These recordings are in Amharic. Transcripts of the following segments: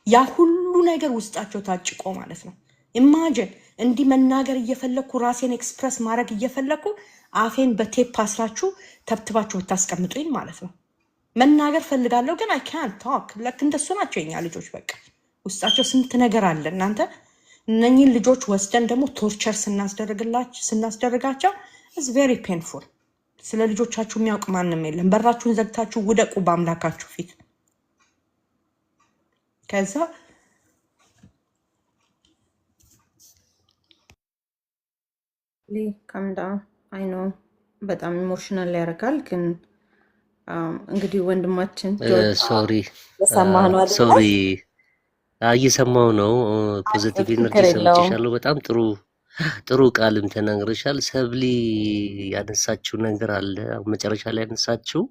ያ ሁሉ ነገር ውስጣቸው ታጭቆ ማለት ነው። ኢማጂን እንዲህ መናገር እየፈለኩ ራሴን ኤክስፕረስ ማድረግ እየፈለኩ አፌን በቴፕ አስራችሁ ተብትባችሁ ብታስቀምጡኝ ማለት ነው። መናገር ፈልጋለሁ ግን አይ ካንት ቶክ። ለክ እንደሱ ናቸው የኛ ልጆች። በቃ ውስጣቸው ስንት ነገር አለ እናንተ። እነኚህን ልጆች ወስደን ደግሞ ቶርቸር ስናስደርጋቸው ኢዝ ቬሪ ፔንፉል። ስለ ልጆቻችሁ የሚያውቅ ማንም የለም። በራችሁን ዘግታችሁ ውደቁ በአምላካችሁ ፊት። ከዛ ካምዳ አይ ኖ በጣም ኢሞሽናል ያደርጋል። ግን እንግዲህ ወንድማችን ሶሪ የሰማህ ነው አይደል? ሶሪ እየሰማው ነው። ፖዚቲቭ ኢነርጂ ሰምቼሻለሁ። በጣም ጥሩ ቃልም ተናግረሻል። ሰብሊ ያነሳችው ነገር አለ መጨረሻ ላይ ያነሳችው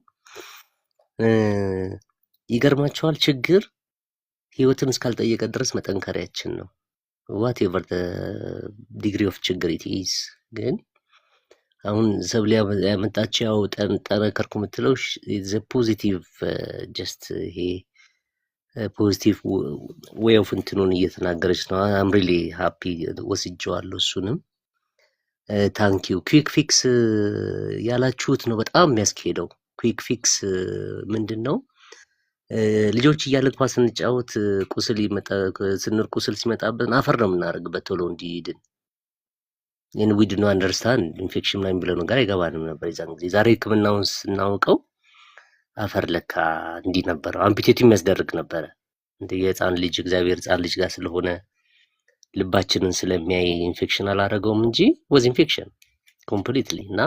ይገርማቸዋል። ችግር ህይወትን እስካልጠየቀ ድረስ መጠንከሪያችን ነው። ዋትኤቨር ዲግሪ ኦፍ ችግር ኢት ኢዝ። ግን አሁን ሰብሊ ያመጣችው ያው ጠነከርኩ የምትለው ፖዚቲቭ ጀስት ይሄ ፖዚቲቭ ዌይ ኦፍ እንትኑን እየተናገረች ነው። አም ሪሊ ሃፒ ወስጄዋለሁ። እሱንም ታንኪዩ። ኩዊክ ፊክስ ያላችሁት ነው በጣም የሚያስኬደው። ኩዊክ ፊክስ ምንድን ነው? ልጆች እያለን ኳስ ስንጫወት ቁስል ሲመጣብን አፈር ነው የምናደርግበት ቶሎ እንዲድን። ይህን ዊ ድ ኖት አንደርስታንድ ኢንፌክሽን ምናምን ብለው ነገር አይገባንም ነበር የዛን ጊዜ። ዛሬ ህክምናውን ስናውቀው አፈር ለካ እንዲህ ነበረ። አምፒቴት የሚያስደርግ ነበረ። እንደ የህፃን ልጅ እግዚአብሔር ህፃን ልጅ ጋር ስለሆነ ልባችንን ስለሚያይ ኢንፌክሽን አላረገውም እንጂ ወዝ ኢንፌክሽን ኮምፕሊትሊ። እና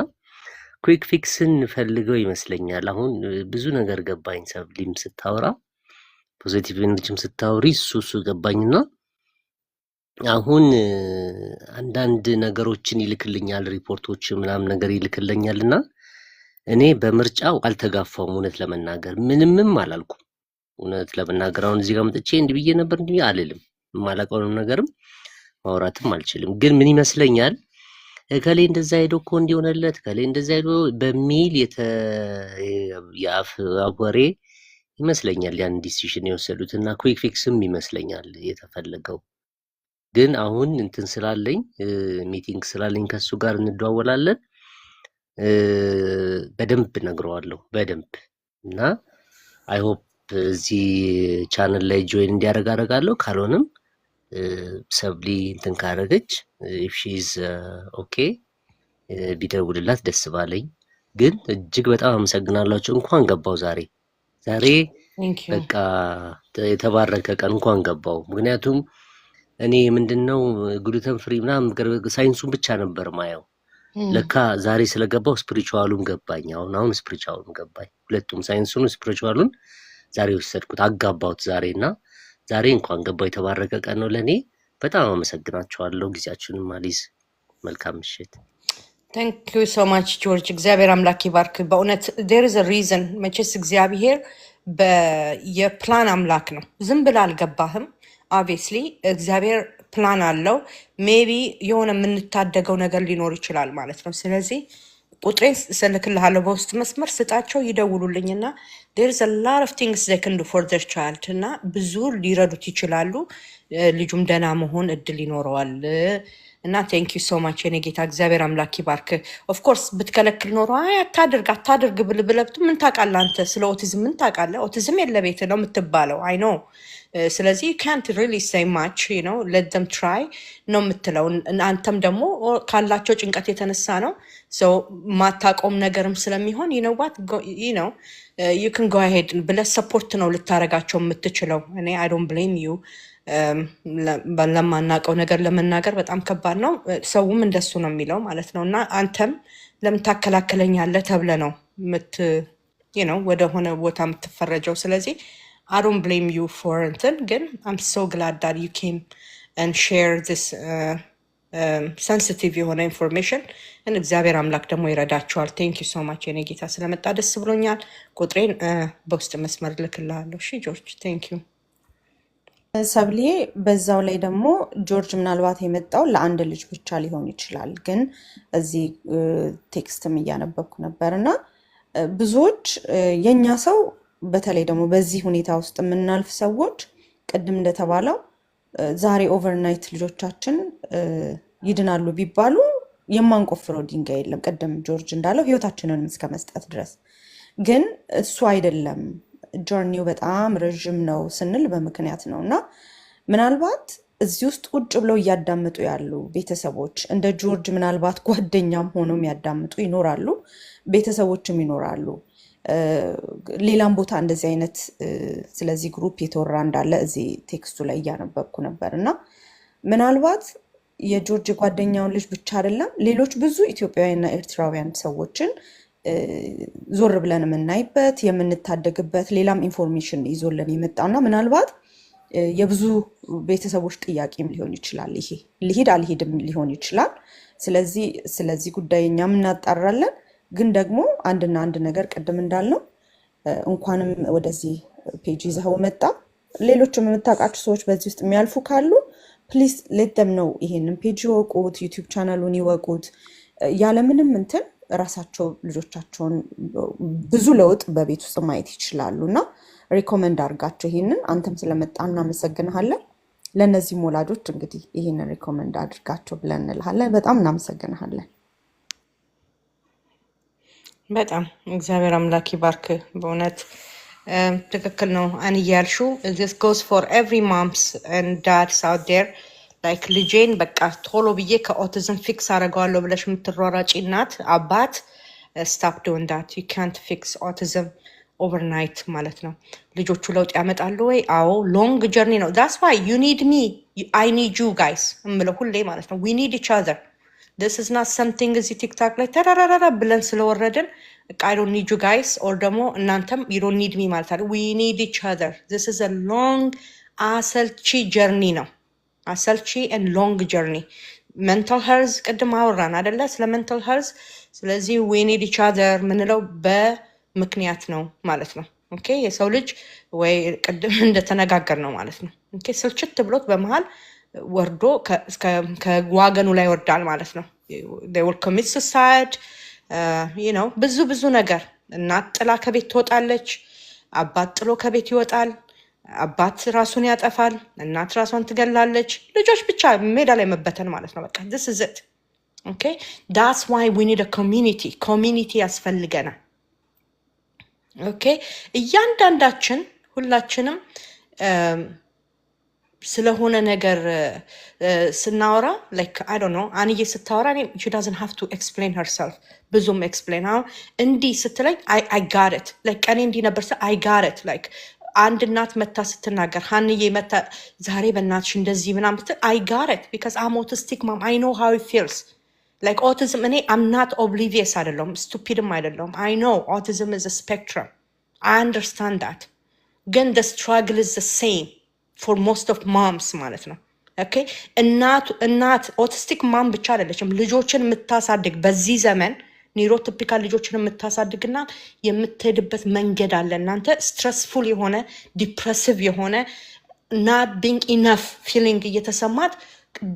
ኩዊክ ፊክስን ፈልገው ይመስለኛል። አሁን ብዙ ነገር ገባኝ። ሰብሊም ስታወራ ፖዚቲቭ ኤነርጂም ስታወሪ እሱ ገባኝና አሁን አንዳንድ ነገሮችን ይልክልኛል፣ ሪፖርቶች ምናምን ነገር ይልክልኛልና እኔ በምርጫው አልተጋፋውም። እውነት ለመናገር ምንምም አላልኩም። እውነት ለመናገር አሁን እዚህ ጋር መጥቼ እንዲህ ብዬ ነበር እንዲህ አልልም። የማላውቀውንም ነገርም ማውራትም አልችልም። ግን ምን ይመስለኛል እከሌ እንደዛ ሄዶ እኮ እንዲሆነለት እከሌ እንደዛ ሄዶ በሚል የአፍ ወሬ ይመስለኛል ያን ዲሲሽን የወሰዱት እና ኩዊክ ፊክስም ይመስለኛል የተፈለገው። ግን አሁን እንትን ስላለኝ ሚቲንግ ስላለኝ ከሱ ጋር እንደዋወላለን በደንብ ነግረዋለሁ በደንብ። እና አይ ሆፕ እዚህ ቻናል ላይ ጆይን እንዲያደርግ አደርጋለሁ። ካልሆነም ሰብሊ እንትን ካደረገች ኢፍ ሺ ኢዝ ኦኬ ቢደውልላት ደስ ባለኝ። ግን እጅግ በጣም አመሰግናላችሁ። እንኳን ገባው ዛሬ በቃ የተባረከ ቀን እንኳን ገባው። ምክንያቱም እኔ ምንድነው ግሉተን ፍሪ ምናምን ሳይንሱን ብቻ ነበር ማየው። ለካ ዛሬ ስለገባው ስፒሪቹዋሉን ገባኝ። አሁን ስፒሪቹዋሉን ገባኝ። ሁለቱም ሳይንሱን ስፒሪቹዋሉን ዛሬ ወሰድኩት፣ አጋባሁት ዛሬና ዛሬ እንኳን ገባው። የተባረከ ቀን ነው ለኔ። በጣም አመሰግናችኋለሁ። ጊዜያችሁንም አሊዝ መልካም ምሽት። ታንክ ዩ ሶ ማች ጆርጅ። እግዚአብሔር አምላክ ይባርክ። በእውነት ዴር ኢዝ አ ሪዝን። መቼስ እግዚአብሔር የፕላን አምላክ ነው። ዝም ብላ አልገባህም። ኦብቪየስሊ እግዚአብሔር ፕላን አለው። ሜቢ የሆነ የምንታደገው ነገር ሊኖር ይችላል ማለት ነው። ስለዚህ ቁጥሬን ስልክልሃለሁ በውስጥ መስመር ስጣቸው፣ ይደውሉልኝና there's a lot of things they can do for their child እና ብዙ ሊረዱት ይችላሉ። ልጁም ደህና መሆን እድል ይኖረዋል። እና ቴንክ ዩ ሶ ማች የኔ ጌታ እግዚአብሔር አምላክ ይባርክ። ኦፍኮርስ ብትከለክል ኖሮ አታድርግ ብለብቱ ምን ታውቃለህ አንተ ስለ ኦቲዝም ምን ታውቃለህ? ኦቲዝም የለቤት ነው የምትባለው። አይ ኖ። ስለዚህ ካንት ሪሊ ሴይ ማች ነው ሌት ደም ትራይ ነው የምትለው። አንተም ደግሞ ካላቸው ጭንቀት የተነሳ ነው ሰው ማታቆም ነገርም ስለሚሆን ይነዋት ነው ዩ ካን ጎ አሄድ ብለህ ሰፖርት ነው ልታረጋቸው የምትችለው። እኔ አይ ዶንት ብሌም ዩ። ለማናውቀው ነገር ለመናገር በጣም ከባድ ነው። ሰውም እንደሱ ነው የሚለው ማለት ነው። እና አንተም ለምን ታከላክለኛለህ ተብለ ነው ወደ ሆነ ቦታ የምትፈረጀው። ስለዚህ I don't blame you for እንትን ግን I'm so glad that you came and share this sensitive የሆነ ኢንፎርሜሽን and እግዚአብሔር አምላክ ደግሞ ይረዳቸዋል። ቴንክ ዩ ሶ ማች የኔ ጌታ ስለመጣ ደስ ብሎኛል። ቁጥሬን በውስጥ መስመር ልክልሃለሁ። እሺ ጆርጅ ቴንክ ዩ። ሰብሌ በዛው ላይ ደግሞ ጆርጅ ምናልባት የመጣው ለአንድ ልጅ ብቻ ሊሆን ይችላል። ግን እዚህ ቴክስትም እያነበብኩ ነበርና ብዙዎች የኛ ሰው በተለይ ደግሞ በዚህ ሁኔታ ውስጥ የምናልፍ ሰዎች ቅድም እንደተባለው ዛሬ ኦቨርናይት ልጆቻችን ይድናሉ ቢባሉ የማንቆፍረው ድንጋይ የለም። ቅድም ጆርጅ እንዳለው ህይወታችንንም እስከ መስጠት ድረስ ግን እሱ አይደለም ጆርኒው በጣም ረዥም ነው ስንል በምክንያት ነው እና ምናልባት እዚህ ውስጥ ቁጭ ብለው እያዳምጡ ያሉ ቤተሰቦች እንደ ጆርጅ ምናልባት ጓደኛም ሆነው የሚያዳምጡ ይኖራሉ፣ ቤተሰቦችም ይኖራሉ። ሌላም ቦታ እንደዚህ አይነት ስለዚህ ግሩፕ የተወራ እንዳለ እዚህ ቴክስቱ ላይ እያነበብኩ ነበር እና ምናልባት የጆርጅ ጓደኛውን ልጅ ብቻ አይደለም ሌሎች ብዙ ኢትዮጵያውያንና ኤርትራውያን ሰዎችን ዞር ብለን የምናይበት የምንታደግበት ሌላም ኢንፎርሜሽን ይዞልን የመጣውና ምናልባት የብዙ ቤተሰቦች ጥያቄም ሊሆን ይችላል። ይሄ ልሂድ አልሂድም ሊሆን ይችላል። ስለዚህ ጉዳይ እኛም እናጣራለን። ግን ደግሞ አንድና አንድ ነገር ቅድም እንዳልነው እንኳንም ወደዚህ ፔጅ ይዘው መጣ። ሌሎችም የምታውቃቸው ሰዎች በዚህ ውስጥ የሚያልፉ ካሉ ፕሊዝ ሌት ደም ነው ይሄንን ፔጅ ይወቁት፣ ዩቲዩብ ቻናሉን ይወቁት። ያለምንም እንትን ራሳቸው ልጆቻቸውን ብዙ ለውጥ በቤት ውስጥ ማየት ይችላሉ እና ሪኮመንድ አድርጋቸው ይሄንን። አንተም ስለመጣ እናመሰግንሃለን። ለእነዚህም ወላጆች እንግዲህ ይሄንን ሪኮመንድ አድርጋቸው ብለን እንልሃለን። በጣም እናመሰግንሃለን። በጣም እግዚአብሔር አምላክ ይባርክ። በእውነት ትክክል ነው አንዬ ያልሽው። this goes for every moms and dads out there like ልጄን በቃ ቶሎ ብዬ ከኦቲዝም ፊክስ አደርገዋለሁ ብለሽ የምትሯሯጪ እናት አባት stop doing that. you can't fix autism overnight ማለት ነው። ልጆቹ ለውጥ ያመጣሉ ወይ? አዎ ሎንግ ጀርኒ ነው። that's why you need me, I need you guys እምለው ሁሌ ማለት ነው። we need each other. this is not something እዚህ ቲክታክ ላይ ተራራራ ብለን ስለወረድን I don't need you guys or ደግሞ እናንተም you don't need me ማለት አይደል። we need each other. this is a long አሰልቺ ጀርኒ ነው። አሰልቺ and long journey. mental health ቅድም አወራን አይደለ ስለ mental health። ስለዚህ we need each other ምንለው በምክንያት ነው ማለት ነው። ኦኬ የሰው ልጅ ወይ ቅድም እንደተነጋገር ነው ማለት ነው። ኦኬ ስልችት ብሎት በመሃል ወርዶ ከዋገኑ ላይ ወርዳል ማለት ነው። they will commit suicide ብዙ ነገር። እናት ጥላ ከቤት ትወጣለች፣ አባት ጥሎ ከቤት ይወጣል፣ አባት ራሱን ያጠፋል፣ እናት ራሷን ትገላለች፣ ልጆች ብቻ ሜዳ ላይ መበተን ማለት ነው። በቃ this is it. okay that's why we need a community ያስፈልገናል። ኦኬ እያንዳንዳችን ሁላችንም ስለሆነ ነገር ስናወራ like I don't know አንዬ ስታወራ she doesn't have to explain herself ብዙም explain እንዲህ ስትለኝ I got it like እኔ እንዲህ ነበር I got it like አንድ እናት መታ ስትናገር ሀንዬ መታ ዛሬ በእናትሽ እንደዚህ ምናምን ብትል I got it because I'm autistic mom. I know how it feels like autism እኔ I'm not oblivious አይደለም stupidም አይደለም I know autism is a spectrum. I understand that ግን the struggle is the same for most of moms ማለት ነው። ኦኬ እናት ኦቲስቲክ ማም ብቻ አይደለችም ልጆችን የምታሳድግ በዚህ ዘመን ኒውሮቲፒካል ልጆችን የምታሳድግና የምትሄድበት መንገድ አለ። እናንተ ስትረስፉል የሆነ ዲፕሬሲቭ የሆነ not being enough feeling እየተሰማት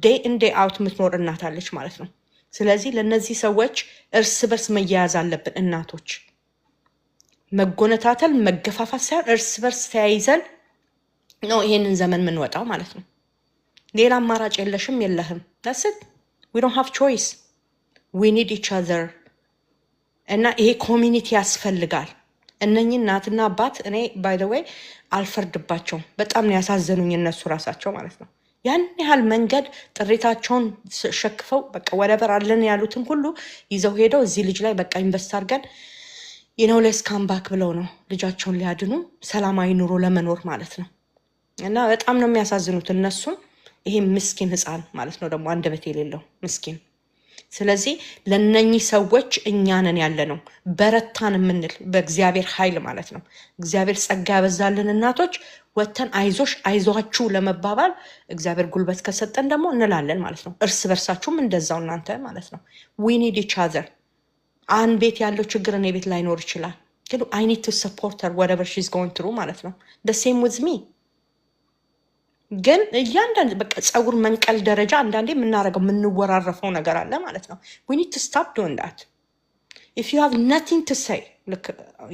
day in day out የምትኖር እናት አለች ማለት ነው። ስለዚህ ለነዚህ ሰዎች እርስ በርስ መያያዝ አለብን። እናቶች መጎነታተል መገፋፋት ሳይሆን እርስ በርስ ተያይዘን ነው ይሄንን ዘመን የምንወጣው ማለት ነው። ሌላ አማራጭ የለህም። that's it. we don't have choice. we need each other. እና ይሄ ኮሚኒቲ ያስፈልጋል። እነኚህ እናትና አባት እኔ by the way አልፈርድባቸውም። በጣም ነው ያሳዘኑኝ እነሱ ራሳቸው ማለት ነው። ያን ያህል መንገድ ጥሪታቸውን ሸክፈው በቃ whatever አለን ያሉትን ሁሉ ይዘው ሄደው እዚህ ልጅ ላይ በቃ ኢንቨስት አድርገን let's come back ብለው ነው ልጃቸውን ሊያድኑ ሰላማዊ ኑሮ ለመኖር ማለት ነው። እና በጣም ነው የሚያሳዝኑት እነሱም ይሄ ምስኪን ህፃን ማለት ነው ደግሞ አንደበት የሌለው ምስኪን። ስለዚህ ለነኚህ ሰዎች እኛ ነን ያለነው በረታን የምንል በእግዚአብሔር ኃይል ማለት ነው። እግዚአብሔር ጸጋ ያበዛልን እናቶች ወተን አይዟችሁ ለመባባል እግዚአብሔር ጉልበት ከሰጠን ደግሞ እንላለን ማለት ነው። እርስ በርሳችሁም እንደዛው እናንተ ማለት ነው። we need each other. አንድ ቤት ያለው ችግር እኔ ቤት ላይኖር ይችላል ግን I need to support her whatever she's going through ማለት ነው። the same with me. ግን እያንዳንድ በቃ ጸጉር መንቀል ደረጃ አንዳንዴ የምናረገው የምንወራረፈው ነገር አለ ማለት ነው። we need to stop doing that. if you have nothing to say ልክ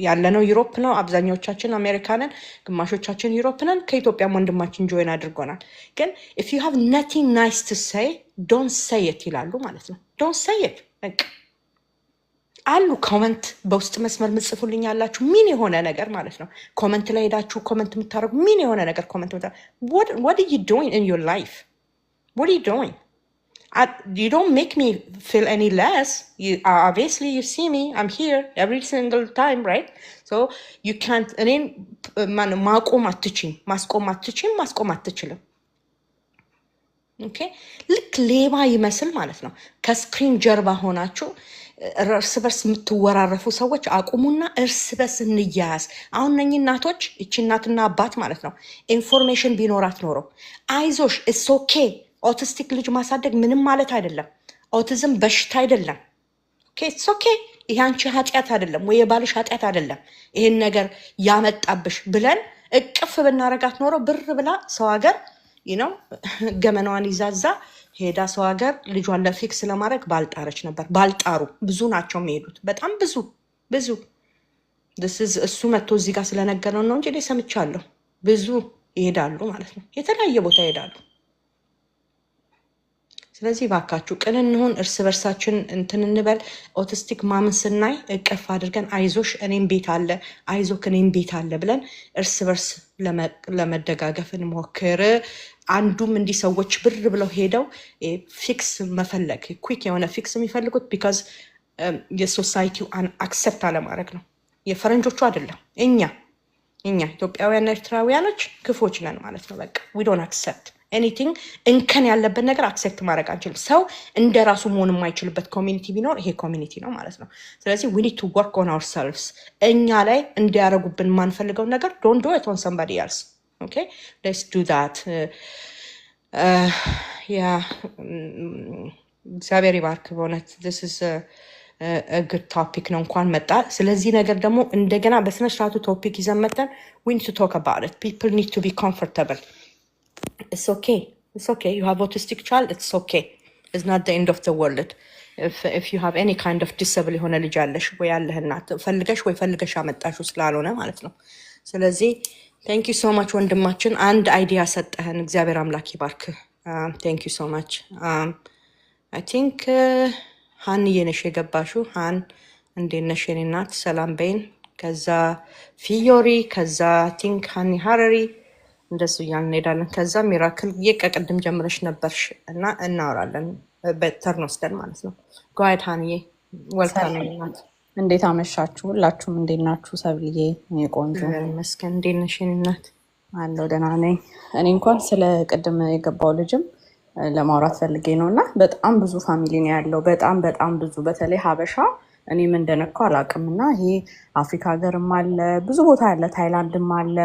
ያለነው ዩሮፕ ነው አብዛኞቻችን አሜሪካንን ግማሾቻችን ዩሮፕ ነን ከኢትዮጵያም ወንድማችን ጆይን አድርጎናል ግን if you have nothing nice to say don't say it ይላሉ ማለት ነው don't say it በቃ አሉ ኮሜንት በውስጥ መስመር ምጽፉልኝ ያላችሁ ምን የሆነ ነገር ማለት ነው ኮሜንት ላይ ሄዳችሁ ኮሜንት የምታደርጉ ምን የሆነ ነገር ኮሜንት what are you doing in your life what are you doing you don't make me feel any less you obviously you see me I'm here every single time right so you can't እኔን ማቆም አትችልም ኦኬ ልክ ሌባ ይመስል ማለት ነው ከስክሪን ጀርባ ሆናችሁ እርስ በርስ የምትወራረፉ ሰዎች አቁሙና እርስ በርስ እንያያዝ አሁን ነኝ እናቶች እቺ እናትና አባት ማለት ነው ኢንፎርሜሽን ቢኖራት ኖሮ አይዞሽ it's okay ኦቲስቲክ ልጅ ማሳደግ ምንም ማለት አይደለም ኦቲዝም በሽታ አይደለም ኦኬ it's okay ይሄ አንቺ ኃጢያት አይደለም ወይ የባልሽ ኃጢያት አይደለም ይሄን ነገር ያመጣብሽ ብለን እቅፍ ብናረጋት ኖሮ ብር ብላ ሰው ሀገር you know ገመናዋን ይዛዛ ሄዳ ሰው ሀገር ልጇን ለፊክስ ለማድረግ ባልጣረች ነበር ባልጣሩ ብዙ ናቸው የሚሄዱት በጣም ብዙ this is እሱ መጥቶ እዚህ ጋር ስለነገረው ነው እንጂ ሰምቻለሁ ብዙ ይሄዳሉ ማለት ነው የተለያየ ቦታ ይሄዳሉ ስለዚህ ባካችሁ ቅን እንሁን እርስ በርሳችን እንትን እንበል ኦቲስቲክ ማምን ስናይ እቅፍ አድርገን አይዞሽ እኔም ቤት አለ አይዞክ እኔም ቤት አለ ብለን እርስ በርስ ለመደጋገፍ እንሞክር አንዱም እንዲህ ሰዎች ብር ብለው ሄደው ፊክስ መፈለግ ኩዊክ የሆነ ፊክስ የሚፈልጉት because የሶሳይቲው አክሰፕት አለማድረግ ነው የፈረንጆቹ አይደለም እኛ ኢትዮጵያውያንና ኤርትራውያኖች ክፎች ነን ማለት ነው በቃ we don't accept anything እንከን ያለበት ነገር አክሰፕት ማድረግ አንችልም ሰው እንደራሱ መሆን የማይችልበት ኮሚኒቲ ቢኖር ይሄ ኮሚኒቲ ነው ማለት ነው ስለዚህ we need to work on ourselves እኛ ላይ እንዲያረጉብን ማንፈልገው ነገር don't do it on somebody else okay let's do that yeah እግዚአብሔር ይባርክ በእውነት this is a good topic ነው እንኳን መጣ ስለዚህ ነገር ደግሞ እንደገና በስነ ስርዓቱ ቶፒክ ይዘን መተን we need to talk about it people need to be comfortable it's okay you have autistic child it's okay it's not the end of the world if you have any kind of disability ሆነ ልጅ አለሽ ወይ ያለህና ፈልገሽ አመጣሹ ስላልሆነ ማለት ነው ስለዚህ thank you so much ወንድማችን አንድ አይዲያ ሰጠህን እግዚአብሔር አምላክ ይባርክ thank you so much I think ሃንዬ ነሽ የገባሽው ሃን እንዴት ነሽ የኔ እናት ሰላም በይን ከዛ ፊዮሪ ከዛ I think ሃኒ ሃረሪ እንደሱ ያን እንሄዳለን ከዛ ሚራክል የቀቀድም ጀምረሽ ነበርሽ እና እናወራለን በተር ነው ስተን ማለት ነው ጓይድ ሃንዬ ወልካም እናት እንዴት አመሻችሁ ሁላችሁም እንዴት ናችሁ ሰብልዬ ቆንጆ መስከን እንዴት ነሽ የኔ እናት አለው ደህና ነኝ እኔ እንኳን ስለ ቅድም የገባው ልጅም ለማውራት ፈልጌ ነውና በጣም ብዙ ፋሚሊ ነው ያለው በጣም ብዙ በተለይ ሀበሻ እኔ ምን እንደነካው አላቅምና ይሄ አፍሪካ ሀገርም አለ ብዙ ቦታ ያለ ታይላንድም አለ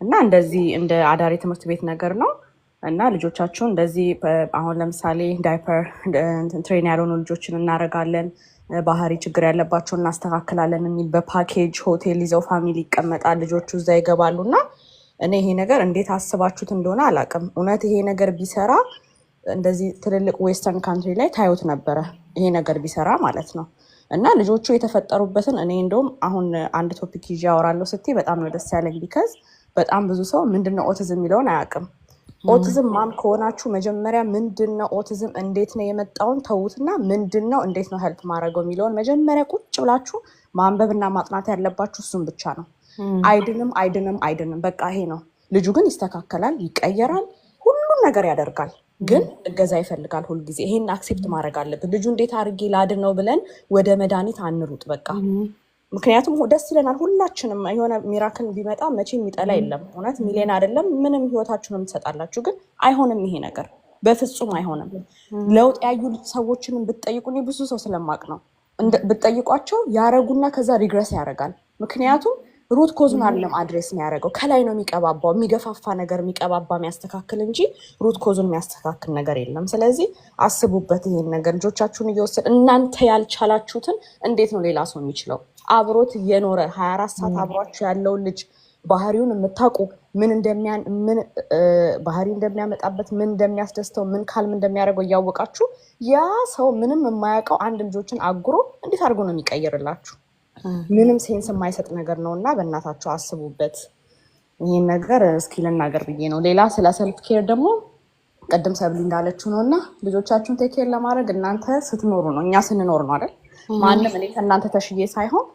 እና እንደዚህ እንደ አዳሪ ትምህርት ቤት ነገር ነው እና ልጆቻቸው እንደዚህ አሁን ለምሳሌ ዳይፐር ትሬን ያልሆኑ ልጆችን እናረጋለን ባህሪ ችግር ያለባቸው እናስተካክላለን የሚል በፓኬጅ ሆቴል ይዘው ፋሚሊ ይቀመጣል ልጆቹ እዛ ይገባሉና እኔ ይሄ ነገር እንዴት አስባችሁት እንደሆነ አላቅም እውነት ይሄ ነገር ቢሰራ እንደዚህ ትልልቅ ዌስተርን ካንትሪ ላይ ታዩት ነበረ ይሄ ነገር ቢሰራ ማለት ነው እና ልጆቹ የተፈጠሩበትን እኔ እንደውም አሁን አንድ ቶፒክ ይዤ አወራለሁ ስትይ በጣም ነው ደስ ያለኝ ቢካዝ በጣም ብዙ ሰው ምንድነው ኦቲዝም የሚለውን አያውቅም ኦቲዝም ማም ከሆናችሁ መጀመሪያ ምንድነው ኦቲዝም እንዴት ነው የመጣውን ተውትና ምንድነው እንዴት ነው ሄልፕ ማድረገው የሚለውን መጀመሪያ ቁጭ ብላችሁ ማንበብና ማጥናት ያለባችሁ እሱን ብቻ ነው አይድንም በቃ ይሄ ነው ልጁ ግን ይስተካከላል ይቀየራል ሁሉም ነገር ያደርጋል ግን እገዛ ይፈልጋል ሁሉ ጊዜ ይሄን አክሴፕት ማድረግ አለበት ልጁ እንዴት አድርጌ ላድን ነው ብለን ወደ መድኃኒት አንሩጥ በቃ ምክንያቱም ደስ ይለናል ሁላችንም የሆነ ሚራክል ቢመጣ መቼ የሚጠላ የለም እውነት ሚሊዮን አይደለም ምንም ህይወታችሁንም ትሰጣላችሁ ግን አይሆንም ይሄ ነገር በፍጹም አይሆንም ለውጥ ያዩ ሰዎችንም ብትጠይቁኝ ብዙ ሰው ስለማቅ ነው ብትጠይቋቸው ያረጉና ከዛ ሪግረስ ያደርጋል ምክንያቱም ሩት ኮዝን አይደለም አድሬስ የሚያደርገው ከላይ ነው የሚቀባባው የሚገፋፋ ነገር የሚቀባባ የሚያስተካክል እንጂ ሩት ኮዝን የሚያስተካክል ነገር የለም ስለዚህ አስቡበት ይሄን ነገር ልጆቻችሁን እየወሰድ እናንተ ያልቻላችሁትን እንዴት ነው ሌላ ሰው የሚችለው አብሮት እየኖረ 24 ሰዓት አብሯችሁ ያለው ልጅ ባህሪውን የምታውቁ ምን ባህሪ እንደሚያመጣበት ምን እንደሚያስደስተው ምን ካልም እንደሚያደርገው ያወቃችሁ ያ ሰው ምንም የማያውቀው አንድ ልጆችን አጉሮ እንዴት እንዴት አድርጎ ነው የሚቀይርላችሁ? ምንም ሴንስ የማይሰጥ ነገር ነው እና በእናታችሁ አስቡበት። ይሄን ነገር እስኪ ልናገር ብዬ ነው። ሌላ ስለ ሰልፍ ኬር ደግሞ ቅድም ሰብሊ እንዳለችው ነው እና ልጆቻችሁን ቴክ ኬር ለማድረግ እናንተ ስትኖሩ ነው፣ እኛ ስንኖር ነው አይደል? ማንም እኔ ከእናንተ ተሽዬ ሳይሆን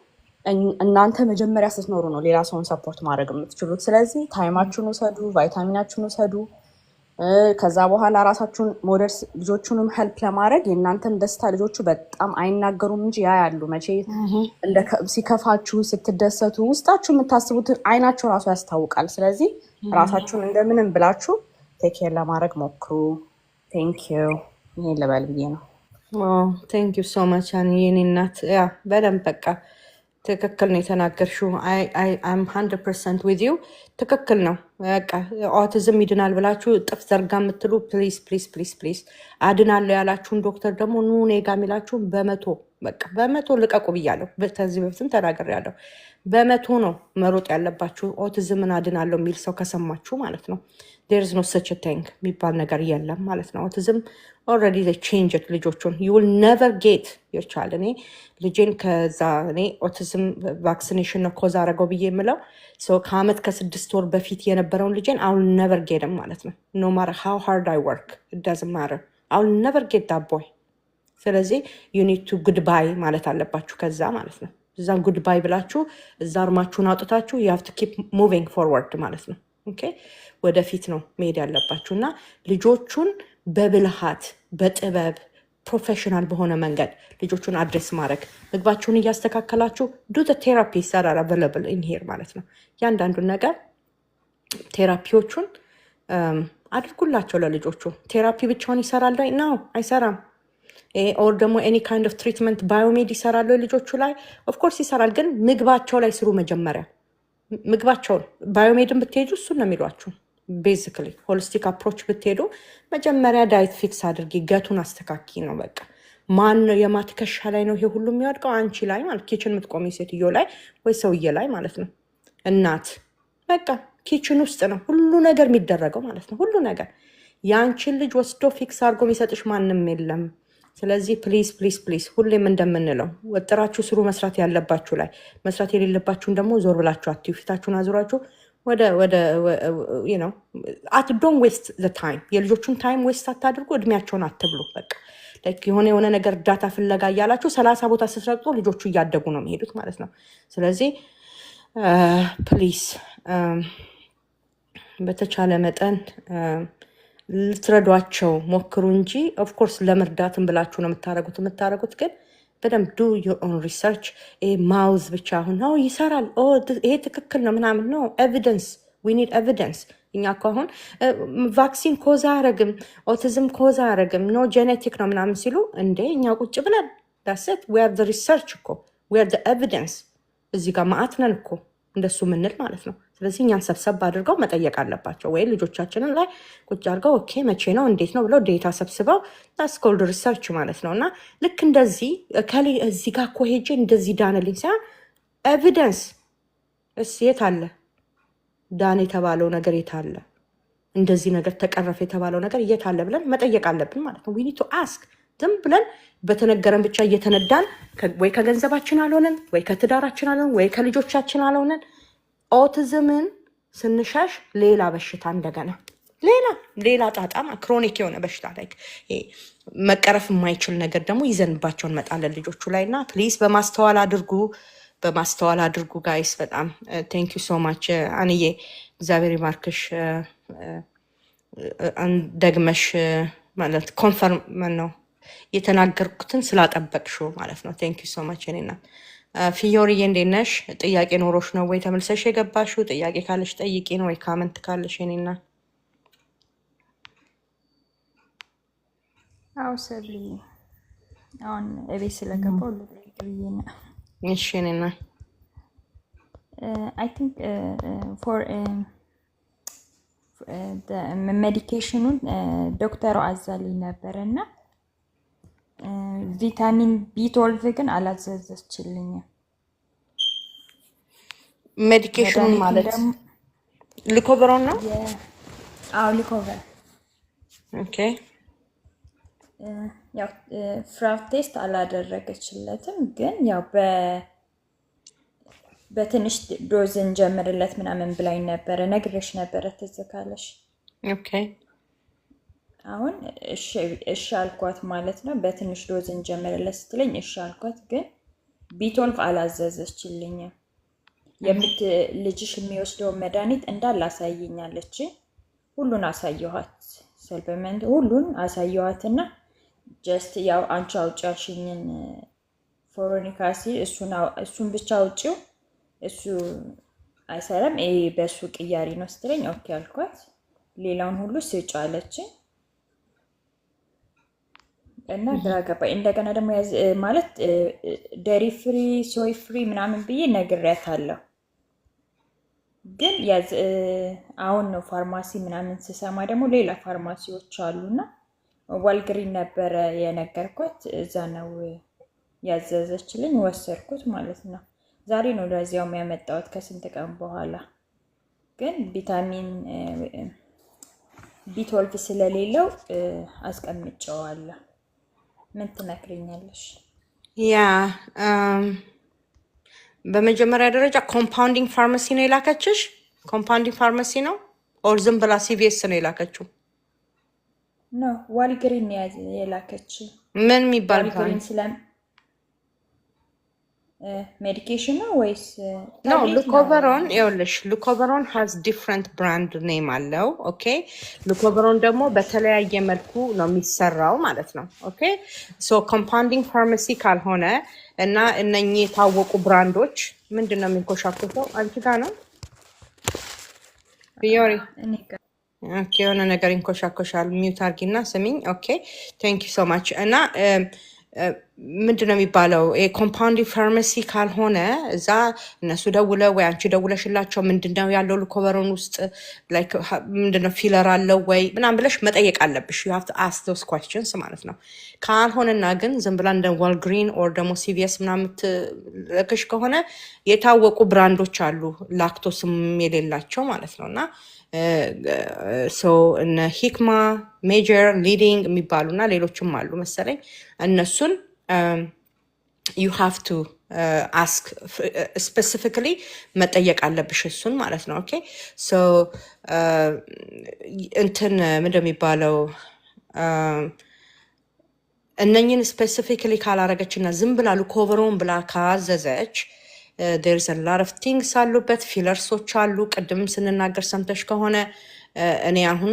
እናንተ መጀመሪያ ስትኖሩ ነው ሌላ ሰውን ሰፖርት ማድረግ የምትችሉት። ስለዚህ ታይማችሁን ውሰዱ፣ ቫይታሚናችሁን ውሰዱ። ከዛ በኋላ ራሳችሁን ሞደርስ ልጆቹንም ሄልፕ ለማድረግ የእናንተን ደስታ ልጆቹ በጣም አይናገሩም እንጂ ያ ያሉ መቼ ሲከፋችሁ ስትደሰቱ ውስጣችሁ የምታስቡትን አይናቸው ራሱ ያስታውቃል። ስለዚህ ራሳችሁን እንደምንም ብላችሁ ቴክ ኬር ለማድረግ ሞክሩ። ቴንክ ዩ። ይሄን ልበል ብዬ ነው። ቴንክ ዩ ሶ ማች የኔ እናት። ያ በደንብ በቃ ትክክል ነው የተናገርሽው። አም 100% ዊዝ ዩ። ትክክል ነው። በቃ ኦቲዝም ይድናል ብላችሁ ጥፍ ዘርጋ የምትሉ ፕሊዝ ፕሊዝ ፕሊዝ ፕሊዝ፣ አድናለሁ ያላችሁን ዶክተር ደግሞ ኑ እኔ ጋ የሚላችሁን በመቶ ልቀቁ ብያለሁ። ከዚህ በፊትም ተናግሬያለሁ። በመቶ ነው መሮጥ ያለባችሁ ኦቲዝምን አድናለሁ የሚል ሰው ከሰማችሁ ማለት ነው። ዴር ኢዝ ኖ ሰች ቲንግ የሚባል ነገር የለም ማለት ነው። ኦቲዝም ኦልሬዲ ዘይ ቼንጅድ ልጆቹን ዩ ዊል ኔቨር ጌት ዮር ቻይልድ። እኔ ልጄን ከዛ እኔ ኦቲዝም ቫክሲኔሽን ነው ኮዝ አደረገው ብዬ የምለው ከአመት ከ6 ወር በፊት የነበረውን ልጄን አይ ዊል ኔቨር ጌትም ማለት ነው። ኖ ማተር ሃው ሃርድ አይ ወርክ ኢት ዳዝንት ማተር አይ ዊል ኔቨር ጌት ዳት ቦይ። ስለዚህ ዩ ኒድ ቱ ጉድባይ ማለት አለባችሁ ከዛ ማለት ነው። እዛም ጉድባይ ብላችሁ እዛ አርማችሁን አውጥታችሁ ዩ ሃቭ ቱ ኪፕ ሙቪንግ ፎርወርድ ማለት ነው። ኦኬ ወደፊት ነው መሄድ ያለባችሁ እና ልጆቹን በብልሃት በጥበብ ፕሮፌሽናል በሆነ መንገድ ልጆቹን አድሬስ ማድረግ፣ ምግባችሁን እያስተካከላችሁ ዱ ቴራፒ ሰራር አቬለብል ኢን ሄር ማለት ነው። ያንዳንዱን ነገር ቴራፒዎቹን አድርጉላቸው ለልጆቹ። ቴራፒ ብቻውን ይሰራል ወይ? ነው አይሰራም። ኦር ደግሞ ኤኒ ካይንድ ኦፍ ትሪትመንት ባዮሜድ ይሰራል ወይ ልጆቹ ላይ? ኦፍኮርስ ይሰራል፣ ግን ምግባቸው ላይ ስሩ መጀመሪያ። ምግባቸውን ባዮሜድን ብትሄዱ እሱን ነው የሚሏችሁ። ቤዚክሊ ሆሊስቲክ አፕሮች ብትሄዱ መጀመሪያ ዳይት ፊክስ አድርጊ፣ ገቱን አስተካኪ ነው በቃ። ማን ነው የማትከሻ ላይ ነው ይሄ ሁሉ የሚወድቀው? አንቺ ላይ ማለት ኪችን የምትቆሚ ሴትዮ ላይ ወይ ሰውዬ ላይ ማለት ነው። እናት በቃ ኪችን ውስጥ ነው ሁሉ ነገር የሚደረገው ማለት ነው። ሁሉ ነገር የአንቺን ልጅ ወስዶ ፊክስ አድርጎ የሚሰጥሽ ማንም የለም። ስለዚህ ፕሊዝ ፕሊዝ ፕሊዝ ሁሌም እንደምንለው ወጥራችሁ ስሩ። መስራት ያለባችሁ ላይ መስራት የሌለባችሁን ደግሞ ዞር ብላችሁ አትዩ። ፊታችሁን አዙራችሁ ወደ ዶንት ዌስት ዘ ታይም። የልጆቹን ታይም ዌስት አታድርጉ። እድሜያቸውን አትብሉ። በቃ የሆነ ነገር እርዳታ ፍለጋ እያላችሁ 30 ቦታ ስትረግጡ ልጆቹ እያደጉ ነው የሚሄዱት ማለት ነው። ስለዚህ ፕሊዝ በተቻለ መጠን ልትረዷቸው ሞክሩ እንጂ ኦፍኮርስ ለመርዳትን ብላችሁ ነው የምታደርጉት ግን በደንብ ዱ ዮር ኦን ሪሰርች። ማውዝ ብቻ አሁን ነው ይሰራል ይሄ ትክክል ነው ምናምን ነው። ኤቪደንስ ዊ ኒድ ኤቪደንስ። እኛ እኮ አሁን ቫክሲን ኮዛ አያረግም፣ ኦቲዝም ኮዛ አያረግም፣ ኖ ጄኔቲክ ነው ምናምን ሲሉ እንዴ እኛ ቁጭ ብለን ዳሴት ዊ አር ዘ ሪሰርች እኮ ዊ አር ዘ ኤቪደንስ። እዚህ ጋር ማአት ነን እኮ እንደሱ ምንል ማለት ነው። ስለዚህ እኛን ሰብሰብ አድርገው መጠየቅ አለባቸው። ወይ ልጆቻችንን ላይ ቁጭ አድርገው ኦኬ መቼ ነው እንዴት ነው ብለው ዴታ ሰብስበው ስኮልድ ሪሰርች ማለት ነው። እና ልክ እንደዚህ እዚህ ጋር እኮ ሄጄ እንደዚህ ዳንልኝ ሳይሆን ኤቪደንስ የት አለ? ዳን የተባለው ነገር የት አለ? እንደዚህ ነገር ተቀረፈ የተባለው ነገር የት አለ ብለን መጠየቅ አለብን ማለት ነው። ዊ ኒድ ቱ አስክ። ዝም ብለን በተነገረን ብቻ እየተነዳን ወይ ከገንዘባችን አልሆነን ወይ ከትዳራችን አልሆነን ወይ ከልጆቻችን አልሆነን ኦቲዝምን ስንሸሽ ሌላ በሽታ እንደገና ሌላ ጣጣማ ክሮኒክ የሆነ በሽታ ላይ መቀረፍ የማይችል ነገር ደግሞ ይዘንባቸው እንመጣለን ልጆቹ ላይ። እና ፕሊዝ በማስተዋል አድርጉ ጋይስ። በጣም ቴንክ ዩ ሶ ማች አንዬ፣ እግዚአብሔር ይማርክሽ። ደግመሽ ማለት ኮንፈርም ነው የተናገርኩትን ስላጠበቅሽው ማለት ነው። ቴንክ ዩ ሶ ማች እኔና ፊዮሪዬ እንዴት ነሽ? ጥያቄ ኖሮሽ ነው ወይ ተመልሰሽ የገባሽው? ጥያቄ ካለሽ ጠይቂ ነው ወይ ካመንት ካለሽ እኔና አው ሰብሊ አሁን እቤት ስለገባው ልጠይቅ ብዬ ነው። እሺ እኔና አይ ቲንክ ፎር ሜዲኬሽኑን ዶክተሩ አዛልኝ ነበረና ቪታሚን ቢ12 ግን አላዘዘችልኝም። ሜዲኬሽን ማለት ሊኮቨሮን ነው? አዎ ሊኮቨር። ኦኬ ያው ፍራፍ ቴስት አላደረገችለትም፣ ግን ያው በትንሽ ዶዝ እንጀምርለት ምናምን ብላኝ ነበረ። ነግሬሽ ነበረ ትዝ ካለሽ። ኦኬ አሁን እሺ አልኳት ማለት ነው። በትንሽ ዶዝ እንጀምርለት ስትለኝ እሺ አልኳት፣ ግን ቢ12 አላዘዘችልኝም። ልጅሽ የሚወስደው መድኃኒት እንዳለ አሳይኛለች። ሁሉን አሳየኋት፣ ሰልቨመንት ሁሉን አሳየኋትና ጀስት ያው አንቺ አውጪ ያልሽኝን ፎሮኒክ አሲድ እሱን ብቻ አውጪው፣ እሱ አይሰራም፣ ይሄ በሱ ቅያሪ ነው ስትለኝ ኦኬ አልኳት። ሌላውን ሁሉ ስጭ አለችኝ እና ግራ ገባኝ። እንደገና ደግሞ ማለት ደሪ ፍሪ ሶይ ፍሪ ምናምን ብዬ ነግሬያታለሁ። ግን አሁን ነው ፋርማሲ ምናምን ስሰማ ደግሞ ሌላ ፋርማሲዎች አሉና ዋልግሪን ነበረ የነገርኳት፣ እዛ ነው ያዘዘችልኝ፣ ወሰድኩት ማለት ነው። ዛሬ ነው ለዚያውም ያመጣሁት ከስንት ቀን በኋላ። ግን ቪታሚን ቢ12 ስለሌለው አስቀምጨዋለሁ። ምን ትመክሪኛለሽ? ያ በመጀመሪያ ደረጃ ኮምፓውንዲንግ ፋርማሲ ነው የላከችሽ? ኮምፓውንዲንግ ፋርማሲ ነው ኦር ዝም ብላ ሲቪኤስ ነው የላከችው? ኖ ዋልግሪን የላከች። ምን የሚባል ዋልግሪን ስለ ሜዲኬሽን ነው ወይስ ኖ? ሉኮቨሮን ይኸውልሽ፣ ሉኮቨሮን ሃዝ ዲፍረንት ብራንድ ኔም አለው። ኦኬ ሉኮቨሮን ደግሞ በተለያየ መልኩ ነው የሚሰራው ማለት ነው። ኦኬ ሶ ኮምፓውንዲንግ ፋርማሲ ካልሆነ እና እነኚህ የታወቁ ብራንዶች ምንድን ነው የሚንኮሻኮተው? አንቺ ጋር ነው ቢዮሪ? ኦኬ የሆነ ነገር ይንኮሻኮሻል። ሚውት አርጊና ስሚኝ። ኦኬ ቴንክ ዩ ሶ ማች። እና ምንድን ነው የሚባለው? ኮምፓውንዲንግ ፋርማሲ ካልሆነ እዛ እነሱ ደውለው ወይ አንቺ ደውለሽላቸው ምንድነው ያለው ሉኮቨሮን ውስጥ ምንድነው ፊለር አለው ወይ ምናምን ብለሽ መጠየቅ አለብሽ። ዩ ሃቭ ቱ አስክ ዶስ ኳስችንስ ማለት ነው። ካልሆነና ግን ዝም ብላ እንደ ዋልግሪን ኦር ደግሞ ሲቪኤስ ምናምን የምትልክሽ ከሆነ የታወቁ ብራንዶች አሉ ላክቶስም የሌላቸው ማለት ነው። እና እነ ሂክማ፣ ሜጀር፣ ሊዲንግ የሚባሉ እና ሌሎችም አሉ መሰለኝ። እነሱን ዩ ሃቭ ቱ አስክ ስፔሲፊካሊ መጠየቅ አለብሽ እሱን ማለት ነው። ኦኬ ሶ እንትን ምንድን የሚባለው እነኝን ስፔሲፊካሊ ካላረገች እና ዝም ብላ ሉኮቨሮን ብላ ካዘዘች there's a lot of things አሉበት። ፊለርሶች አሉ። ቅድም ስንናገር ሰምተሽ ከሆነ እኔ አሁን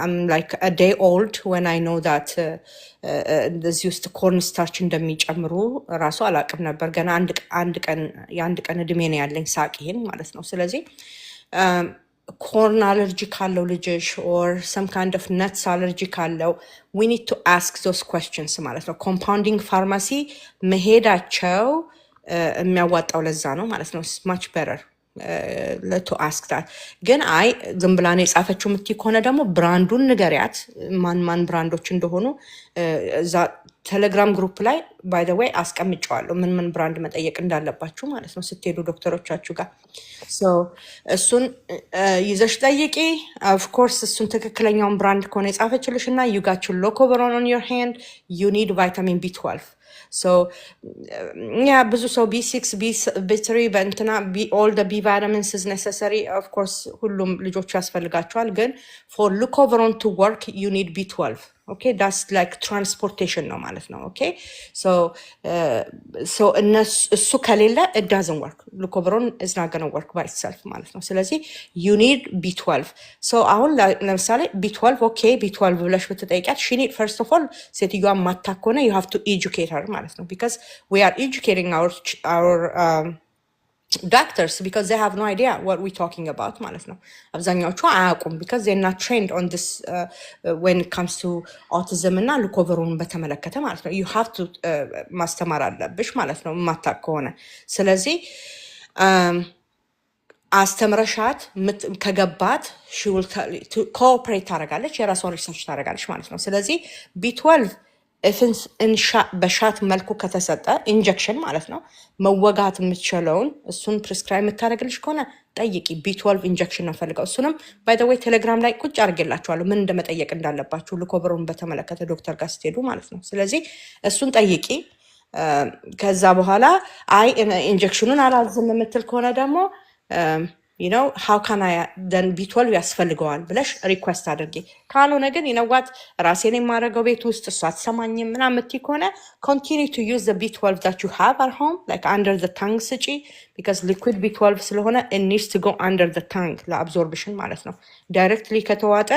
I'm like a day old when I know that እንደዚህ ውስጥ ኮርን ስታርች እንደሚጨምሩ ራሱ አላውቅም ነበር። ገና የአንድ ቀን እድሜ ነው ያለኝ ሳቅ ይሄን ማለት ነው። ስለዚህ ኮርን አለርጂ ካለው ልጅሽ or some kind of nuts አለርጂ ካለው we need to ask those questions ማለት ነው። ኮምፓውንዲንግ ፋርማሲ መሄዳቸው የሚያዋጣው ለዛ ነው ማለት ነው። ማች በረር ቱ አስክ ዳት። ግን አይ ዝም ብላ ነው የጻፈችው የምትይ ከሆነ ደግሞ ብራንዱን ንገሪያት፣ ማን ብራንዶች እንደሆኑ እዛ ቴሌግራም ግሩፕ ላይ ባይ ዘ ዌይ አስቀምጨዋለሁ፣ ምን ብራንድ መጠየቅ እንዳለባችሁ ማለት ነው ስትሄዱ ዶክተሮቻችሁ ጋር። እሱን ይዘሽ ጠይቂ። ኦፍኮርስ እሱን ትክክለኛውን ብራንድ ከሆነ የጻፈችልሽ እና ዩ ጋት ዩር ሉኮቨሮን ኦን ዮር ሃንድ ዩ ኒድ ቫይታሚን ቢ12 ያ ብዙ ሰው ቢ6 ቢ3 በእንትና ኦል ቢ ቫይታሚንስ ኢዝ ኔሰሰሪ ኦፍ ኮርስ ሁሉም ልጆቹ ያስፈልጋቸዋል። ግን ፎር ሉኮቨሮን ቱ ወርክ ዩ ኒድ ቢ12 ኦኬ ዳትስ ላይክ ትራንስፖርቴሽን ነው ማለት ነው። ኦኬ ሶ እሱ ከሌለ it doesn't work ሉኮቨሮን is not going to work by itself ማለት ነው። ስለዚህ you need B12 ሶ አሁን ለምሳሌ B12 ኦኬ B12 ብለሽ ብትጠይቂያት she need first of all ሴትዮዋ ማታ ከሆነ you have to educate her ማለት ነው because we are educating our doctors because they have no idea what we're talking about ማለት ነው። አብዛኛዎቹ አያውቁም because they're not trained on this when it comes to autism እና ሉኮቨሮን በተመለከተ ማለት ነው። you have to ማስተማር አለብሽ ማለት ነው ማታውቅ ከሆነ። ስለዚህ አስተምረሻት ከገባት ኮኦፕሬት ታደርጋለች፣ የራሷን ሪሰርች ታደርጋለች ማለት ነው። ስለዚህ ቢ12 ኢፍንስ በሻት መልኩ ከተሰጠ ኢንጀክሽን ማለት ነው መወጋት የምትችለውን እሱን ፕሪስክራይብ የምታደርግልሽ ከሆነ ጠይቂ። ቢ12 ኢንጀክሽን ነው ፈልገው። እሱንም ባይ ዘ ዌይ ቴሌግራም ላይ ቁጭ አድርጌላችኋለሁ ምን እንደመጠየቅ እንዳለባችሁ ልኮቨሩን በተመለከተ ዶክተር ጋር ስትሄዱ ማለት ነው። ስለዚህ እሱን ጠይቂ። ከዛ በኋላ አይ ኢንጀክሽኑን አላዝም የምትል ከሆነ ደግሞ ነው ሃው ካን አይ ደን ቢ12 ያስፈልገዋል ብለሽ ሪኩዌስት አድርጊ። ካልሆነ ግን ይነዋት ራሴን የማደርገው ቤት ውስጥ እሷ አትሰማኝም ምናምን የምትይ ከሆነ ኮንቲኒ ቱ ዩዝ ቢ12 ዳት ዩ ሃቭ አት ሆም ላይክ አንደር ዘ ታንግ ስጪ። ቢካዝ ሊኩዊድ ቢ12 ስለሆነ ኒድስ ቱ ጎ አንደር ዘ ታንግ ለአብዞርብሽን ማለት ነው። ዳይሬክትሊ ከተዋጠ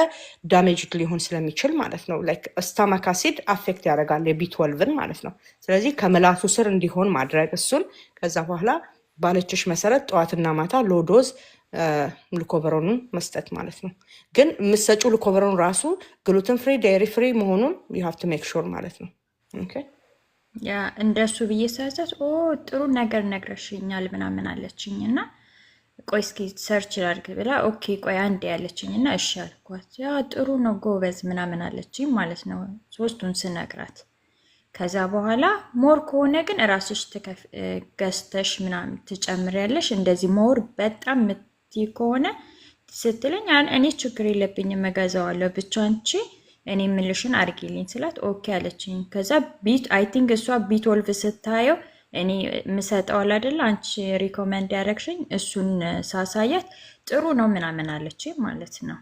ዳሜጅ ሊሆን ስለሚችል ማለት ነው። ላይክ ስታማክ አሲድ አፌክት ያደርጋል የቢ12ን ማለት ነው። ስለዚህ ከምላሱ ስር እንዲሆን ማድረግ እሱን ከዛ በኋላ ባለችሽ መሰረት ጠዋትና ማታ ሎዶዝ ልኮቨሮንን መስጠት ማለት ነው። ግን የምትሰጪው ልኮቨሮን ራሱ ግሉትን ፍሪ ዴሪ ፍሪ መሆኑን ዩ ሃቭ ቱ ሜክ ሹር ማለት ነው። ኦኬ ያ እንደሱ ብዬ ሰዓት ጥሩ ነገር ነግረሽኛል ምናምን አለችኝ እና ቆይ እስኪ ሰርች ላድርግ ብላ ኦኬ ቆይ አንዴ ያለችኝ እና እሺ አልኳት። ያ ጥሩ ነው ጎበዝ ምናምን አለችኝ ማለት ነው ሶስቱን ስነግራት። ከዛ በኋላ ሞር ከሆነ ግን ራስሽ ገዝተሽ ምናምን ትጨምሪያለሽ። እንደዚህ ሞር በጣም ምትይ ከሆነ ስትለኝ እኔ ችግር የለብኝም እገዛዋለሁ ብቻ አንቺ እኔ የምልሽን አድርጊልኝ ስላት ኦኬ አለችኝ። ከዛ አይ ቲንክ እሷ ቢ12 ስታየው እኔ ምሰጠዋል አይደለ አንቺ ሪኮመንድ ያደረግሽኝ እሱን ሳሳያት ጥሩ ነው ምናምን አለችኝ ማለት ነው።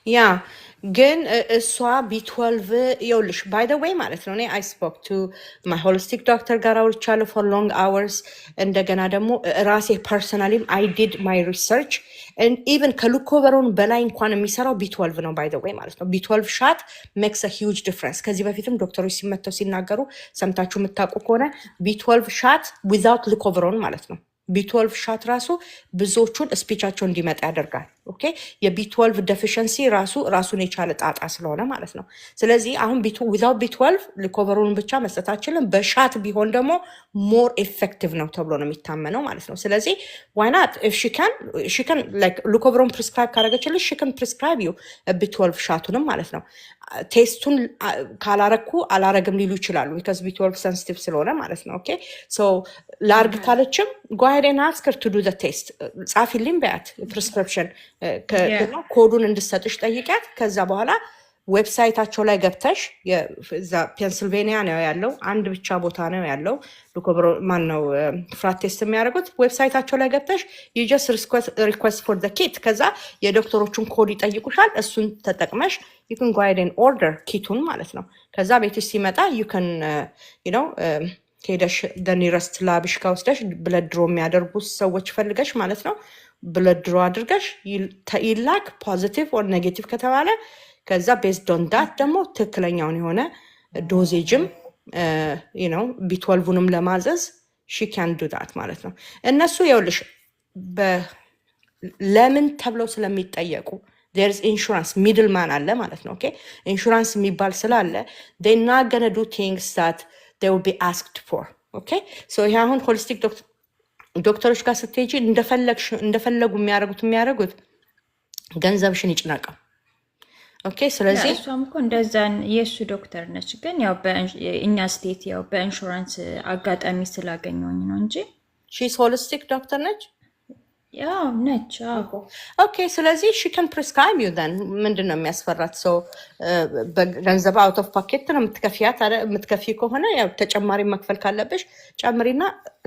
ያ ግን እሷ ቢ12 ይኸውልሽ ባይ ዘ ዌይ ማለት ነው። እኔ አይ ስፖክ ቱ ማይ ሆሊስቲክ ዶክተር ጋር አውርቻለሁ ፎር ሎንግ አወርስ። እንደገና ደግሞ ራሴ ፐርሰናሊም አይ ዲድ ማይ ሪሰርች ኢቨን ከሉኮቨሮን በላይ እንኳን የሚሰራው ቢ12 ነው ባይ ዘ ዌይ ማለት ነው። ቢ12 ሻት ሜክስ አ ሂውጅ ዲፍረንስ። ከዚህ በፊትም ዶክተሮች ሲመተው ሲናገሩ ሰምታችሁ የምታውቁ ከሆነ ቢ12 ሻት ዊዛውት ሉኮቨሮን ማለት ነው ቢ12 ሻት ራሱ ብዙዎቹን ስፒቻቸው እንዲመጣ ያደርጋል። ኦኬ የቢ12 ዴፊሽንሲ ራሱን የቻለ ጣጣ ስለሆነ ማለት ነው። ስለዚህ አሁን ዊዛውት ቢ12 ሊኮቨሩን ብቻ መስጠታችንን በሻት ቢሆን ደግሞ ሞር ኤፌክቲቭ ነው ተብሎ ነው የሚታመነው ማለት ነው። ስለዚህ ዋይናት ሽከን ሊኮቨሩን ፕሪስክራይብ ካደረገችልሽ ሽከን ፕሪስክራይብ ዩ ቢ12 ሻቱንም ማለት ነው። ቴስቱን ካላረኩ አላረግም ሊሉ ይችላሉ ቢካዝ ቢ12 ሴንሲቲቭ ስለሆነ ማለት ነው። ኦኬ ሶ ላርግ ካለችም ጓሄደን አስከር ቱ ዱ ዘ ቴስት ጻፊልኝ በያት ፕሪስክሪፕሽን ኮዱን እንድሰጥሽ ጠይቂያት። ከዛ በኋላ ዌብሳይታቸው ላይ ገብተሽ ፔንስልቬኒያ ነው ያለው፣ አንድ ብቻ ቦታ ነው ያለው ማን ነው ፍላት ቴስት የሚያደርጉት። ዌብሳይታቸው ላይ ገብተሽ ዩ ጀስት ሪኩዌስት ፎር ዘ ኪት፣ ከዛ የዶክተሮቹን ኮድ ይጠይቁሻል። እሱን ተጠቅመሽ ዩ ካን ጎ አሄድ ኤንድ ኦርደር ኪቱን ማለት ነው። ከዛ ቤትሽ ሲመጣ ዩ ካን ዩ ኖ ሄደሽ ኒረስት ላብሽ ጋር ወስደሽ ብለድ ድሮ የሚያደርጉ ሰዎች ፈልገሽ ማለት ነው ብለድ ድሮ አድርገሽ ይላክ። ፖዚቲቭ ኦር ኔጌቲቭ ከተባለ ከዛ ቤዝድ ኦን ዳት ደግሞ ትክክለኛውን የሆነ ዶዜጅም ነው ቢ12ንም ለማዘዝ ሺ ካን ዱ ዳት ማለት ነው። እነሱ ይኸውልሽ ለምን ተብለው ስለሚጠየቁ ዴር ኢዝ ኢንሹራንስ ሚድል ማን አለ ማለት ነው። ኦኬ ኢንሹራንስ የሚባል ስላለ they not gonna do things that they will be asked for. okay so ይሄ አሁን ሆሊስቲክ ዶክተሮች ጋር ስትሄጂ እንደፈለጉ የሚያደርጉት ገንዘብሽን ይጭናቀው። ኦኬ ስለዚህ እሷም እኮ እንደዛን የእሱ ዶክተር ነች፣ ግን ያው እኛ ስቴት ያው በኢንሹራንስ አጋጣሚ ስላገኘሁኝ ነው እንጂ ሺስ ሆሊስቲክ ዶክተር ነች። ያው ነች። ኦኬ ስለዚህ ሺ ካን ፕሪስክራይብ ዩ ዘን ምንድን ነው የሚያስፈራት? ሰው በገንዘብ አውት ኦፍ ፓኬት ነው የምትከፊያት። የምትከፊ ከሆነ ያው ተጨማሪ መክፈል ካለብሽ ጨምሪና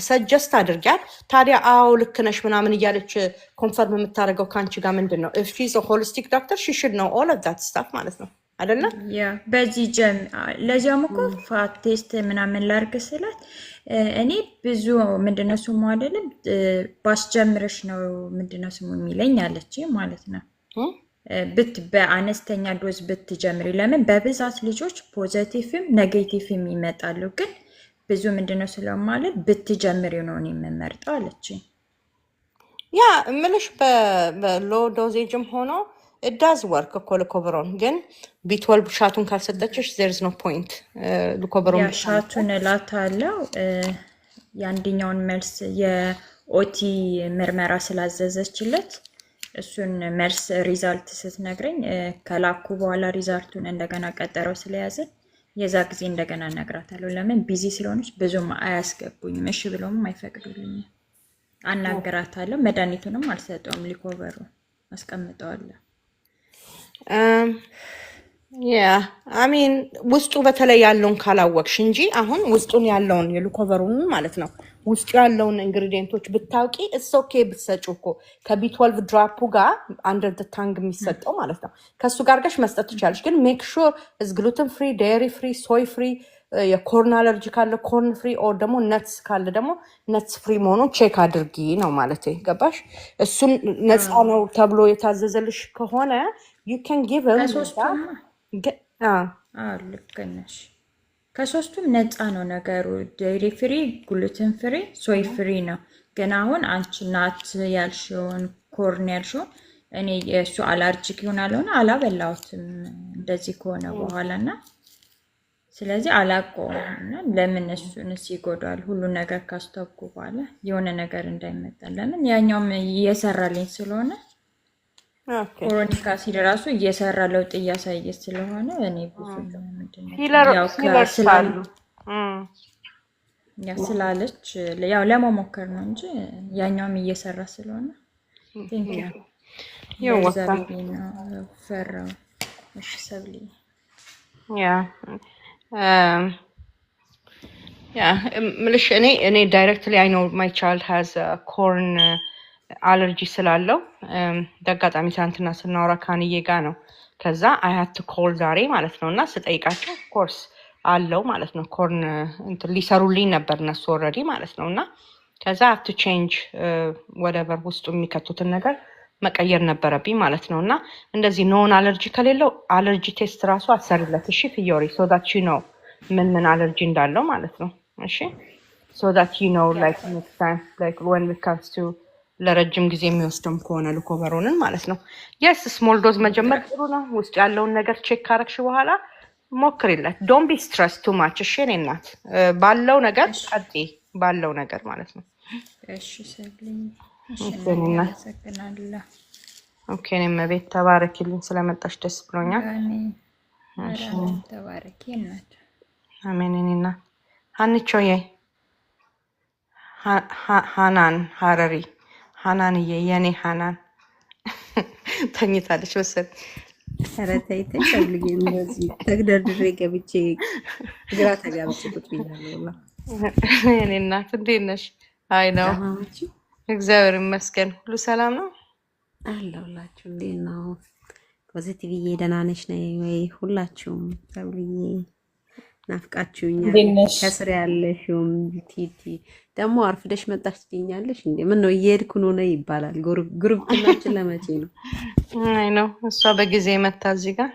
ሰጀስት አድርጊያት። ታዲያ አዎ ልክ ነሽ ምናምን እያለች ኮንፈርም የምታደርገው ከአንቺ ጋር ምንድን ነው? ኢፍ ሺ ኢዝ አ ሆሊስቲክ ዶክተር ሺ ሹድ ኖው ኦል ኦፍ ዛት ስታፍ ማለት ነው አይደለ? ያ በዚህ ለዚያም እኮ ፋት ቴስት ምናምን ላርግ ስላት እኔ ብዙ ምንድነው ስሙ አይደለም ባስጀምርሽ ነው ምንድነው ስሙ የሚለኝ አለች ማለት ነው። በአነስተኛ ዶዝ ብትጀምሪ ለምን በብዛት ልጆች ፖዚቲቭም ኔጌቲቭም ይመጣሉ፣ ግን ብዙ ምንድነው ስለማለት ብትጀምሪ ነው እኔ የምመርጠው አለች። ያ እምልሽ በሎ ዶዜጅም ሆኖ it does work እኮ ልኮቨሮን፣ ግን ቢ12 ሻቱን ካልሰጠችሽ there is no point ልኮቨሮን ሻቱን እላታለሁ። የአንደኛውን መልስ የኦቲ ምርመራ ስላዘዘችለት እሱን መልስ ሪዛልት ስትነግረኝ ከላኩ በኋላ ሪዛልቱን እንደገና ቀጠረው ስለያዘን የዛ ጊዜ እንደገና እነግራታለሁ። ለምን ቢዚ ስለሆነች ብዙም አያስገቡኝም፣ እሺ ብለውም አይፈቅዱልኝም። አናግራታለሁ። መድኃኒቱንም አልሰጠውም፣ ሊኮቨሩ አስቀምጠዋለሁ። ያ አሚን ውስጡ በተለይ ያለውን ካላወቅሽ እንጂ አሁን ውስጡን ያለውን የሉኮቨሩን ማለት ነው ውስጡ ያለውን ኢንግሪዲየንቶች ብታውቂ እስ ኦኬ ብትሰጩ እኮ ከቢ12 ድራፑ ጋር አንደር ደ ታንግ የሚሰጠው ማለት ነው ከእሱ ጋር አድርገሽ መስጠት ትችላለሽ። ግን ሜክ ሹር እዝ ግሉተን ፍሪ፣ ዴሪ ፍሪ፣ ሶይ ፍሪ፣ የኮርን አለርጂ ካለ ኮርን ፍሪ ኦር ደግሞ ነትስ ካለ ደግሞ ነትስ ፍሪ መሆኑን ቼክ አድርጊ ነው ማለት ገባሽ? እሱን ነፃ ነው ተብሎ የታዘዘልሽ ከሆነ ዩ ካን ጊቭ ከሶስቱም ልክ ነሽ። ከሶስቱም ነፃ ነው ነገሩ። ዴሪ ፍሪ፣ ግሉተን ፍሪ፣ ሶይ ፍሪ ነው። ግን አሁን አንቺ ናት ያልሽውን ኮርን ያልሽውን እኔ የእሱ አላርጂክ ይሆናል ሆነ አላበላሁትም እንደዚህ ከሆነ በኋላ እና ስለዚህ አላውቀውም። ለምን እሱንስ ይጎዳል? ሁሉ ነገር ካስተውኩ በኋላ የሆነ ነገር እንዳይመጣ ለምን ያኛውም እየሰራልኝ ስለሆነ ኮሮኒክ አሲድ ራሱ እየሰራ ለውጥ እያሳየ ስለሆነ እኔ ብዙ ስላለች ያው ለመሞከር ነው እንጂ ያኛውም እየሰራ ስለሆነ ፈራው። እሺ ሰብሊ ምልሽ እኔ ዳይሬክትሊ አይ ኖ ማይ ቻይልድ ሃዝ ኮርን አለርጂ ስላለው በአጋጣሚ ትናንትና ስናወራ ካንዬ ጋ ነው። ከዛ አይ ሃድ ቱ ኮል ዛሬ ማለት ነው እና ስጠይቃቸው ኮርስ አለው ማለት ነው። ኮርን ሊሰሩልኝ ነበር እነሱ ኦልሬዲ ማለት ነው እና ከዛ ሃቭ ቱ ቼንጅ ወደቨር ውስጡ የሚከቱትን ነገር መቀየር ነበረብኝ ማለት ነው እና እንደዚህ ኖን አለርጂ ከሌለው አለርጂ ቴስት ራሱ አሰርለት እሺ ፊዮሪ ሶ ዳት ዩ ኖ ምን አለርጂ እንዳለው ማለት ነው። እሺ ሶ ዳት ዩ ኖ ላይክ ኔክስት ታይም ላይክ when it comes to ለረጅም ጊዜ የሚወስደም ከሆነ ሉኮቨሮንን ማለት ነው። የስ ስሞል ዶዝ መጀመር ጥሩ ነው። ውስጥ ያለውን ነገር ቼክ ካረግሽ በኋላ ሞክሪለት። ዶንት ቢ ስትረስ ቱ ማች እሺ። እኔ እናት ባለው ነገር ቀጤ ባለው ነገር ማለት ነው። እሺ ሰብልኝ። እሺ እናመሰግናለሁ። ኦኬ እኔም ቤት ተባረኪልኝ ስለመጣሽ ደስ ብሎኛል። አሜን። ተባረኪ እናት። አሜን። እኔ እናት ሀንቾዬ ሃናን ሀረሪ ሃናንዬ የኔ ሃናን ተኝታለች መሰለኝ። ኧረ ተይ ተይ ሰብልዬ እንደዚህ ተግደርድሬ ገብቼ ግራ ተጋብቼ ቁጭ ብያለሁ። የኔ እናት እንዴት ነሽ? አይ ነው እግዚአብሔር ይመስገን ሁሉ ሰላም ነው አለሁላችሁ። እንዴት ነው? ፖዚቲቭዬ ደህና ነሽ ነይ ወይ? ሁላችሁም ሰብልዬ ናፍቃችሁኛል። ከስር ያለሽውም ቲቲ ደግሞ አርፍደሽ መጣሽ ትኛለሽ እንዴ? ምን ነው እየሄድኩ ነው ነው ይባላል። ጉርብትናችን ለመቼ ነው? አይ ነው እሷ በጊዜ መታ እዚህ ጋር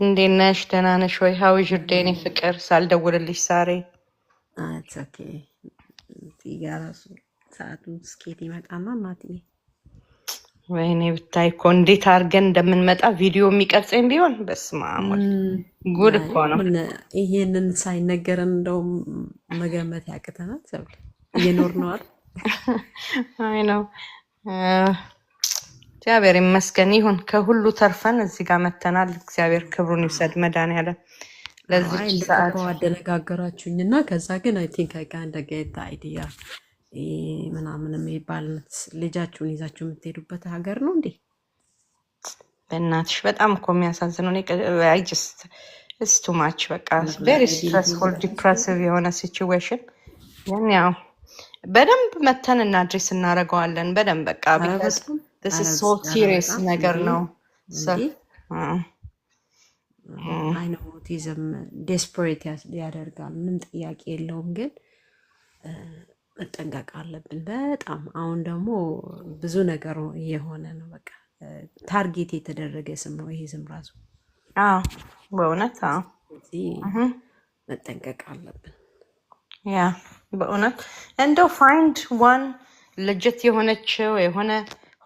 እንዴት ነሽ? ደህና ነሽ ወይ? ሀው ኢዝ ዩር ዴይ? እኔ ፍቅር ሳልደውልልሽ ዛሬ ኦኬ ራሱ ሰዓቱ ስኬት ይመጣና እናትዬ ወይኔ ብታይ እኮ እንዴት አድርገን እንደምንመጣ ቪዲዮ የሚቀርጸኝ ቢሆን በስመ አብ ጉድ እኮ ነው። ይሄንን ሳይነገረን እንደውም መገመት ያቅተናል። ሰው እየኖር ነው አይደል? አይ ነው እግዚአብሔር ይመስገን ይሁን። ከሁሉ ተርፈን እዚህ ጋር መተናል። እግዚአብሔር ክብሩን ይውሰድ መድኃኒዓለም። ለዚህ ሰዓት አደነጋገራችሁኝና ከዛ ግን አይ ቲንክ አይ ካን ጌት አይዲያ ምናምን የሚባል ልጃችሁን ይዛችሁ የምትሄዱበት ሀገር ነው እንዴ? በእናትሽ በጣም እኮ የሚያሳዝነው አይ ጀስት ኢትስ ቱ ማች በቃ ቬሪ ስትረስፉል ዲፕሬሲቭ የሆነ ሲቹዌሽን ያን ያው በደንብ መተን እና አድሬስ እናደርገዋለን በደንብ በቃ ቢካዝ this is so serious ነገር ነው። አይ ነው ኦቲዝም ዴስፐሬት ያደርጋል፣ ምንም ጥያቄ የለውም። ግን መጠንቀቅ አለብን በጣም። አሁን ደግሞ ብዙ ነገር እየሆነ ነው። በቃ ታርጌት የተደረገ ስም ነው ይሄ ስም ራሱ። በእውነት መጠንቀቅ አለብን። ያ በእውነት እንደው ፋይንድ ዋን ልጅት የሆነችው የሆነ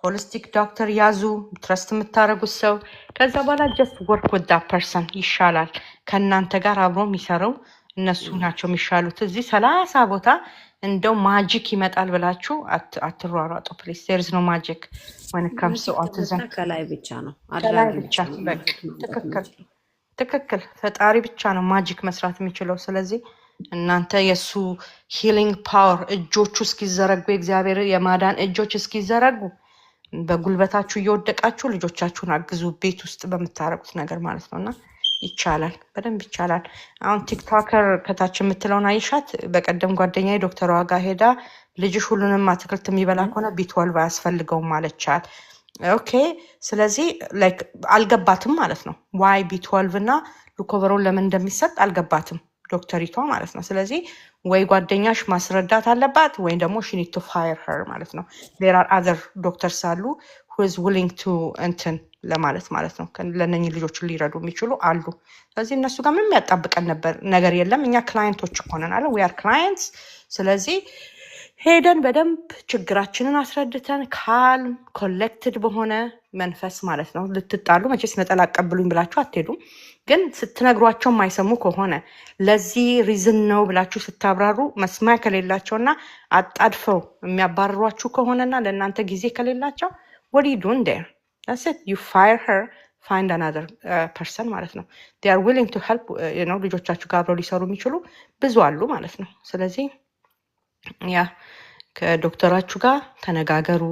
ሆሊስቲክ ዶክተር ያዙ፣ ትረስት የምታደርጉት ሰው። ከዛ በኋላ ጀስት ወርክ ዊዝ ዳት ፐርሰን ይሻላል። ከእናንተ ጋር አብሮ የሚሰራው እነሱ ናቸው የሚሻሉት። እዚህ 30 ቦታ እንደው ማጂክ ይመጣል ብላችሁ አትሯሯጡ ፕሊዝ። ዜር ኢዝ ኖ ማጂክ when it comes to autism። ከላይ ብቻ ነው ከላይ አድራጊ ብቻ ብቻ ነው በቃ ማድረግ ማምጣት ትክክል የሚችለው። ትክክል። ፈጣሪ ብቻ ነው ማጂክ መስራት የሚችለው። ስለዚህ እናንተ የእሱ ሂሊንግ ፓወር እጆቹ እስኪዘረጉ የእግዚአብሔር የማዳን እጆች እስኪዘረጉ በጉልበታችሁ እየወደቃችሁ ልጆቻችሁን አግዙ፣ ቤት ውስጥ በምታረጉት ነገር ማለት ነው። እና ይቻላል፣ በደንብ ይቻላል። አሁን ቲክቶከር ከታች የምትለውን አይሻት። በቀደም ጓደኛዬ ዶክተር ዋጋ ሄዳ ልጅሽ ሁሉንም አትክልት የሚበላ ከሆነ ቢ12 አያስፈልገውም አለቻት። ኦኬ፣ ስለዚህ ላይክ አልገባትም ማለት ነው። ዋይ ቢ12 እና ሉኮቨሮን ለምን እንደሚሰጥ አልገባትም ዶክተሪቷ ማለት ነው። ስለዚህ ወይ ጓደኛሽ ማስረዳት አለባት ወይ ደግሞ she need to fire her ማለት ነው። there are other doctors አሉ who is willing to እንትን ለማለት ማለት ነው ለእነኝህ ልጆችን ሊረዱ የሚችሉ አሉ። ስለዚህ እነሱ ጋር ምንም ያጣብቀን ነገር የለም። እኛ ክላይንቶች እኮ ነን አለ we are clients። ስለዚህ ሄደን በደንብ ችግራችንን አስረድተን ካልም ኮሌክትድ በሆነ መንፈስ ማለት ነው። ልትጣሉ መቼስ ነጠላ አቀብሉኝ ብላችሁ አትሄዱም። ግን ስትነግሯቸው የማይሰሙ ከሆነ ለዚህ ሪዝን ነው ብላችሁ ስታብራሩ መስማያ ከሌላቸውና አጣድፈው የሚያባርሯችሁ ከሆነና ለእናንተ ጊዜ ከሌላቸው what do you do there? That's it. You fire her, find another person ማለት ነው። they are willing to help ልጆቻችሁ ጋር አብረው ሊሰሩ የሚችሉ ብዙ አሉ ማለት ነው። ስለዚህ ያ ከዶክተራችሁ ጋር ተነጋገሩ።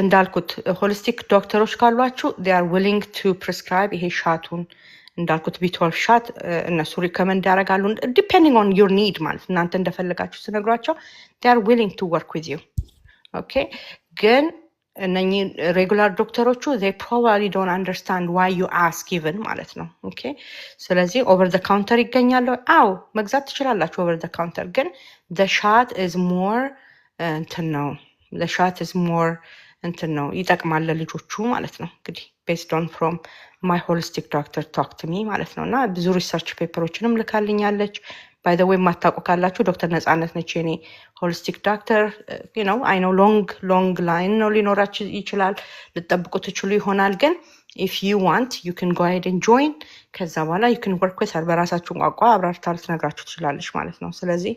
እንዳልኩት ሆሊስቲክ ዶክተሮች ካሏችሁ they are willing to prescribe ይሄ ሻቱን እንዳልኩት ቢ12 ሻት እነሱ ሪከመንድ ያደርጋሉ depending on your need ማለት እናንተ እንደፈለጋችሁ ስነግሯቸው they are willing to work with you okay። ግን እነኚህ ሬጉላር ዶክተሮቹ they probably don't understand why you ask even ማለት ነው ኦኬ። ስለዚህ ኦቨር ዘ ካውንተር ይገኛሉ። አዎ መግዛት ትችላላችሁ ኦቨር ዘ ካውንተር። ግን the shot is more እንትን ነው the shot is more እንትን ነው ይጠቅማል ለልጆቹ ማለት ነው። እንግዲህ based on from my holistic doctor talk to me ማለት ነው። እና ብዙ ሪሰርች ፔፐሮችንም ልካልኛለች። by the way ማታውቁ ካላችሁ ዶክተር ነጻነት ነች የኔ ሆሊስቲክ ዶክተር I know long line ነው ሊኖራችሁ ይችላል፣ ልጠብቁ ትችሉ ይሆናል። ግን if you want you can go ahead and join። ከዛ በኋላ you can work with her በራሳችሁ ቋንቋ አብራርታ ልትነግራችሁ ትችላለች ማለት ነው። ስለዚህ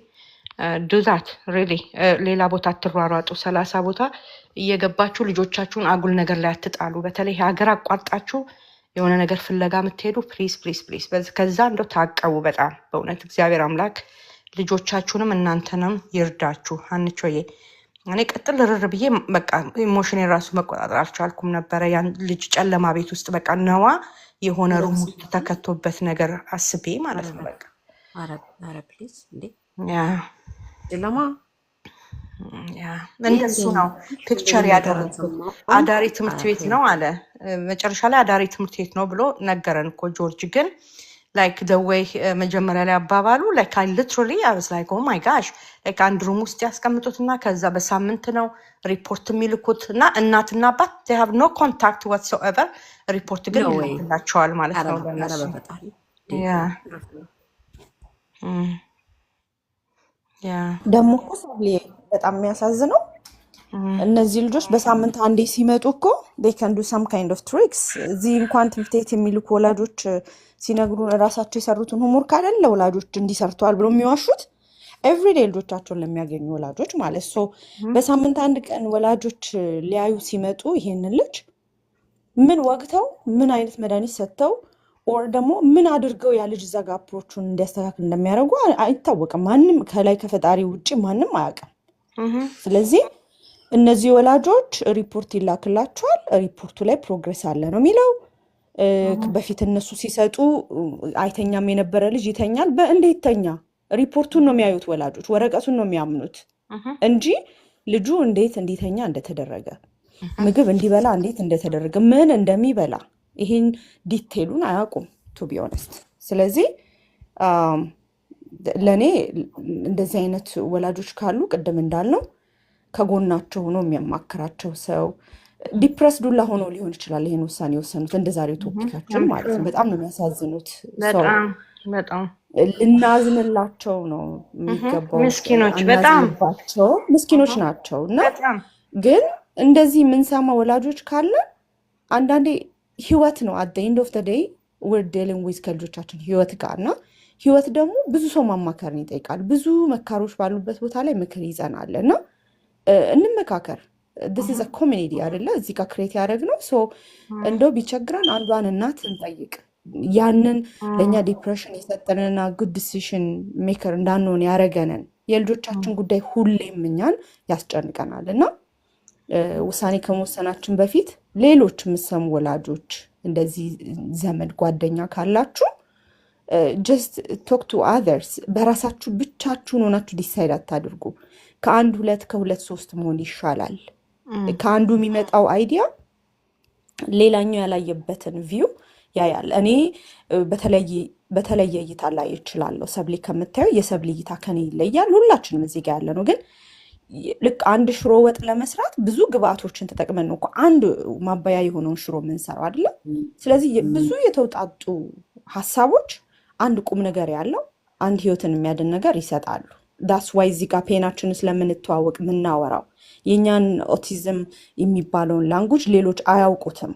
do that really ሌላ ቦታ አትሯሯጡ። 30 ቦታ እየገባችሁ ልጆቻችሁን አጉል ነገር ላይ አትጣሉ። በተለይ ሀገር አቋርጣችሁ የሆነ ነገር ፍለጋ የምትሄዱ ፕሊዝ ፕሊዝ ፕሊዝ ከዛ እንደው ታቀቡ በጣም በእውነት እግዚአብሔር አምላክ ልጆቻችሁንም እናንተንም ይርዳችሁ። አንቾዬ እኔ ቀጥል ርር ብዬ በቃ ኢሞሽን የራሱ መቆጣጠር አልቻልኩም ነበረ። ያን ልጅ ጨለማ ቤት ውስጥ በቃ ነዋ የሆነ ሩም ተከቶበት ነገር አስቤ ማለት ነው። በቃ ኧረ ፕሊዝ እንዴ ያ ጨለማ እንደሱ ነው ፒክቸር ያደረጉት። አዳሪ ትምህርት ቤት ነው አለ መጨረሻ ላይ አዳሪ ትምህርት ቤት ነው ብሎ ነገረን እኮ ጆርጅ። ግን ላይክ the way መጀመሪያ ላይ አባባሉ like I literally I was like oh my gosh like አንድ ሩም ውስጥ ያስቀምጡትና ከዛ በሳምንት ነው ሪፖርት የሚልኩት እና እናትና አባት they have no contact whatsoever ሪፖርት ግን ይልክላቸዋል ማለት ነው ለነሱ። ደግሞ እኮ በጣም የሚያሳዝነው እነዚህ ልጆች በሳምንት አንዴ ሲመጡ እኮ they can do some kind of tricks። እዚህ እንኳን ትምህርት ቤት የሚልኩ ወላጆች ሲነግሩን እራሳቸው የሰሩትን ሆምወርክ አይደለ ወላጆች እንዲሰርተዋል ብሎ የሚዋሹት ኤቭሪዴይ ልጆቻቸውን ለሚያገኙ ወላጆች ማለት ሶ በሳምንት አንድ ቀን ወላጆች ሊያዩ ሲመጡ ይሄንን ልጅ ምን ወግተው ምን አይነት መድኃኒት ሰጥተው ኦር ደግሞ ምን አድርገው ያ ልጅ ዘጋ አፕሮቹን እንዲያስተካክል እንደሚያደርጉ አይታወቅም። ማንም ከላይ ከፈጣሪ ውጪ ማንም አያውቅም። ስለዚህ እነዚህ ወላጆች ሪፖርት ይላክላቸዋል። ሪፖርቱ ላይ ፕሮግሬስ አለ ነው የሚለው። በፊት እነሱ ሲሰጡ አይተኛም የነበረ ልጅ ይተኛል። በእንዴት ተኛ? ሪፖርቱን ነው የሚያዩት ወላጆች፣ ወረቀቱን ነው የሚያምኑት እንጂ ልጁ እንዴት እንዲተኛ እንደተደረገ፣ ምግብ እንዲበላ እንዴት እንደተደረገ፣ ምን እንደሚበላ ይሄን ዲቴሉን አያውቁም ቱ ቢ ኦነስት። ስለዚህ ለእኔ እንደዚህ አይነት ወላጆች ካሉ ቅድም እንዳልነው ከጎናቸው ሆኖ የሚያማክራቸው ሰው ዲፕረስድ ሁላ ሆኖ ሊሆን ይችላል ይሄን ውሳኔ የወሰኑት እንደ ዛሬው ቶፒካችን ማለት ነው። በጣም ነው የሚያሳዝኑት። በጣም ልናዝንላቸው ነው የሚገባው። ምስኪኖች በጣም ምስኪኖች ናቸው። እና ግን እንደዚህ የምንሰማ ወላጆች ካለ አንዳንዴ ህይወት ነው አት ኤንድ ኦፍ ዘ ዴይ ዊር ዲሊንግ ዊዝ ከልጆቻችን ህይወት ጋር እና ህይወት ደግሞ ብዙ ሰው ማማከርን ይጠይቃል። ብዙ መካሮች ባሉበት ቦታ ላይ ምክር ይዘናል እና እንመካከር። this is a community አይደለ እዚህ ጋር ክሬት ያደረግነው እንደው ቢቸግረን አንዷን እናት እንጠይቅ። ያንን ለእኛ ዲፕሬሽን የሰጠንና ጉድ ዲሲሽን ሜከር እንዳንሆን ያደረገንን የልጆቻችን ጉዳይ ሁሌም እኛን ያስጨንቀናል እና ውሳኔ ከመወሰናችን በፊት ሌሎች የምትሰሙ ወላጆች እንደዚህ ዘመድ ጓደኛ ካላችሁ ጀስት ቶክ ቱ አዘርስ። በራሳችሁ ብቻችሁን ሆናችሁ ዲሳይድ አታድርጉ። ከአንድ ሁለት ከሁለት ሶስት መሆን ይሻላል። ከአንዱ የሚመጣው አይዲያ ሌላኛው ያላየበትን ቪው ያያል። እኔ በተለየ እይታ ላይ እችላለሁ። ሰብሊ ከምታየው የሰብሊ እይታ ከኔ ይለያል። ሁላችንም እዚህ ጋር ያለ ነው። ግን ልክ አንድ ሽሮ ወጥ ለመስራት ብዙ ግብአቶችን ተጠቅመን ነው አንድ ማባያ የሆነውን ሽሮ የምንሰራው አይደለም። ስለዚህ ብዙ የተውጣጡ ሀሳቦች አንድ ቁም ነገር ያለው አንድ ህይወትን የሚያድን ነገር ይሰጣሉ። ዳስ ዋይ እዚህ ጋር ፔናችን ስለምንተዋወቅ የምናወራው የእኛን ኦቲዝም የሚባለውን ላንጉጅ ሌሎች አያውቁትም።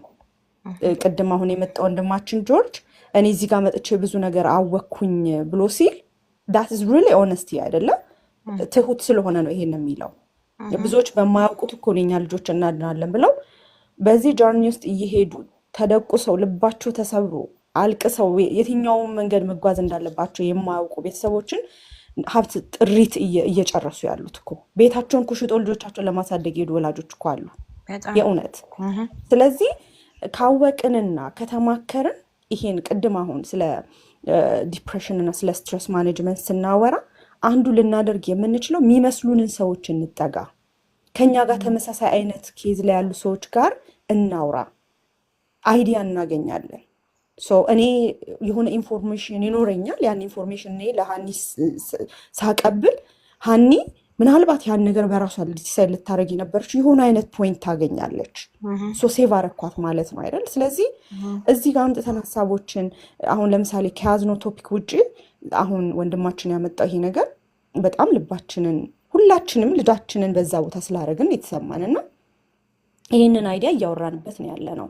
ቅድም አሁን የመጣ ወንድማችን ጆርጅ እኔ እዚህ ጋር መጥቼ ብዙ ነገር አወኩኝ ብሎ ሲል ዳት ኢዝ ሪሊ ኦነስቲ አይደለም፣ ትሁት ስለሆነ ነው ይሄን የሚለው። ብዙዎች በማያውቁት እኮ የኛ ልጆች እናድናለን ብለው በዚህ ጆርኒ ውስጥ እየሄዱ ተደቁሰው ልባቸው ተሰብሮ አልቅሰው የትኛውን መንገድ መጓዝ እንዳለባቸው የማያውቁ ቤተሰቦችን ሀብት ጥሪት እየጨረሱ ያሉት እኮ ቤታቸውን ኩሽጦ ልጆቻቸውን ለማሳደግ ሄዱ ወላጆች እኮ አሉ የእውነት። ስለዚህ ካወቅንና ከተማከርን ይሄን ቅድም አሁን ስለ ዲፕሬሽን እና ስለ ስትረስ ማኔጅመንት ስናወራ አንዱ ልናደርግ የምንችለው የሚመስሉንን ሰዎች እንጠጋ። ከኛ ጋር ተመሳሳይ አይነት ኬዝ ላይ ያሉ ሰዎች ጋር እናውራ፣ አይዲያ እናገኛለን። እኔ የሆነ ኢንፎርሜሽን ይኖረኛል። ያን ኢንፎርሜሽን እኔ ለሀኒ ሳቀብል ሀኒ ምናልባት ያን ነገር በራሷ ዲሳይድ ልታደረግ የነበረች የሆነ አይነት ፖይንት ታገኛለች። ሴቭ አረኳት ማለት ነው አይደል? ስለዚህ እዚህ ጋር አምጥተን ሀሳቦችን አሁን ለምሳሌ ከያዝነው ቶፒክ ውጭ አሁን ወንድማችን ያመጣው ይሄ ነገር በጣም ልባችንን ሁላችንም ልጃችንን በዛ ቦታ ስላደረግን የተሰማንና ይህንን አይዲያ እያወራንበት ነው ያለ ነው።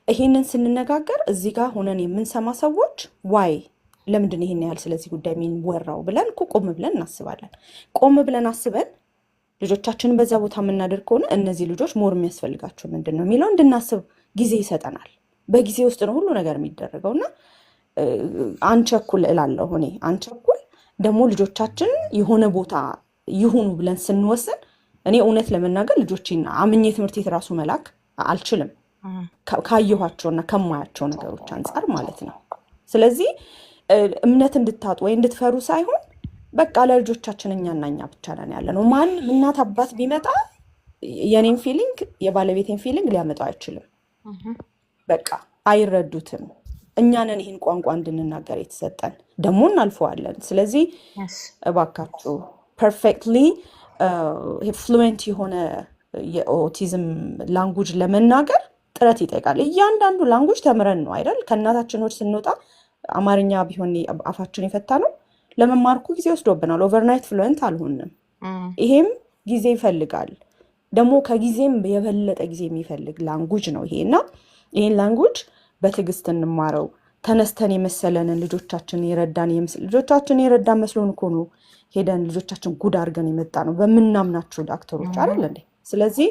ይህንን ስንነጋገር እዚህ ጋር ሆነን የምንሰማ ሰዎች ዋይ ለምንድን ይሄን ያህል ስለዚህ ጉዳይ የሚወራው ብለን ቆም ብለን እናስባለን። ቆም ብለን አስበን ልጆቻችንን በዛ ቦታ የምናደርግ ከሆነ እነዚህ ልጆች ሞር የሚያስፈልጋቸው ምንድን ነው የሚለው እንድናስብ ጊዜ ይሰጠናል። በጊዜ ውስጥ ነው ሁሉ ነገር የሚደረገው እና አንቸኩል እላለሁ እኔ። አንቸኩል ደግሞ ልጆቻችን የሆነ ቦታ ይሁኑ ብለን ስንወስን እኔ እውነት ለመናገር ልጆችን አምኜ ትምህርት ቤት ራሱ መላክ አልችልም፣ ካየኋቸውና ከማያቸው ነገሮች አንጻር ማለት ነው። ስለዚህ እምነት እንድታጡ ወይ እንድትፈሩ ሳይሆን በቃ ለልጆቻችን እኛና እኛ ብቻ ነን ያለ ነው። ማንም እናት አባት ቢመጣ የኔን ፊሊንግ የባለቤቴን ፊሊንግ ሊያመጣው አይችልም። በቃ አይረዱትም። እኛንን ይህን ቋንቋ እንድንናገር የተሰጠን ደግሞ እናልፈዋለን። ስለዚህ እባካችሁ ፐርፌክትሊ ፍሉዌንት የሆነ የኦቲዝም ላንጉጅ ለመናገር ጥረት ይጠይቃል። እያንዳንዱ ላንጉጅ ተምረን ነው አይደል? ከእናታችን ወድ ስንወጣ አማርኛ ቢሆን አፋችን የፈታ ነው ለመማርኩ ጊዜ ወስዶብናል። ኦቨርናይት ፍሉዌንት አልሆንም። ይሄም ጊዜ ይፈልጋል። ደግሞ ከጊዜም የበለጠ ጊዜ የሚፈልግ ላንጉጅ ነው ይሄ እና ይህን ላንጉጅ በትዕግስት እንማረው። ተነስተን የመሰለንን ልጆቻችን የረዳን መስሎን እኮ ነው ሄደን ልጆቻችን ጉድ አድርገን የመጣ ነው በምናምናቸው ዳክተሮች አይደል እንዴ? ስለዚህ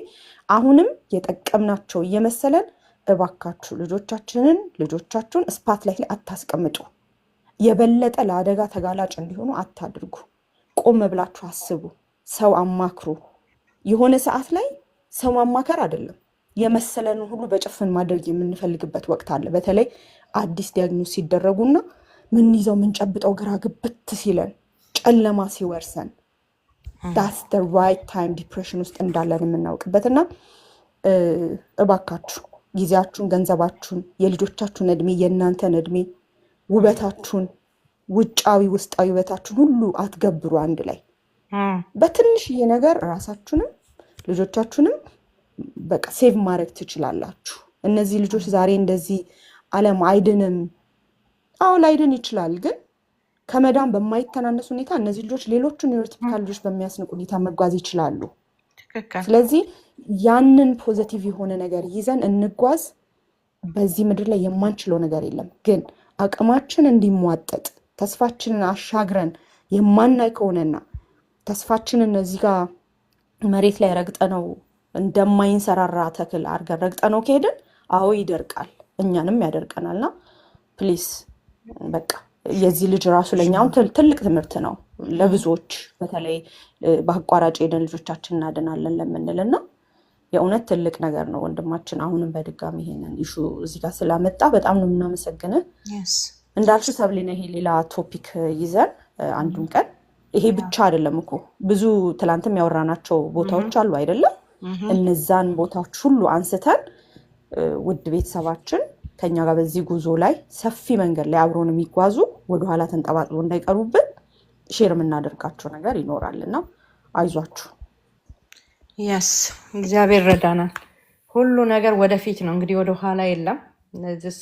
አሁንም የጠቀምናቸው እየመሰለን እባካችሁ ልጆቻችሁን ስፓትላይት ላይ አታስቀምጡ። የበለጠ ለአደጋ ተጋላጭ እንዲሆኑ አታድርጉ። ቆም ብላችሁ አስቡ። ሰው አማክሩ። የሆነ ሰዓት ላይ ሰው ማማከር አይደለም የመሰለንን ሁሉ በጭፍን ማድረግ የምንፈልግበት ወቅት አለ። በተለይ አዲስ ዲያግኖስ ሲደረጉና ምን ይዘው ምንጨብጠው ግራ ግብት ሲለን ጨለማ ሲወርሰን that's the right time ዲፕሬሽን ውስጥ እንዳለን የምናውቅበትና እባካችሁ ጊዜያችሁን፣ ገንዘባችሁን፣ የልጆቻችሁን እድሜ፣ የእናንተን እድሜ፣ ውበታችሁን፣ ውጫዊ ውስጣዊ ውበታችሁን ሁሉ አትገብሩ አንድ ላይ በትንሽዬ ነገር ራሳችሁንም ልጆቻችሁንም በቃ ሴቭ ማድረግ ትችላላችሁ። እነዚህ ልጆች ዛሬ እንደዚህ ዓለም አይድንም። አዎ ላይድን ይችላል፣ ግን ከመዳን በማይተናነስ ሁኔታ እነዚህ ልጆች ሌሎቹን ኒውሮቲፒካል ልጆች በሚያስንቅ ሁኔታ መጓዝ ይችላሉ። ስለዚህ ያንን ፖዘቲቭ የሆነ ነገር ይዘን እንጓዝ። በዚህ ምድር ላይ የማንችለው ነገር የለም፣ ግን አቅማችን እንዲሟጠጥ ተስፋችንን አሻግረን የማናይ ከሆነና ተስፋችንን እዚህ ጋር መሬት ላይ ረግጠነው እንደማይንሰራራ ተክል አድርገን ረግጠነው ከሄድን አዎ ይደርቃል፣ እኛንም ያደርቀናልና ፕሊስ በቃ የዚህ ልጅ ራሱ ለኛው ትልቅ ትምህርት ነው ለብዙዎች፣ በተለይ በአቋራጭ ሄደን ልጆቻችን እናድናለን ለምንልና የእውነት ትልቅ ነገር ነው ወንድማችን። አሁንም በድጋሚ ይሄንን ኢሹ እዚህ ጋር ስላመጣ በጣም ነው የምናመሰግንህ። እንዳልሽ ሰብሊና ይሄ ሌላ ቶፒክ ይዘን አንዱን ቀን ይሄ ብቻ አይደለም እኮ ብዙ ትላንትም ያወራናቸው ቦታዎች አሉ አይደለም? እነዛን ቦታዎች ሁሉ አንስተን ውድ ቤተሰባችን ከኛ ጋር በዚህ ጉዞ ላይ ሰፊ መንገድ ላይ አብሮን የሚጓዙ ወደኋላ ተንጠባጥሎ እንዳይቀሩብን ሼር የምናደርጋቸው ነገር ይኖራልና አይዟችሁ። ያስ እግዚአብሔር ረዳናል። ሁሉ ነገር ወደፊት ነው እንግዲህ ወደኋላ የለም። እነዚህ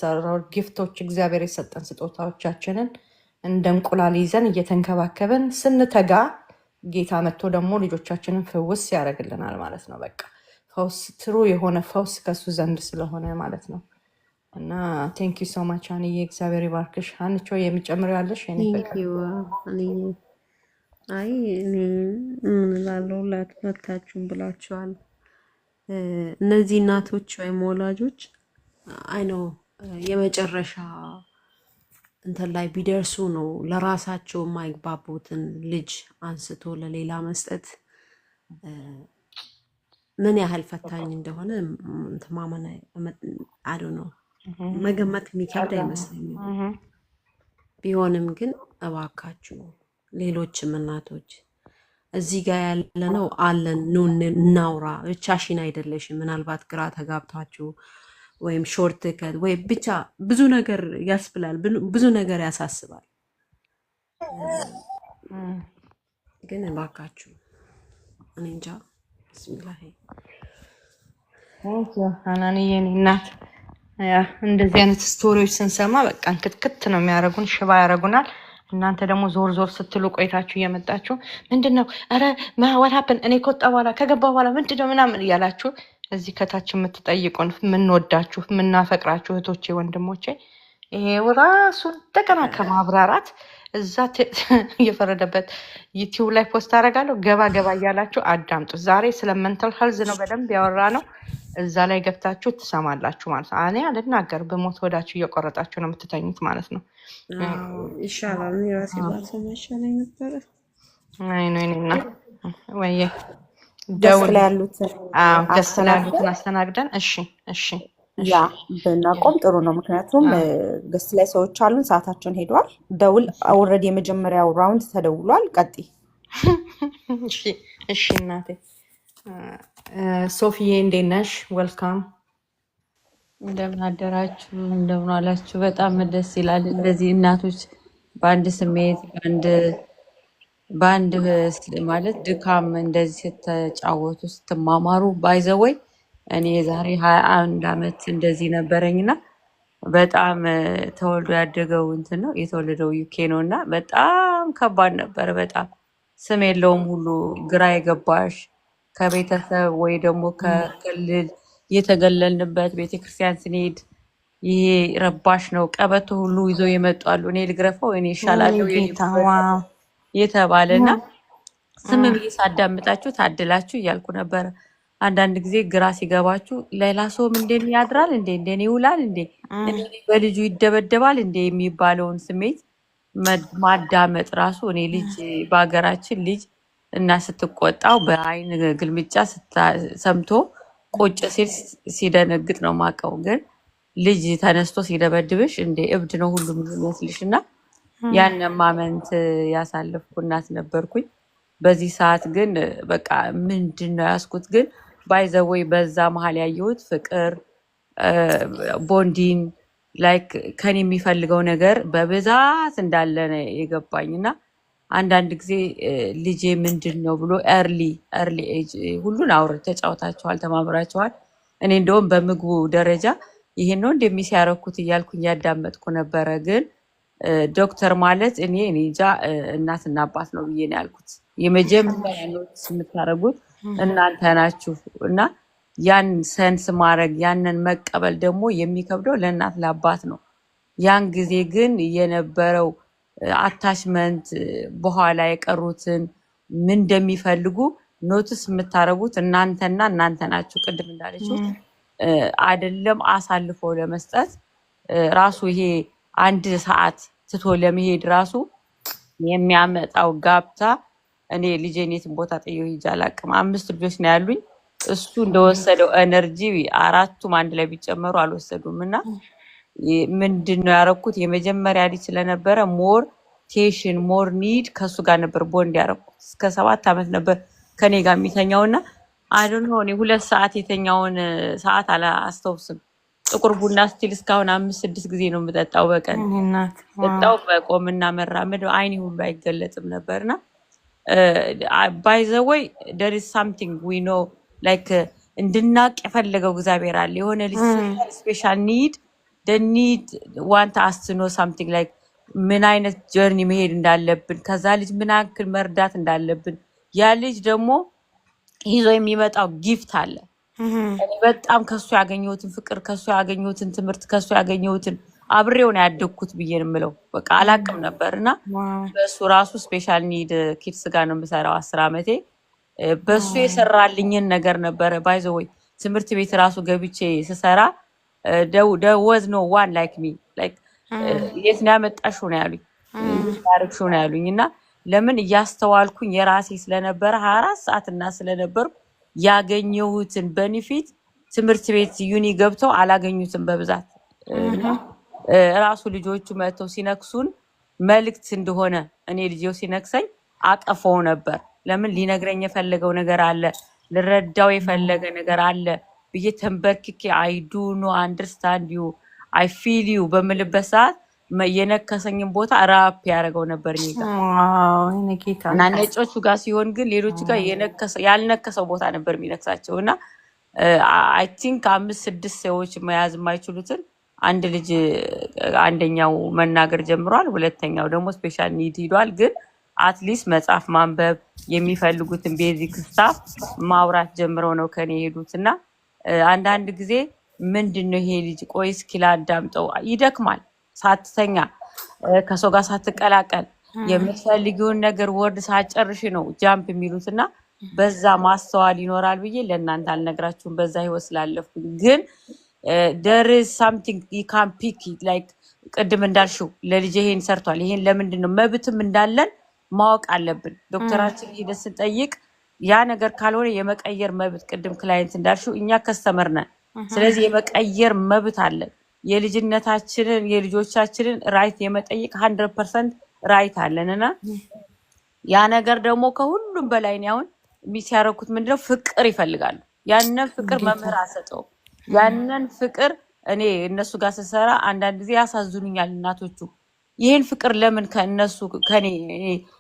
ጊፍቶች እግዚአብሔር የሰጠን ስጦታዎቻችንን እንደ እንቁላል ይዘን እየተንከባከብን ስንተጋ ጌታ መጥቶ ደግሞ ልጆቻችንን ፍውስ ያደርግልናል ማለት ነው። በቃ ፈውስ ትሩ የሆነ ፈውስ ከሱ ዘንድ ስለሆነ ማለት ነው። እና ቴንክ ዩ ሶ ማች አንዬ፣ እግዚአብሔር ይባርክሽ። አንቾ የሚጨምረው ያለሽ? አይ እኔ ምን እላለሁ፣ ሁለታችሁም ብላችኋል። እነዚህ እናቶች ወይም ወላጆች አይ ነው የመጨረሻ እንትን ላይ ቢደርሱ ነው ለራሳቸው የማይግባቡትን ልጅ አንስቶ ለሌላ መስጠት ምን ያህል ፈታኝ እንደሆነ ማመን አዶ ነው መገመት የሚከብድ አይመስለኝም። ቢሆንም ግን እባካችሁ ሌሎችም እናቶች እዚህ ጋር ያለነው አለን፣ ኑ እናውራ። ብቻሽን አይደለሽም። ምናልባት ግራ ተጋብታችሁ ወይም ሾርት ከት ወይ ብቻ ብዙ ነገር ያስብላል፣ ብዙ ነገር ያሳስባል። ግን እባካችሁ እኔ እንጃ ብስሚላሂ ሀናንዬ እናት እንደዚህ አይነት ስቶሪዎች ስንሰማ በቃ እንክትክት ነው የሚያደርጉን፣ ሽባ ያደርጉናል። እናንተ ደግሞ ዞር ዞር ስትሉ ቆይታችሁ እየመጣችሁ ምንድነው ኧረ what happened እኔ ከወጣ በኋላ ከገባ በኋላ ምንድነው ምናምን እያላችሁ እዚህ ከታች የምትጠይቁን የምንወዳችሁ የምናፈቅራችሁ እህቶቼ ወንድሞቼ፣ ይሄው ራሱ እንደገና ከማብራራት እዛ እየፈረደበት ዩቲዩብ ላይ ፖስት አደርጋለሁ። ገባ ገባ እያላችሁ አዳምጡ። ዛሬ ስለ ሜንታል ሄልዝ ነው በደንብ ያወራ ነው። እዛ ላይ ገብታችሁ ትሰማላችሁ ማለት ነው። እኔ አልናገር በሞት ወዳችሁ እየቆረጣችሁ ነው የምትተኙት ማለት ነው። ይሻላል። እኔ ራሴ ባልሰማ ይሻለኝ ነበረ። አይ ነው እኔና ወይ ደውል ያሉት ደስ ያሉትን አስተናግደን እሺ ያ ብናቆም ጥሩ ነው። ምክንያቱም ገስ ላይ ሰዎች አሉን፣ ሰዓታቸውን ሄደዋል። ደውል ኦልሬዲ የመጀመሪያው ራውንድ ተደውሏል። ቀጥይ። እሺ እናቴ ሶፊዬ እንዴት ነሽ? ዌልካም። እንደምን አደራችሁ፣ እንደምን አላችሁ? በጣም ደስ ይላል። እንደዚህ እናቶች በአንድ ስሜት በአንድ ማለት ድካም እንደዚህ ስትጫወቱ ስትማማሩ ባይዘወይ እኔ የዛሬ 21 ዓመት እንደዚህ ነበረኝና በጣም ተወልዶ ያደገው እንትን ነው የተወለደው ዩኬ ነው እና በጣም ከባድ ነበር። በጣም ስም የለውም ሁሉ ግራ የገባሽ ከቤተሰብ ወይ ደግሞ ከክልል የተገለልንበት ቤተክርስቲያን ስንሄድ ይሄ ረባሽ ነው ቀበቶ ሁሉ ይዞ የመጣሉ እኔ ልግረፈው እኔ ይሻላለሁ የተባለና ስም ብዬ ሳዳምጣችሁ ታድላችሁ እያልኩ ነበረ። አንዳንድ ጊዜ ግራ ሲገባችሁ ሌላ ሰውም እንደኔ ያድራል እንዴ እንደኔ ይውላል እንዴ በልጁ ይደበደባል እንዴ የሚባለውን ስሜት ማዳመጥ ራሱ እኔ ልጅ በሀገራችን ልጅ እና ስትቆጣው በአይን ግልምጫ ሰምቶ ቁጭ ሲል ሲደነግጥ ነው ማቀው። ግን ልጅ ተነስቶ ሲደበድብሽ እንደ እብድ ነው ሁሉ የሚመስልሽና ያን ማመንት ያሳለፍኩ እናት ነበርኩኝ። በዚህ ሰዓት ግን በቃ ምንድነው ያስኩት ግን ባይዘወይ በዛ መሀል ያየሁት ፍቅር ቦንዲን ላይክ ከኔ የሚፈልገው ነገር በብዛት እንዳለ ነው የገባኝና አንዳንድ ጊዜ ልጄ ምንድነው ብሎ ኤርሊ ኤጅ ሁሉን አውርድ ተጫውታቸዋል ተማምራቸዋል። እኔ እንደውም በምግቡ ደረጃ ይሄን ነው እንደሚያረኩት እያልኩኝ ያዳመጥኩ ነበረ። ግን ዶክተር ማለት እኔ እንጃ እናትና አባት ነው ብዬ ነው ያልኩት። የመጀመሪያ ኖትስ የምታረጉት እናንተ ናችሁ እና ያን ሰንስ ማድረግ ያንን መቀበል ደግሞ የሚከብደው ለእናት ለአባት ነው። ያን ጊዜ ግን የነበረው አታችመንት በኋላ የቀሩትን ምን እንደሚፈልጉ ኖትስ የምታረጉት እናንተና እናንተ ናችሁ። ቅድም እንዳለችው አይደለም አሳልፎ ለመስጠት ራሱ ይሄ 1 ሰዓት ትቶ ለመሄድ ራሱ የሚያመጣው ጋብታ እኔ ልጄን የትም ቦታ ጥዬው ሂጄ አላውቅም። 5 ልጆች ነው ያሉኝ። እሱ እንደወሰደው ኤነርጂ 4ቱም አንድ ላይ ቢጨመሩ አልወሰዱም። እና ምንድነው ያረኩት? የመጀመሪያ ልጅ ስለነበረ ሞር ቴሽን ሞር ኒድ ከሱ ጋር ነበር ቦንድ ያረኩት። እስከ 7 ዓመት ነበር ከኔ ጋር የሚተኛውና አይዶን ሆነ 2 ሰዓት የተኛውን ሰዓት አላስታውስም። ጥቁር ቡና ስቲል እስካሁን 5-6 ጊዜ ነው የምጠጣው በቀን። ጠጣው በቆምና መራመድ አይኔ ሁሉ አይገለጥም ነበርና by the way there is something we know like እንድናቅ የፈለገው እግዚአብሔር አለ። የሆነ ልጅ ስፔሻል ኒድ the need want us to know something like ምን አይነት ጀርኒ መሄድ እንዳለብን ከዛ ልጅ ምን ያክል መርዳት እንዳለብን ያ ልጅ ደግሞ ይዞ የሚመጣው ጊፍት አለ። እኔ በጣም ከሱ ያገኘሁትን ፍቅር ከሱ ያገኘሁትን ትምህርት ከሱ ያገኘሁትን አብሬው ነው ያደግኩት ብዬ ነው የምለው። በቃ አላቅም ነበርና በሱ ራሱ ስፔሻል ኒድ ኪድስ ጋር ነው የምሰራው 10 ዓመቴ። በሱ የሰራልኝን ነገር ነበረ ባይ ዘ ወይ ትምህርት ቤት ራሱ ገብቼ ስሰራ there was no one like me like የት ነው ያመጣሽው ነው ያሉኝ ታሪክሽው ነው ያሉኝ። እና ለምን እያስተዋልኩኝ የራሴ ስለነበረ 24 ሰዓትና ስለነበርኩ ያገኘሁትን ቤኒፊት ትምህርት ቤት ዩኒ ገብተው አላገኙትም በብዛት። ራሱ ልጆቹ መጥተው ሲነክሱን መልእክት እንደሆነ እኔ ልጄው ሲነክሰኝ አቀፈው ነበር። ለምን ሊነግረኝ የፈለገው ነገር አለ ልረዳው የፈለገ ነገር አለ ብዬ ተንበርክኬ I do not understand you I feel you በምልበት ሰዓት የነከሰኝን ቦታ ራፕ ያደረገው ነበር ይጋ እና ነጮቹ ጋር ሲሆን ግን ሌሎቹ ጋር ያልነከሰው ቦታ ነበር የሚነክሳቸው። እና I think 5-6 ሰዎች መያዝ የማይችሉትን አንድ ልጅ አንደኛው መናገር ጀምሯል፣ ሁለተኛው ደግሞ ስፔሻል ኒድ ሄዷል። ግን አትሊስት መጽሐፍ ማንበብ የሚፈልጉትን ቤዚክ ስታፍ ማውራት ጀምረው ነው ከኔ ሄዱት። እና አንዳንድ ጊዜ ምንድነው ይሄ ልጅ ቆይ እስኪ ላዳምጠው ይደክማል። ሳትተኛ ከሰው ጋር ሳትቀላቀል የምትፈልጊውን ነገር ወርድ ሳጨርሽ ነው ጃምፕ የሚሉትና በዛ ማስተዋል ይኖራል ብዬ ለእናንተ አልነግራችሁም በዛ ህይወት ስላለፍኩኝ። ግን there is something you can pick it like ቅድም እንዳልሽው ለልጅ ይሄን ሰርቷል ይሄን ለምንድነው መብትም እንዳለን ማወቅ አለብን። ዶክተራችን ሄደ ስንጠይቅ ያ ነገር ካልሆነ የመቀየር መብት ቅድም ክላይንት እንዳልሽው እኛ ከስተመር ነን። ስለዚህ የመቀየር መብት አለን። የልጅነታችንን የልጆቻችንን ራይት የመጠየቅ 100% ራይት አለንና ያ ነገር ደግሞ ከሁሉም በላይ ነው አሁን የሚያረኩት ምንድነው ፍቅር ይፈልጋሉ። ያንን ፍቅር መምህር አሰጠው። ያንን ፍቅር እኔ እነሱ ጋር ስሰራ አንዳንድ ጊዜ ያሳዝኑኛል እናቶቹ። ይሄን ፍቅር ለምን ከነሱ ከኔ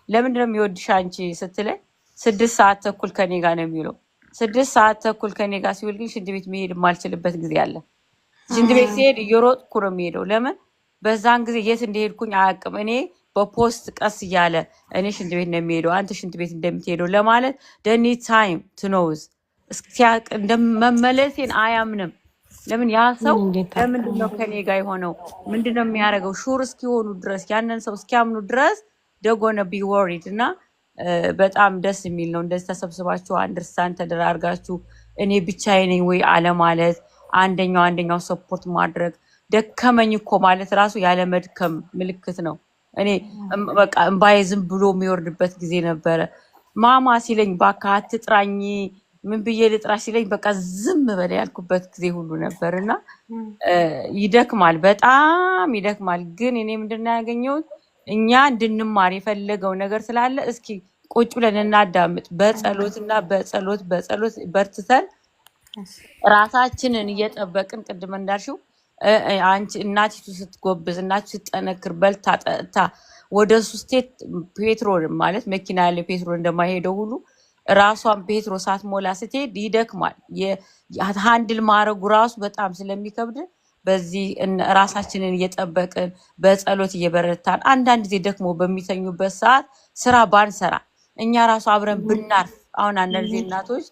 ለምን ነው የሚወድሽ አንቺ ስትለኝ 6 ሰዓት ተኩል ከኔ ጋር ነው የሚለው። 6 ሰዓት ተኩል ከኔ ጋር ሲውል ግን ሽንት ቤት መሄድ የማልችልበት ጊዜ አለ። ሽንት ቤት ሲሄድ እየሮጥኩ ነው የሚሄደው። ለምን በዛን ጊዜ የት እንደሄድኩኝ አያውቅም። እኔ በፖስት ቀስ እያለ እኔ ሽንት ቤት ነው የሚሄደው አንተ ሽንት ቤት እንደምትሄደው ለማለት ደኒ ታይም ቱ ኖውዝ እስኪያቅ እንደመመለሴን አያምንም። ለምን ያ ሰው ለምንድነው ከኔ ጋር የሆነው ምንድነው የሚያደርገው ሹር እስኪሆኑ ድረስ ያንን ሰው እስኪያምኑ ድረስ ደጎነ ቢ ወሪድ። እና በጣም ደስ የሚል ነው እንደዚህ ተሰብስባችሁ አንደርስታንድ ተደራርጋችሁ እኔ ብቻዬ ነኝ ወይ አለማለት አንደኛው ሰፖርት ማድረግ። ደከመኝ እኮ ማለት ራሱ ያለ መድከም ምልክት ነው። እኔ በቃ እምባዬ ዝም ብሎ የሚወርድበት ጊዜ ነበረ። ማማ ሲለኝ ባካ አትጥራኝ ምን ብዬ ልጥራ ሲለኝ በቃ ዝም በለ ያልኩበት ጊዜ ሁሉ ነበርና ይደክማል፣ በጣም ይደክማል። ግን እኔ ምንድነው ያገኘሁት እኛ እንድንማር የፈለገው ነገር ስላለ እስኪ ቁጭ ብለን እናዳምጥ። በጸሎትና በጸሎት በርትተን ራሳችንን እየጠበቅን ቅድም እንዳልሽው አንቺ እናቲቱ ስትጎብዝ እናቲቱ ስትጠነክር በልታ ጠጥታ ወደ ሱስቴት ፔትሮል ማለት መኪና ያለ ፔትሮል እንደማይሄደው ሁሉ ራሷን ፔትሮ ሳትሞላ ስትሄድ ይደክማል። ሃንድል ማድረጉ ራሱ በጣም ስለሚከብድ በዚህ ራሳችንን እየጠበቅን በጸሎት እየበረታን አንዳንድ ጊዜ ደግሞ በሚተኙበት ሰዓት ስራ ባንሰራ እኛ ራሱ አብረን ብናርፍ። አሁን አንዳንድ ጊዜ እናቶች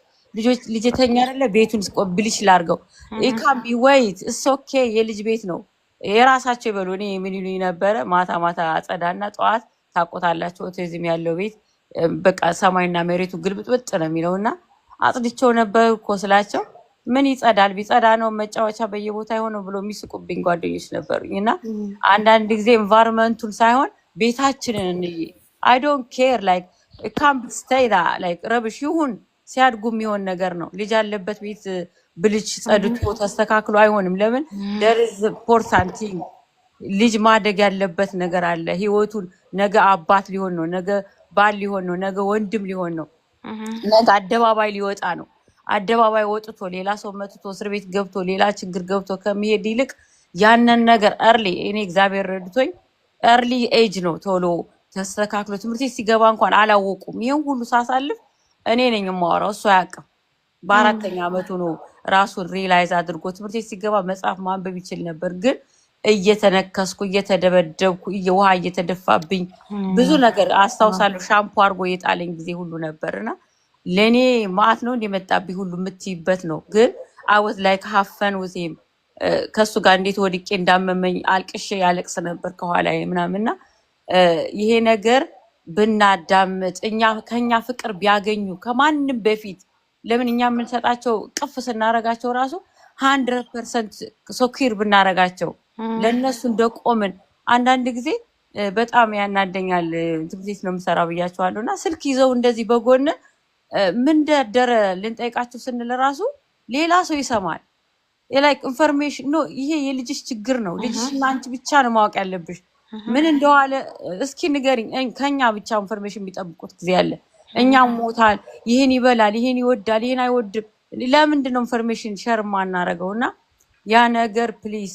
ልጅ ተኛ አይደለ ቤቱን ብልሽ ላርገው ኢካም ቢ ዌይት ኢትስ ኦኬ የልጅ ቤት ነው የራሳቸው ይበሉ። እኔ ምን ይሉኝ ነበረ? ማታ ማታ አጸዳና ጠዋት ታቆታላቸው ኦቲዝም ያለው ቤት በቃ ሰማይና መሬቱ ግልብጥብጥ ነው የሚለውና አጽድቸው ነበር እኮ ስላቸው ምን ይጸዳል? ቢጸዳ ነው መጫወቻ በየቦታ የሆነው ብሎ የሚስቁብኝ ጓደኞች ነበሩኝ። እና አንዳንድ ጊዜ ኤንቫይሮንመንቱን ሳይሆን ቤታችንን እንይ። አይ ዶንት ኬር ላይክ ካምፕ ስቴይ ላይክ ረብሽ ይሁን ሲያድጉ የሚሆን ነገር ነው። ልጅ ያለበት ቤት ብልጭ ጸድቶ ተስተካክሎ አይሆንም። ለምን ደርዝ ፖርታንቲ ልጅ ማደግ ያለበት ነገር አለ። ህይወቱን ነገ አባት ሊሆን ነው፣ ነገ ባል ሊሆን ነው፣ ነገ ወንድም ሊሆን ነው፣ ነገ አደባባይ ሊወጣ ነው። አደባባይ ወጥቶ ሌላ ሰው መጥቶ እስር ቤት ገብቶ ሌላ ችግር ገብቶ ከሚሄድ ይልቅ ያንን ነገር እርሊ እኔ እግዚአብሔር ረድቶኝ እርሊ ኤጅ ነው ቶሎ ተስተካክሎ ትምህርት ቤት ሲገባ እንኳን አላወቁም። ይሄን ሁሉ ሳሳልፍ እኔ ነኝ የማወራው፣ እሱ አያውቅም። በአራተኛ ዓመቱ ነው ራሱን ሪላይዝ አድርጎ ትምህርት ቤት ሲገባ መጽሐፍ ማንበብ ይችል ነበር። ግን እየተነከስኩ እየተደበደብኩ ውሃ እየተደፋብኝ ብዙ ነገር አስታውሳለሁ። ሻምፖ አድርጎ የጣለኝ ጊዜ ሁሉ ነበርና ለእኔ ማአት ነው እንደመጣብኝ ሁሉ የምትይበት ነው። ግን አወዝ ላይ ከሀፈን ውዜም ከእሱ ጋር እንዴት ወድቄ እንዳመመኝ አልቅሼ ያለቅስ ነበር ከኋላ ምናምንና ይሄ ነገር ብናዳምጥ ከኛ ፍቅር ቢያገኙ ከማንም በፊት ለምን እኛ የምንሰጣቸው ቅፍ ስናረጋቸው ራሱ 100% ሶኪር ብናረጋቸው ለነሱ እንደቆምን አንዳንድ ጊዜ በጣም ያናደኛል። ትምህርት ቤት ነው የምሰራው ብያቸዋለሁ እና ስልክ ይዘው እንደዚህ በጎን ምን ደረደረ ልንጠይቃቸው ስንል ራሱ ሌላ ሰው ይሰማል። ላይክ ኢንፎርሜሽን ኖ ይሄ የልጅሽ ችግር ነው፣ ልጅሽና አንቺ ብቻ ነው ማወቅ ያለብሽ። ምን እንደዋለ እስኪ ንገሪኝ። ከኛ ብቻ ኢንፎርሜሽን የሚጠብቁት ጊዜ አለ። እኛም ሞታል፣ ይሄን ይበላል፣ ይሄን ይወዳል፣ ይሄን አይወድም። ለምንድን ነው ኢንፎርሜሽን ሸር ማናረገው? እና ያ ነገር ፕሊዝ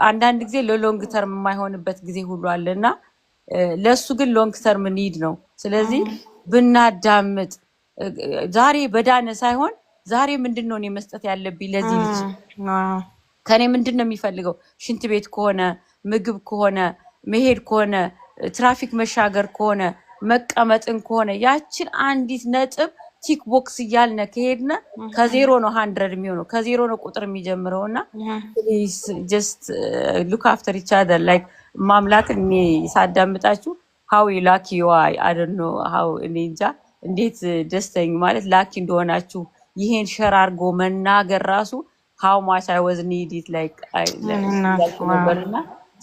አንዳንድ ጊዜ ለሎንግ ተርም የማይሆንበት ጊዜ ሁሉ አለና ለሱ ግን ሎንግ ተርም ኒድ ነው። ስለዚህ ብናዳምጥ ዛሬ በዳነ ሳይሆን ዛሬ ምንድን ነው እኔ መስጠት ያለብኝ ለዚህ ልጅ? ከኔ ምንድን ነው የሚፈልገው? ሽንት ቤት ከሆነ ምግብ ከሆነ መሄድ ከሆነ ትራፊክ መሻገር ከሆነ መቀመጥን ከሆነ ያችን አንዲት ነጥብ ቲክ ቦክስ እያልነ ከሄድነ ከዜሮ ነው 100 የሚሆነው፣ ከዜሮ ነው ቁጥር የሚጀምረው። እና ፕሊዝ ጀስት ሉክ አፍተር ኢች አዘር ላይክ ማምላክ እኔ ሳዳምጣችሁ ሀው ላኪ ዋይ አደኖ ሀው እኔ እንጃ እንዴት ደስተኝ ማለት ላኪ እንደሆናችሁ ይሄን ሸር አድርጎ መናገር ራሱ ሀው ማች አይ ወዝ ኒድ ኢት ላይክ ነበርና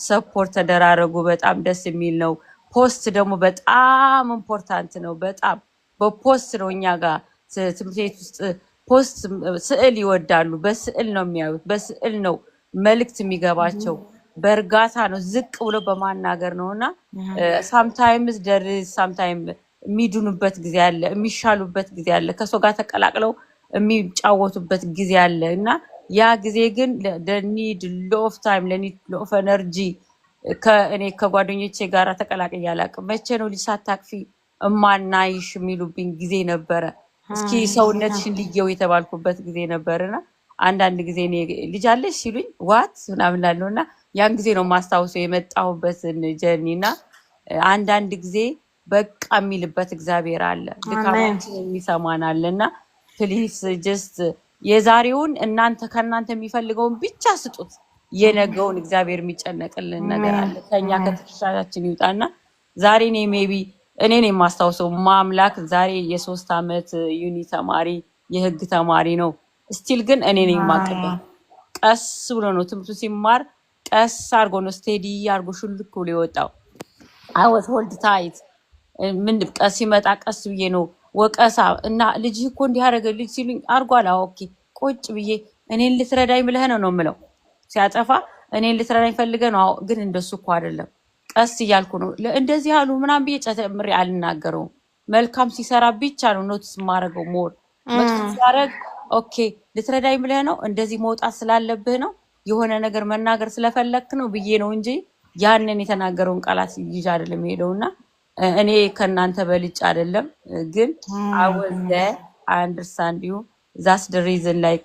ሰፖርት ተደራረጉ። በጣም ደስ የሚል ነው። ፖስት ደግሞ በጣም ኢምፖርታንት ነው። በጣም በፖስት ነው እኛ ጋር ትምህርት ቤት ውስጥ ፖስት ስዕል ይወዳሉ። በስዕል ነው የሚያዩት፣ በስዕል ነው መልእክት የሚገባቸው። በእርጋታ ነው፣ ዝቅ ብሎ በማናገር ነው። እና ሳምታይምስ ሳምታይም የሚድኑበት ጊዜ አለ፣ የሚሻሉበት ጊዜ አለ፣ ከሰው ጋር ተቀላቅለው የሚጫወቱበት ጊዜ አለ። እና ያ ጊዜ ግን ለኒድ ሎፍ ታይም ለኒድ ሎፍ ኤነርጂ ከእኔ ከጓደኞቼ ጋር ተቀላቅዬ አላውቅም። መቼ ነው ልጅ ሳታቅፊ እማናይሽ የሚሉብኝ ጊዜ ነበረ። እስኪ ሰውነትሽን ልየው የተባልኩበት ጊዜ ነበርና አንዳንድ ጊዜ እኔ ልጅ አለሽ ሲሉኝ ዋት ምናምን እላለሁ። እና ያን ጊዜ ነው ማስታውሰው የመጣሁበትን ጀርኒና አንዳንድ ጊዜ በቃ የሚልበት እግዚአብሔር አለ፣ ድካማችን የሚሰማናል። እና ፕሊስ ጀስት የዛሬውን ከእናንተ የሚፈልገውን ብቻ ስጡት። የነገውን እግዚአብሔር የሚጨነቅልን ነገር አለ። ከኛ ከትከሻችን ይውጣና ዛሬ እኔ ሜቢ እኔን የማስታውሰው ማምላክ ዛሬ የ3 ዓመት ዩኒ ተማሪ የህግ ተማሪ ነው። ስቲል ግን እኔ ነኝ የማቅደው። ቀስ ብሎ ነው ትምህርቱ ሲማር ቀስ አድርጎ ነው ስቴዲ አድርጎ ሹልክ ብሎ የወጣው። አይ ዋዝ ሆልድ ታይት ምን ቀስ ሲመጣ ቀስ ብዬ ነው ወቀሳ እና ልጅ እኮ እንዲህ ያደረገ ልጅ ሲሉኝ አርጓል። ኦኬ ቁጭ ብዬ እኔን ልትረዳኝ ብለህ ነው የምለው። ሲያጠፋ እኔን ልትረዳኝ ፈልገህ ነው፣ ግን እንደሱ እኮ አይደለም። ቀስ እያልኩ ነው እንደዚህ ያሉ ምናምን ብዬ ጨምሬ አልናገረውም። መልካም ሲሰራ ብቻ ነው ኖቲስ የማደርገው። ሞር መጥፎ ሲያደርግ ኦኬ ልትረዳኝ ብለህ ነው፣ እንደዚህ መውጣት ስላለብህ ነው፣ የሆነ ነገር መናገር ስለፈለክ ነው ብዬ ነው እንጂ ያንን የተናገረውን ቃላት ይዤ አይደለም ሄደውና እኔ ከእናንተ በልጭ አይደለም። ግን አወዘ አንደርስታንድ ዩ ዛስ ደ ሪዝን ላይ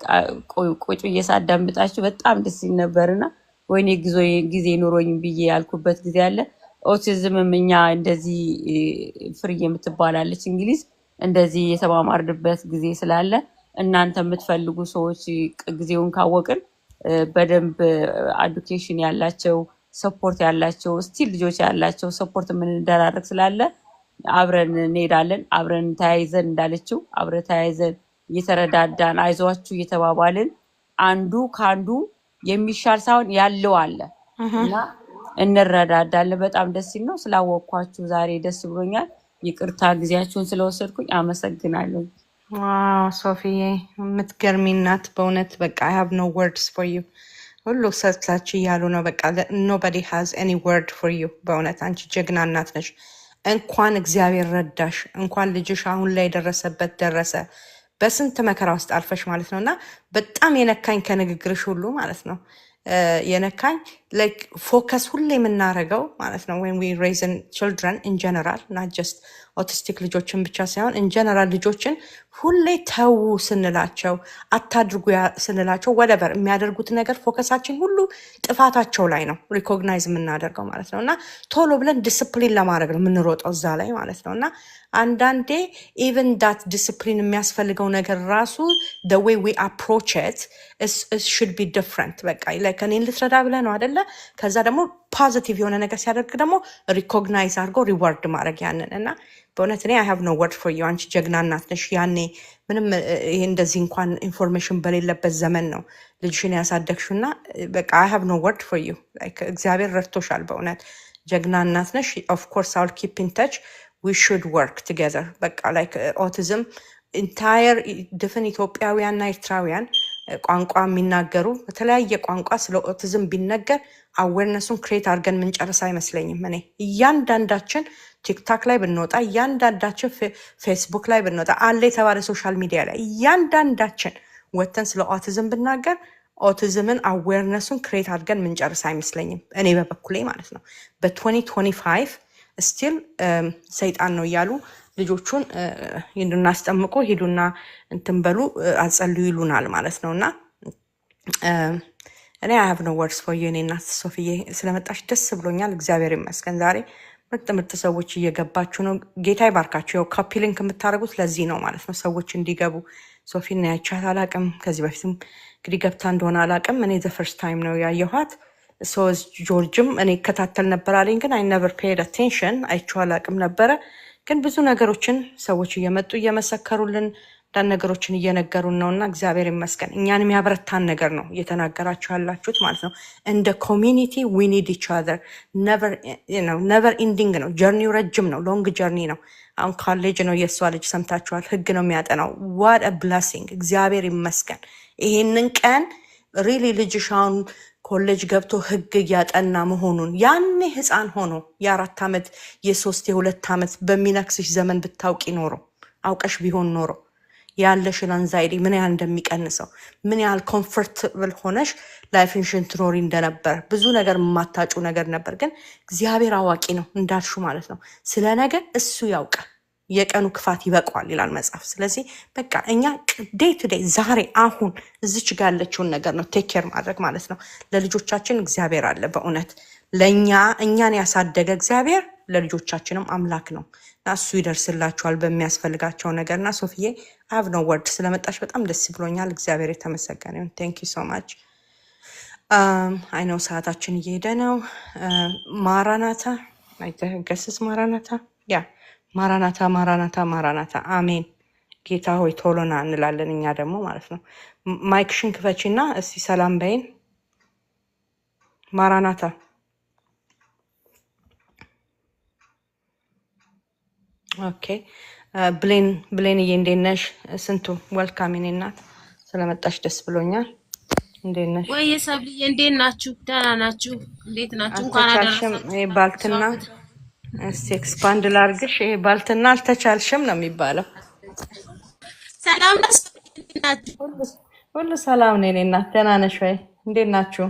ቁጭ እየሳዳምጣችሁ በጣም ደስ ይል ነበርና ወይኔ ጊዜ ኑሮኝ ብዬ ያልኩበት ጊዜ አለ። ኦቲዝምም እኛ እንደዚህ ፍሪ የምትባላለች እንግሊዝ እንደዚህ የተማማርንበት ጊዜ ስላለ እናንተ የምትፈልጉ ሰዎች ጊዜውን ካወቅን በደንብ ኤዱኬሽን ያላቸው ሰፖርት ያላቸው ስቲል ልጆች ያላቸው ሰፖርት የምንደራረግ ስላለ አብረን እንሄዳለን። አብረን ተያይዘን እንዳለችው አብረን ተያይዘን እየተረዳዳን አይዟችሁ እየተባባልን አንዱ ከአንዱ የሚሻል ሳይሆን ያለው አለ እና እንረዳዳለን። በጣም ደስ ይል ነው። ስላወቅኳችሁ ዛሬ ደስ ብሎኛል። ይቅርታ ጊዜያችሁን ስለወሰድኩኝ አመሰግናለሁ። ዋው ሶፊዬ የምትገርሚ እናት በእውነት በቃ I have no words for you። ሁሉ ሰርታችሁ እያሉ ነው። በቃ nobody has any word for you። በእውነት አንቺ ጀግና እናት ነሽ። እንኳን እግዚአብሔር ረዳሽ፣ እንኳን ልጅሽ አሁን ላይ የደረሰበት ደረሰ። በስንት መከራ ውስጥ አልፈሽ ማለት ነው። እና በጣም የነካኝ ከንግግርሽ ሁሉ ማለት ነው የነካኝ ላይክ ፎከስ ሁሌ የምናደርገው ማለት ነው when we raising children in general not just autistic ልጆችን ብቻ ሳይሆን in general ልጆችን ሁሌ ተው ስንላቸው አታድርጉ ስንላቸው whatever የሚያደርጉት ነገር ፎከሳችን ሁሉ ጥፋታቸው ላይ ነው ሪኮግናይዝ የምናደርገው ማለት ነው። እና ቶሎ ብለን ዲስፕሊን ለማድረግ ነው የምንሮጠው እዛ ላይ ማለት ነው። እና አንዳንዴ even that ዲስፕሊን የሚያስፈልገው ነገር ራሱ the way we approach it should be different። በቃ like እኔን ልትረዳ ብለህ ነው አይደለ? ከዛ ደግሞ ፖዚቲቭ የሆነ ነገር ሲያደርግ ደግሞ ሪኮግናይዝ አድርጎ ሪዋርድ ማድረግ ያንን እና በእውነት እኔ I have no word for you። አንቺ ጀግና እናት ነሽ። ያኔ ምንም ይሄ እንደዚህ እንኳን ኢንፎርሜሽን በሌለበት ዘመን ነው ልጅሽን ያሳደግሽው እና በቃ I have no word for you። like እግዚአብሔር ረድቶሻል። በእውነት ጀግና እናት ነሽ። of course I'll keep in touch. we should work together። በቃ like autism entire ድፍን ኢትዮጵያውያንና ኤርትራውያን ቋንቋ የሚናገሩ በተለያየ ቋንቋ ስለ ኦቲዝም ቢነገር አዌርነሱን ክሬት አድርገን ምንጨርስ አይመስለኝም። እኔ እያንዳንዳችን ቲክታክ ላይ ብንወጣ፣ እያንዳንዳችን ፌስቡክ ላይ ብንወጣ፣ አለ የተባለ ሶሻል ሚዲያ ላይ እያንዳንዳችን ወተን ስለ ኦቲዝም ብናገር ኦቲዝምን አዌርነሱን ክሬት አድርገን ምንጨርስ አይመስለኝም እኔ በበኩሌ ማለት ነው። በ2025 ስቲል ሰይጣን ነው እያሉ ልጆቹን ሂዱና አስጠምቁ፣ ሂዱና እንትን በሉ አጸልዩ ይሉናል ማለት ነው። እና እኔ I have no words for you። እኔ እናት ሶፊዬ ስለመጣሽ ደስ ብሎኛል። እግዚአብሔር ይመስገን። ዛሬ ምርጥ ምርጥ ሰዎች እየገባችሁ ነው። ጌታ ይባርካችሁ። ያው ኮፒ ሊንክ የምታደርጉት ለዚህ ነው ማለት ነው፣ ሰዎች እንዲገቡ። ሶፊን ያቻት አላቅም፣ ከዚህ በፊትም እንግዲህ ገብታ እንደሆነ አላቅም። እኔ the first time ነው ያየኋት። ጆርጅም እኔ እከታተል ነበር አለኝ፣ ግን I never paid attention አይቼው አላቅም ነበረ። ግን ብዙ ነገሮችን ሰዎች እየመጡ እየመሰከሩልን አንዳንድ ነገሮችን እየነገሩን ነው እና እግዚአብሔር ይመስገን። እኛን የሚያበረታን ነገር ነው እየተናገራችሁ ያላችሁት ማለት ነው። እንደ ኮሚኒቲ we need each other። never ending ነው ጀርኒው፣ ረጅም ነው፣ ሎንግ ጀርኒ ነው። አሁን ካሌጅ ነው የእሷ ልጅ ሰምታችኋል፣ ህግ ነው የሚያጠናው። what a blessing። እግዚአብሔር ይመስገን ይሄንን ቀን ሪሊ ልጅሽ አሁን ኮሌጅ ገብቶ ህግ እያጠና መሆኑን ያኔ ህፃን ሆኖ የ4 ዓመት የ3 የ2 ዓመት በሚነክስሽ ዘመን ብታውቂ ኖሮ አውቀሽ ቢሆን ኖሮ ያለሽን አንዛይዲ ምን ያህል እንደሚቀንሰው ምን ያህል ኮምፎርታብል ሆነሽ ላይፍሽን ትኖሪ እንደነበር ብዙ ነገር የማታጩ ነገር ነበር። ግን እግዚአብሔር አዋቂ ነው እንዳልሹ ማለት ነው። ስለ ነገ እሱ ያውቃል፣ የቀኑ ክፋት ይበቃዋል ይላል መጽሐፍ። ስለዚህ በቃ እኛ ዴይ ቱ ዴይ ዛሬ አሁን እዚች ጋር ያለችውን ነገር ነው ቴክ ኬር ማድረግ ማለት ነው። ለልጆቻችን እግዚአብሔር አለ በእውነት ለእኛ እኛን ያሳደገ እግዚአብሔር ለልጆቻችንም አምላክ ነው እና እሱ ይደርስላቸዋል በሚያስፈልጋቸው ነገር። እና ሶፊዬ I have no word ስለመጣሽ በጣም ደስ ብሎኛል። እግዚአብሔር የተመሰገነ ይሁን። ቴንክ ዩ ሶ ማች። አይ ነው ሰዓታችን እየሄደ ነው። ማራናታ አይተገስስ ማራናታ ያ ማራናታ ማራናታ ማራናታ አሜን። ጌታ ሆይ ቶሎና እንላለን እኛ ደግሞ ማለት ነው። ማይክሽን ክፈቺና እስቲ ሰላም በይን። ማራናታ ኦኬ። ብሌንዬ እንዴት ነሽ? ስንቱ ወልካም የኔ እናት ስለመጣሽ ደስ ብሎኛል። እንዴት ነሽ? ወይ ሰብልዬ እንዴት ናችሁ? ደህና ናችሁ? እንዴት ናችሁ? እንኳን አልተቻልሽም። ይሄ ባልትና እስቲ ኤክስፓንድ ላርግሽ። ይሄ ባልትና አልተቻልሽም ነው የሚባለው። ሰላም ናችሁ? ሁሉ ሰላም ነው የኔ እናት። ደህና ነሽ ወይ? እንዴት ናችሁ?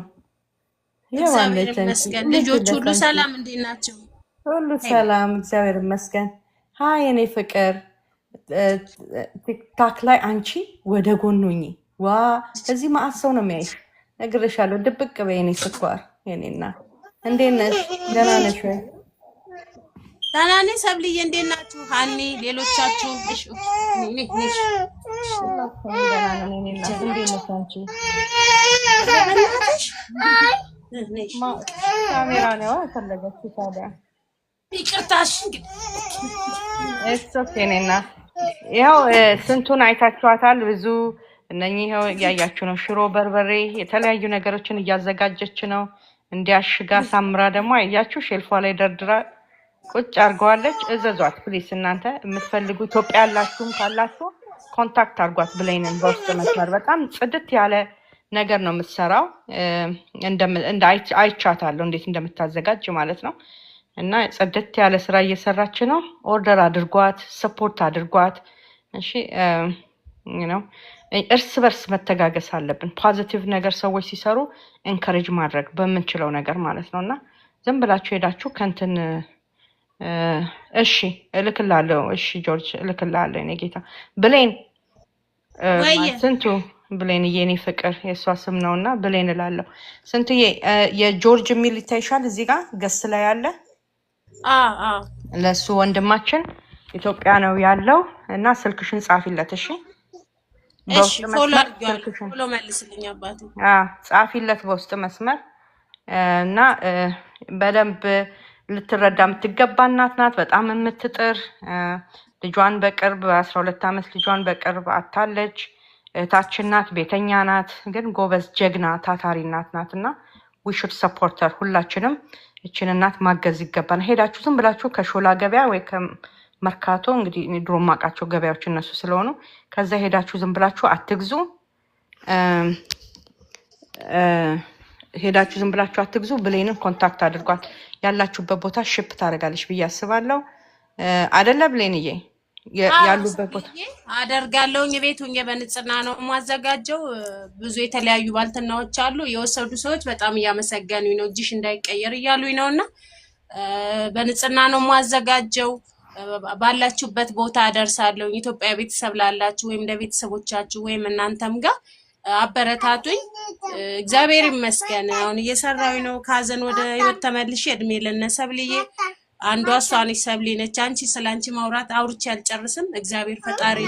እግዚአብሔር ይመስገን። ልጆች ሁሉ ሰላም እንዴት ናቸው? ሁሉ ሰላም እግዚአብሔር ይመስገን። ሀይ የኔ ፍቅር፣ ቲክታክ ላይ አንቺ ወደ ጎን ሁኚ። ዋ እዚህ ማአት ሰው ነው የሚያይሽ። ነግሬሻለሁ። ድብቅ በይ የኔ ስኳር የኔ እናት። እንዴት ነሽ? ደህና ነሽ ወይ? ታናኔ ሰብልዬ እንዴት ናችሁ? ሀኒ ሌሎቻችሁ እሺ ነሽ ካሜራ ነው ፈለገችው ታዲያ ይቅርታሽ ኦኬ ነና ያው ስንቱን አይታችኋታል ብዙ እነኚህ ያያችሁ ነው ሽሮ በርበሬ የተለያዩ ነገሮችን እያዘጋጀች ነው እንዲያሽጋ ሳምራ ደግሞ አያችሁ ሼልፏ ላይ ደርድራ ቁጭ አርጓለች እዘዟት ፕሊስ እናንተ የምትፈልጉ ኢትዮጵያ ያላችሁም ካላችሁ ኮንታክት አርጓት ብለይነን በውስጥ መስመር በጣም ጽድት ያለ ነገር ነው የምትሰራው እንደ አይቻታለሁ እንዴት እንደምታዘጋጅ ማለት ነው እና ጽድት ያለ ስራ እየሰራች ነው ኦርደር አድርጓት ሰፖርት አድርጓት እሺ እርስ በርስ መተጋገስ አለብን ፖዚቲቭ ነገር ሰዎች ሲሰሩ ኤንከሬጅ ማድረግ በመንችለው ነገር ማለት ነውና ዝም ብላችሁ ሄዳችሁ ከንትን እሺ እልክላለሁ እሺ ጆርጅ እልክላለሁ እኔ ጌታ ብሌን ስንቱ ብሌን የኔ ፍቅር የሷ ስም ነውና ብሌን እላለሁ ስንቱዬ የጆርጅ ሚል ይታይሻል እዚህ ጋር ገስ ላይ ያለ ለሱ ወንድማችን ኢትዮጵያ ነው ያለው እና ስልክሽን ጻፊለት እሺ እሺ ፎሎ መልስልኝ አባቴ ጻፊለት በውስጥ መስመር እና በደንብ ልትረዳ የምትገባ እናት ናት በጣም የምትጥር ልጇን በቅርብ 12 አመት ልጇን በቅርብ አታለች እህታችን ናት ቤተኛ ናት ግን ጎበዝ ጀግና ታታሪ እናት ናትና we should support her ሁላችንም እቺን እናት ማገዝ ይገባል ሄዳችሁ ዝም ብላችሁ ከሾላ ገበያ ወይ ከመርካቶ እንግዲህ ድሮ ማቃቸው ገበያዎች እነሱ ስለሆኑ ከዛ ሄዳችሁ ዝም ብላችሁ አትግዙ ሄዳችሁ ዝም ብላችሁ አትግዙ ብሌንን ኮንታክት አድርጓት ያላችሁበት ቦታ ሽፕ ታደርጋለች ብዬ አስባለሁ አይደለ ብሌንዬ ያሉበት ቦታ አደርጋለሁኝ ቤት ሆኜ በንጽህና ነው ማዘጋጀው ብዙ የተለያዩ ባልተናዎች አሉ የወሰዱ ሰዎች በጣም ያመሰገኑኝ ነው እጅሽ እንዳይቀየር ይያሉኝ ነውና በንጽህና ነው ማዘጋጀው ባላችሁበት ቦታ አደርሳለሁ ኢትዮጵያ ቤተሰብ ላላችሁ ወይም ለቤተሰቦቻችሁ ወይም እናንተም ጋር አበረታቱኝ እግዚአብሔር ይመስገን አሁን እየሰራው ነው ካዘን ወደ ህይወት ተመልሼ እድሜ ለነሰብልዬ አንዷ ሷንሽ ሰብሊ ነች አንቺ ስላንቺ ማውራት አውርቼ አልጨርስም እግዚአብሔር ፈጣሪ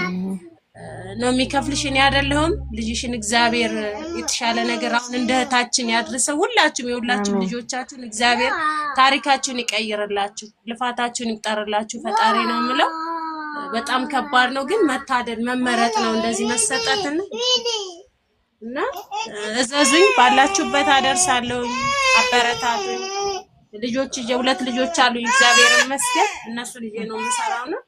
ነው የሚከፍልሽ እኔ አይደለሁም ልጅሽን እግዚአብሔር የተሻለ ነገር አሁን እንደታችን ያድርሰው ሁላችሁም የሁላችሁም ልጆቻችሁን እግዚአብሔር ታሪካችሁን ይቀይርላችሁ ልፋታችሁን ይጣርላችሁ ፈጣሪ ነው የምለው በጣም ከባድ ነው ግን መታደል መመረጥ ነው እንደዚህ መሰጠትና እና እዘዙኝ ባላችሁበት አደርሳለሁ አበረታቱኝ ልጆች የሁለት ልጆች አሉ እግዚአብሔር ይመስገን እነሱ ልጅ ነው የምሰራው ነው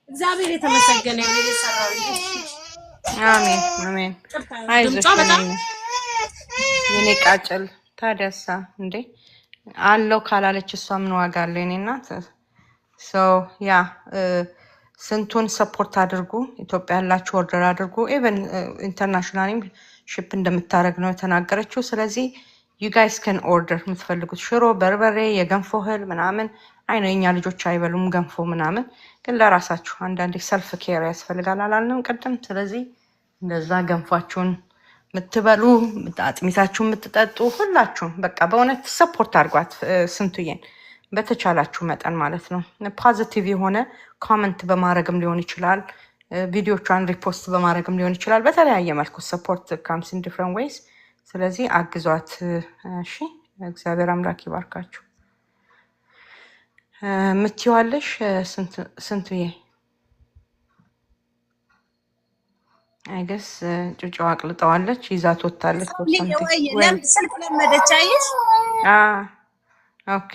እግዚአብሔር የተመሰገነ ይሁን የሰራው አሜን አሜን አይዞሽ የኔ ቃጭል ታደሳ እንዴ አለው ካላለች እሷ ምን ዋጋ አለው የኔ እናት ያ ስንቱን ሰፖርት አድርጉ ኢትዮጵያ ያላችሁ ኦርደር አድርጉ ኢቨን ኢንተርናሽናልም ሽፕ እንደምታረግ ነው የተናገረችው ስለዚህ you guys can order የምትፈልጉት ሽሮ በርበሬ የገንፎ እህል ምናምን አይነው የኛ ልጆች አይበሉም ገንፎ ምናምን ግን ለራሳችሁ አንዳንዴ ሰልፍ ኬር ያስፈልጋል አላልንም ቀደም ስለዚህ እንደዛ ገንፏችሁን ምትበሉ አጥሚታችሁን ምትጠጡ ሁላችሁም በቃ በእውነት ሰፖርት አድርጓት ስንቱዬን በተቻላችሁ መጠን ማለት ነው ፖዚቲቭ የሆነ ኮሜንት በማድረግም ሊሆን ይችላል ቪዲዮቿን ሪፖስት በማድረግም ሊሆን ይችላል በተለያየ መልኩ ሰፖርት comes in different ways ስለዚህ አግዟት እሺ እግዚአብሔር አምላክ ይባርካችሁ ምትይዋለሽ ስንቱዬ አይገስ ጩጫው አቅልጠዋለች ይዛት ወጣለች ስልክ ለመደች አይሽ ኦኬ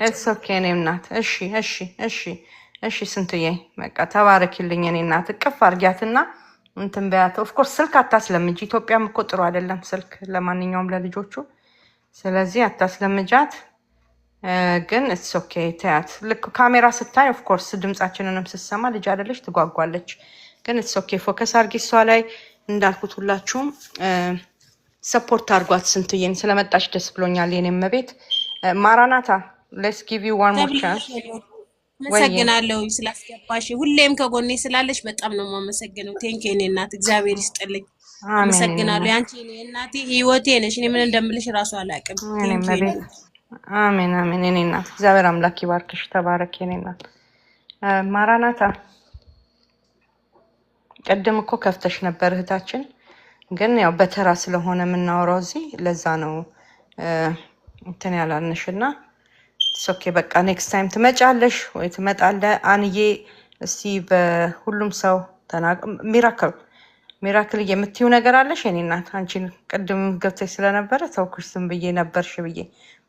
it's okay እኔ እናት እሺ እሺ እሺ እሺ ስንቱዬ በቃ ተባረክልኝ እኔ እናት እቅፍ አርጊያትና እንትን በያት ኦፍ ኮርስ ስልክ አታስለምጂ ኢትዮጵያም እኮ ጥሩ አይደለም ስልክ ለማንኛውም ለልጆቹ ስለዚህ አታስለምጃት ግን it's okay ታያት ልክ ካሜራ ስታይ ኦፍ ኮርስ ድምጻችንንም ስትሰማ ልጅ አይደለች ትጓጓለች ግን it's okay ፎከስ አርጊ እሷ ላይ እንዳልኩት ሁላችሁም ሰፖርት አርጓት ስንቱዬን ስለመጣች ደስ ብሎኛል የኔም ቤት ማራናታ let's give you one more chance መሰግናለሁ ስላስገባሽ ሁሌም ከጎኔ ስላለሽ በጣም ነው የማመሰግነው ቴንክ ዩ እኔ እናት እግዚአብሔር ይስጥልኝ አመሰግናለሁ ያንቺ እኔ እናቴ ህይወቴ ነሽ እኔ ምን እንደምልሽ ራሱ አላውቅም ቴንክ ዩ አሜን አሜን። የኔ እናት እግዚአብሔር አምላክ ይባርክሽ። ተባረክ የኔ እናት። ማራናታ ቀደም እኮ ከፍተሽ ነበር እህታችን፣ ግን ያው በተራ ስለሆነ የምናወራው እዚህ ለዛ ነው እንትን ያላልንሽና ኦኬ በቃ ኔክስት ታይም ትመጫለሽ ወይ ትመጣለህ። አንዬ እስቲ በሁሉም ሰው ሚራክል የምትይው ነገር አለሽ የኔ እናት? አንቺን ቅድም ገብተሽ ስለነበረ ተውኩሽ ዝም ብዬ ነበርሽ ብዬ።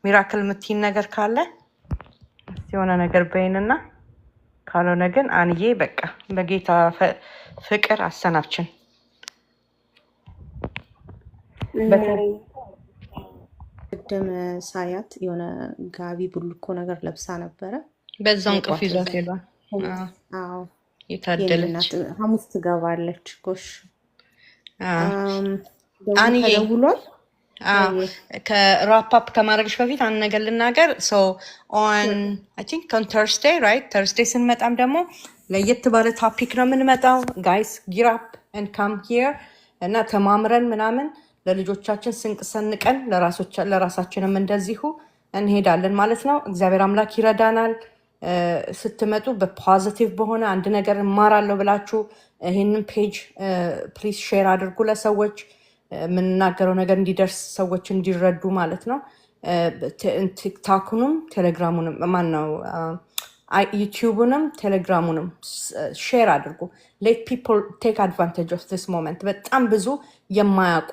ሚራክል የምትይን ነገር ካለ እስቲ የሆነ ነገር በይንና፣ ካልሆነ ግን አንዬ በቃ በጌታ ፍቅር አሰናብችን። ቅድም ሳያት የሆነ ጋቢ ቡልኮ ነገር ለብሳ ነበረ። በዛው እንቅልፍ ይዟት ሄዷል። አዎ የታደለች ሐሙስ ትገባለች። ጎሽ አንዬ ተደውሏል። ከራፕ አፕ ከማድረግሽ በፊት አንድ ነገር ልናገር። ሶ ኦን አይ ቲንክ ኦን ተርስዴይ ራይት፣ ተርስዴይ ስንመጣም ደግሞ ለየት ባለ ቶፒክ ነው የምንመጣው። ጋይስ ጊር አፕ ኤንድ ካም ሂር እና ተማምረን ምናምን ለልጆቻችን ስንቅ ሰንቀን ለራሳችንም እንደዚሁ እንሄዳለን ማለት ነው። እግዚአብሔር አምላክ ይረዳናል። ስትመጡ በፖዚቲቭ በሆነ አንድ ነገር እማራለሁ ብላችሁ ይህንን ፔጅ ፕሊዝ ሼር አድርጉ ለሰዎች፣ የምንናገረው ነገር እንዲደርስ ሰዎች እንዲረዱ ማለት ነው። ቲክታኩንም ቴሌግራሙንም ማነው ዩቲዩቡንም ቴሌግራሙንም ሼር አድርጉ። ሌት ፒፕል ቴክ አድቫንቴጅ ኦፍ ዲስ ሞመንት። በጣም ብዙ የማያውቁ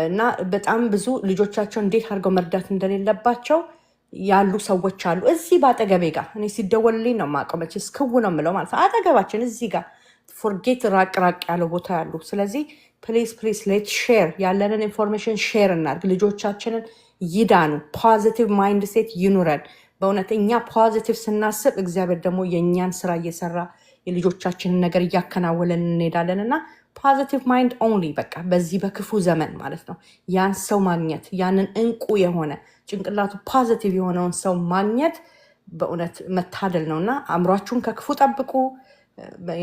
እና በጣም ብዙ ልጆቻቸውን እንዴት አድርገው መርዳት እንደሌለባቸው ያሉ ሰዎች አሉ። እዚህ በአጠገቤ ጋር እኔ ሲደወልልኝ ነው የማውቀው። መቼስ ክው ነው የምለው ማለት ነው። አጠገባችን እዚህ ጋር ፎርጌት ራቅ ያለው ቦታ ያሉ። ስለዚህ ፕሊዝ ፕሊዝ ሌት ሼር፣ ያለንን ኢንፎርሜሽን ሼር እናድርግ። ልጆቻችንን ይዳኑ። ፖዚቲቭ ማይንድ ሴት ይኑረን። በእውነት እኛ ፖዚቲቭ ስናስብ እግዚአብሔር ደግሞ የእኛን ስራ እየሰራ የልጆቻችንን ነገር እያከናወለን እንሄዳለን እና ፖዚቲቭ ማይንድ ኦንሊ በቃ በዚህ በክፉ ዘመን ማለት ነው ያን ሰው ማግኘት፣ ያንን እንቁ የሆነ ጭንቅላቱ ፖዚቲቭ የሆነውን ሰው ማግኘት በእውነት መታደል ነው እና አእምሯችሁን ከክፉ ጠብቁ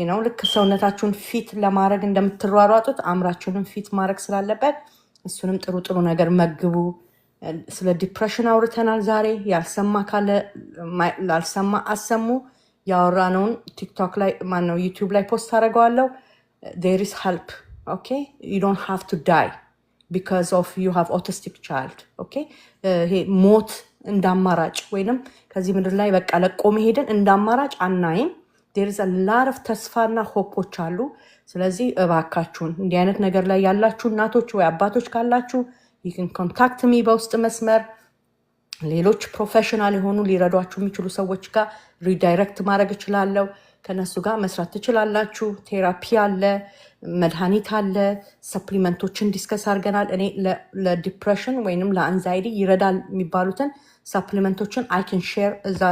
ነው። ልክ ሰውነታችሁን ፊት ለማድረግ እንደምትሯሯጡት አእምሯችሁንም ፊት ማድረግ ስላለበት እሱንም ጥሩ ጥሩ ነገር መግቡ። ስለ ዲፕሬሽን አውርተናል ዛሬ። ያልሰማ ካለ ላልሰማ አሰሙ። ያወራነውን ቲክቶክ ላይ ማነው ዩቲዩብ ላይ ፖስት አደርገዋለሁ። there is help, okay? You don't have to die because of you have autistic child, okay? ይሄ ሞት እንዳማራጭ ወይንም ከዚህ ምድር ላይ በቃ ለቆ መሄድን እንዳማራጭ አናይም። there is a lot of ተስፋና ሆፖች አሉ። ስለዚህ እባካችሁን እንዲህ አይነት ነገር ላይ ያላችሁ እናቶች ወይ አባቶች ካላችሁ you can contact me በውስጥ መስመር። ሌሎች ፕሮፌሽናል የሆኑ ሊረዷችሁ የሚችሉ ሰዎች ጋር ሪዳይሬክት ማድረግ እችላለሁ። ከነሱ ጋር መስራት ትችላላችሁ። ቴራፒ አለ፣ መድኃኒት አለ፣ ሰፕሊመንቶችን ዲስከስ አድርገናል። እኔ ለዲፕሬሽን ወይንም ለአንዛይዲ ይረዳል የሚባሉትን ሰፕሊመንቶችን አይ ካን ሼር እዛ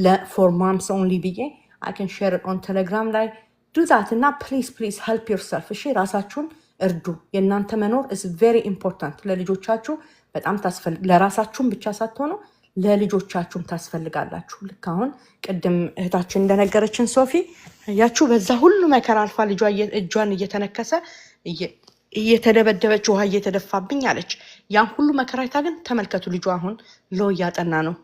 ለፎር ማምስ ኦንሊ ብዬ አይ ካን ሼር ኦን ቴሌግራም ላይ ዱዛት እና ፕሊዝ ፕሊዝ ሄልፕ ዮርሰልፍ። እሺ ራሳችሁን እርዱ። የእናንተ መኖር ኢዝ ቬሪ ኢምፖርታንት። ለልጆቻችሁ በጣም ለራሳችሁን ብቻ ሳትሆኑ ለልጆቻችሁም ታስፈልጋላችሁ። ልክ አሁን ቅድም እህታችን እንደነገረችን ሶፊ ያችሁ በዛ ሁሉ መከራ አልፋ ልጇ እጇን እየተነከሰ እየተደበደበች ውሃ እየተደፋብኝ አለች። ያን ሁሉ መከራ አይታ ግን ተመልከቱ፣ ልጇ አሁን ሎ እያጠና ነው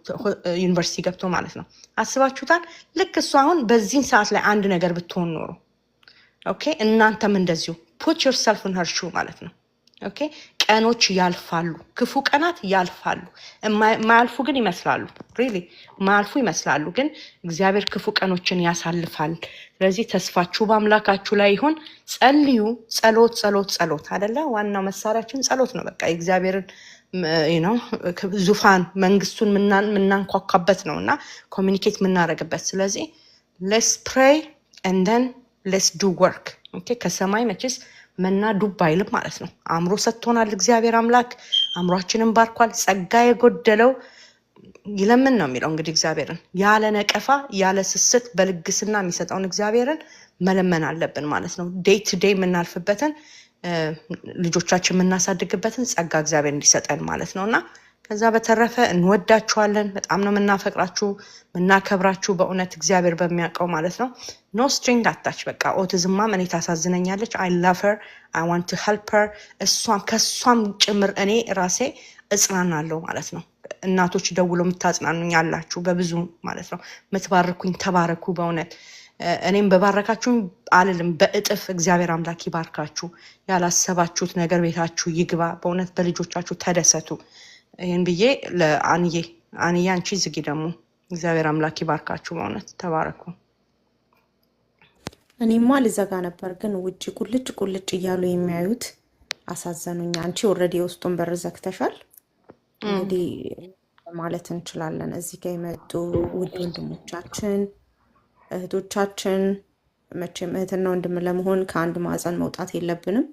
ዩኒቨርሲቲ ገብቶ ማለት ነው። አስባችሁታል? ልክ እሱ አሁን በዚህን ሰዓት ላይ አንድ ነገር ብትሆን ኖሮ ኦኬ፣ እናንተም እንደዚሁ ፑት ዮርሰልፍ ኢን ሄር ሹ ማለት ነው። ኦኬ፣ ቀኖች ያልፋሉ፣ ክፉ ቀናት ያልፋሉ። ማያልፉ ግን ይመስላሉ፣ ሪሊ ማያልፉ ይመስላሉ፣ ግን እግዚአብሔር ክፉ ቀኖችን ያሳልፋል። ስለዚህ ተስፋችሁ በአምላካችሁ ላይ ይሁን። ጸልዩ። ጸሎት ጸሎት ጸሎት አይደለ? ዋናው መሳሪያችን ጸሎት ነው። በቃ እግዚአብሔርን ነው ዙፋን መንግስቱን የምናንኳኳበት ነው እና ኮሚኒኬት የምናደርግበት። ስለዚህ ሌስ ፕሬይ ኤንድ ዘን ሌስ ዱ ወርክ። ኦኬ፣ ከሰማይ መቼስ መና ዱብ አይልም ማለት ነው። አእምሮ ሰጥቶናል እግዚአብሔር አምላክ፣ አእምሯችንን ባርኳል። ጸጋ የጎደለው ይለምን ነው የሚለው እንግዲህ እግዚአብሔርን ያለ ነቀፋ ያለ ስስት በልግስና የሚሰጠውን እግዚአብሔርን መለመን አለብን ማለት ነው። ዴይ ቱ ዴይ የምናልፍበትን ልጆቻችን የምናሳድግበትን ጸጋ እግዚአብሔር እንዲሰጠን ማለት ነው እና ከዛ በተረፈ እንወዳችኋለን። በጣም ነው የምናፈቅራችሁ የምናከብራችሁ በእውነት እግዚአብሔር በሚያውቀው ማለት ነው። ኖ ስትሪንግ አታች። በቃ ኦቲዝማም እኔ ታሳዝነኛለች። አይ ላቭ ሄር አይ ዋንት ቱ ሄልፕ ሄር። እሷም ከእሷም ጭምር እኔ ራሴ እጽናናለሁ ማለት ነው። እናቶች ደውሎ የምታጽናኑኝ አላችሁ በብዙ ማለት ነው። ምትባርኩኝ ተባረኩ በእውነት እኔም በባረካችሁ አልልም፣ በእጥፍ እግዚአብሔር አምላክ ይባርካችሁ። ያላሰባችሁት ነገር ቤታችሁ ይግባ። በእውነት በልጆቻችሁ ተደሰቱ። ይህን ብዬ ለአንዬ አንቺ ዝጊ ደግሞ እግዚአብሔር አምላክ ይባርካችሁ። በእውነት ተባረኩ። እኔማ ልዘጋ ነበር፣ ግን ውጭ ቁልጭ ቁልጭ እያሉ የሚያዩት አሳዘኑኝ። አንቺ ኦልሬዲ የውስጡን በር ዘግተሻል። እንግዲህ ማለት እንችላለን እዚህ ጋር የመጡ ውድ ወንድሞቻችን እህቶቻችን፣ መቼም እህትና ወንድም ለመሆን ከአንድ ማዕፀን መውጣት የለብንም።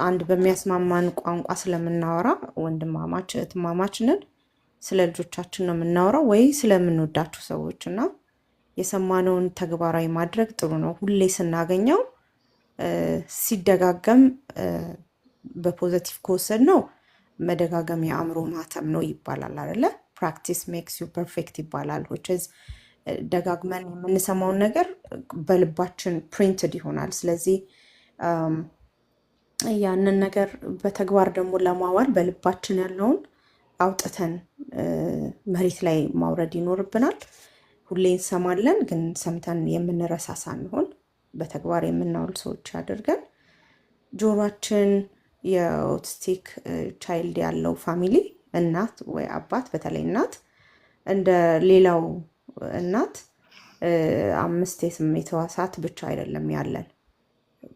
አንድ በሚያስማማን ቋንቋ ስለምናወራ ወንድማማች እህትማማች ነን። ስለ ልጆቻችን ነው የምናወራው ወይ ስለምንወዳቸው ሰዎች እና የሰማነውን ተግባራዊ ማድረግ ጥሩ ነው። ሁሌ ስናገኘው ሲደጋገም በፖዘቲቭ ከወሰድ ነው መደጋገም የአእምሮ ማተም ነው ይባላል አይደለ? ፕራክቲስ ሜክስ ዩ ፐርፌክት ይባላል። ደጋግመን የምንሰማውን ነገር በልባችን ፕሪንትድ ይሆናል። ስለዚህ ያንን ነገር በተግባር ደግሞ ለማዋል በልባችን ያለውን አውጥተን መሬት ላይ ማውረድ ይኖርብናል። ሁሌ እንሰማለን፣ ግን ሰምተን የምንረሳ ሳንሆን በተግባር የምናውል ሰዎች አድርገን ጆሯችን የኦቲስቲክ ቻይልድ ያለው ፋሚሊ እናት ወይ አባት፣ በተለይ እናት እንደ ሌላው እናት 5 የስሜት ሕዋሳት ብቻ አይደለም ያለን፣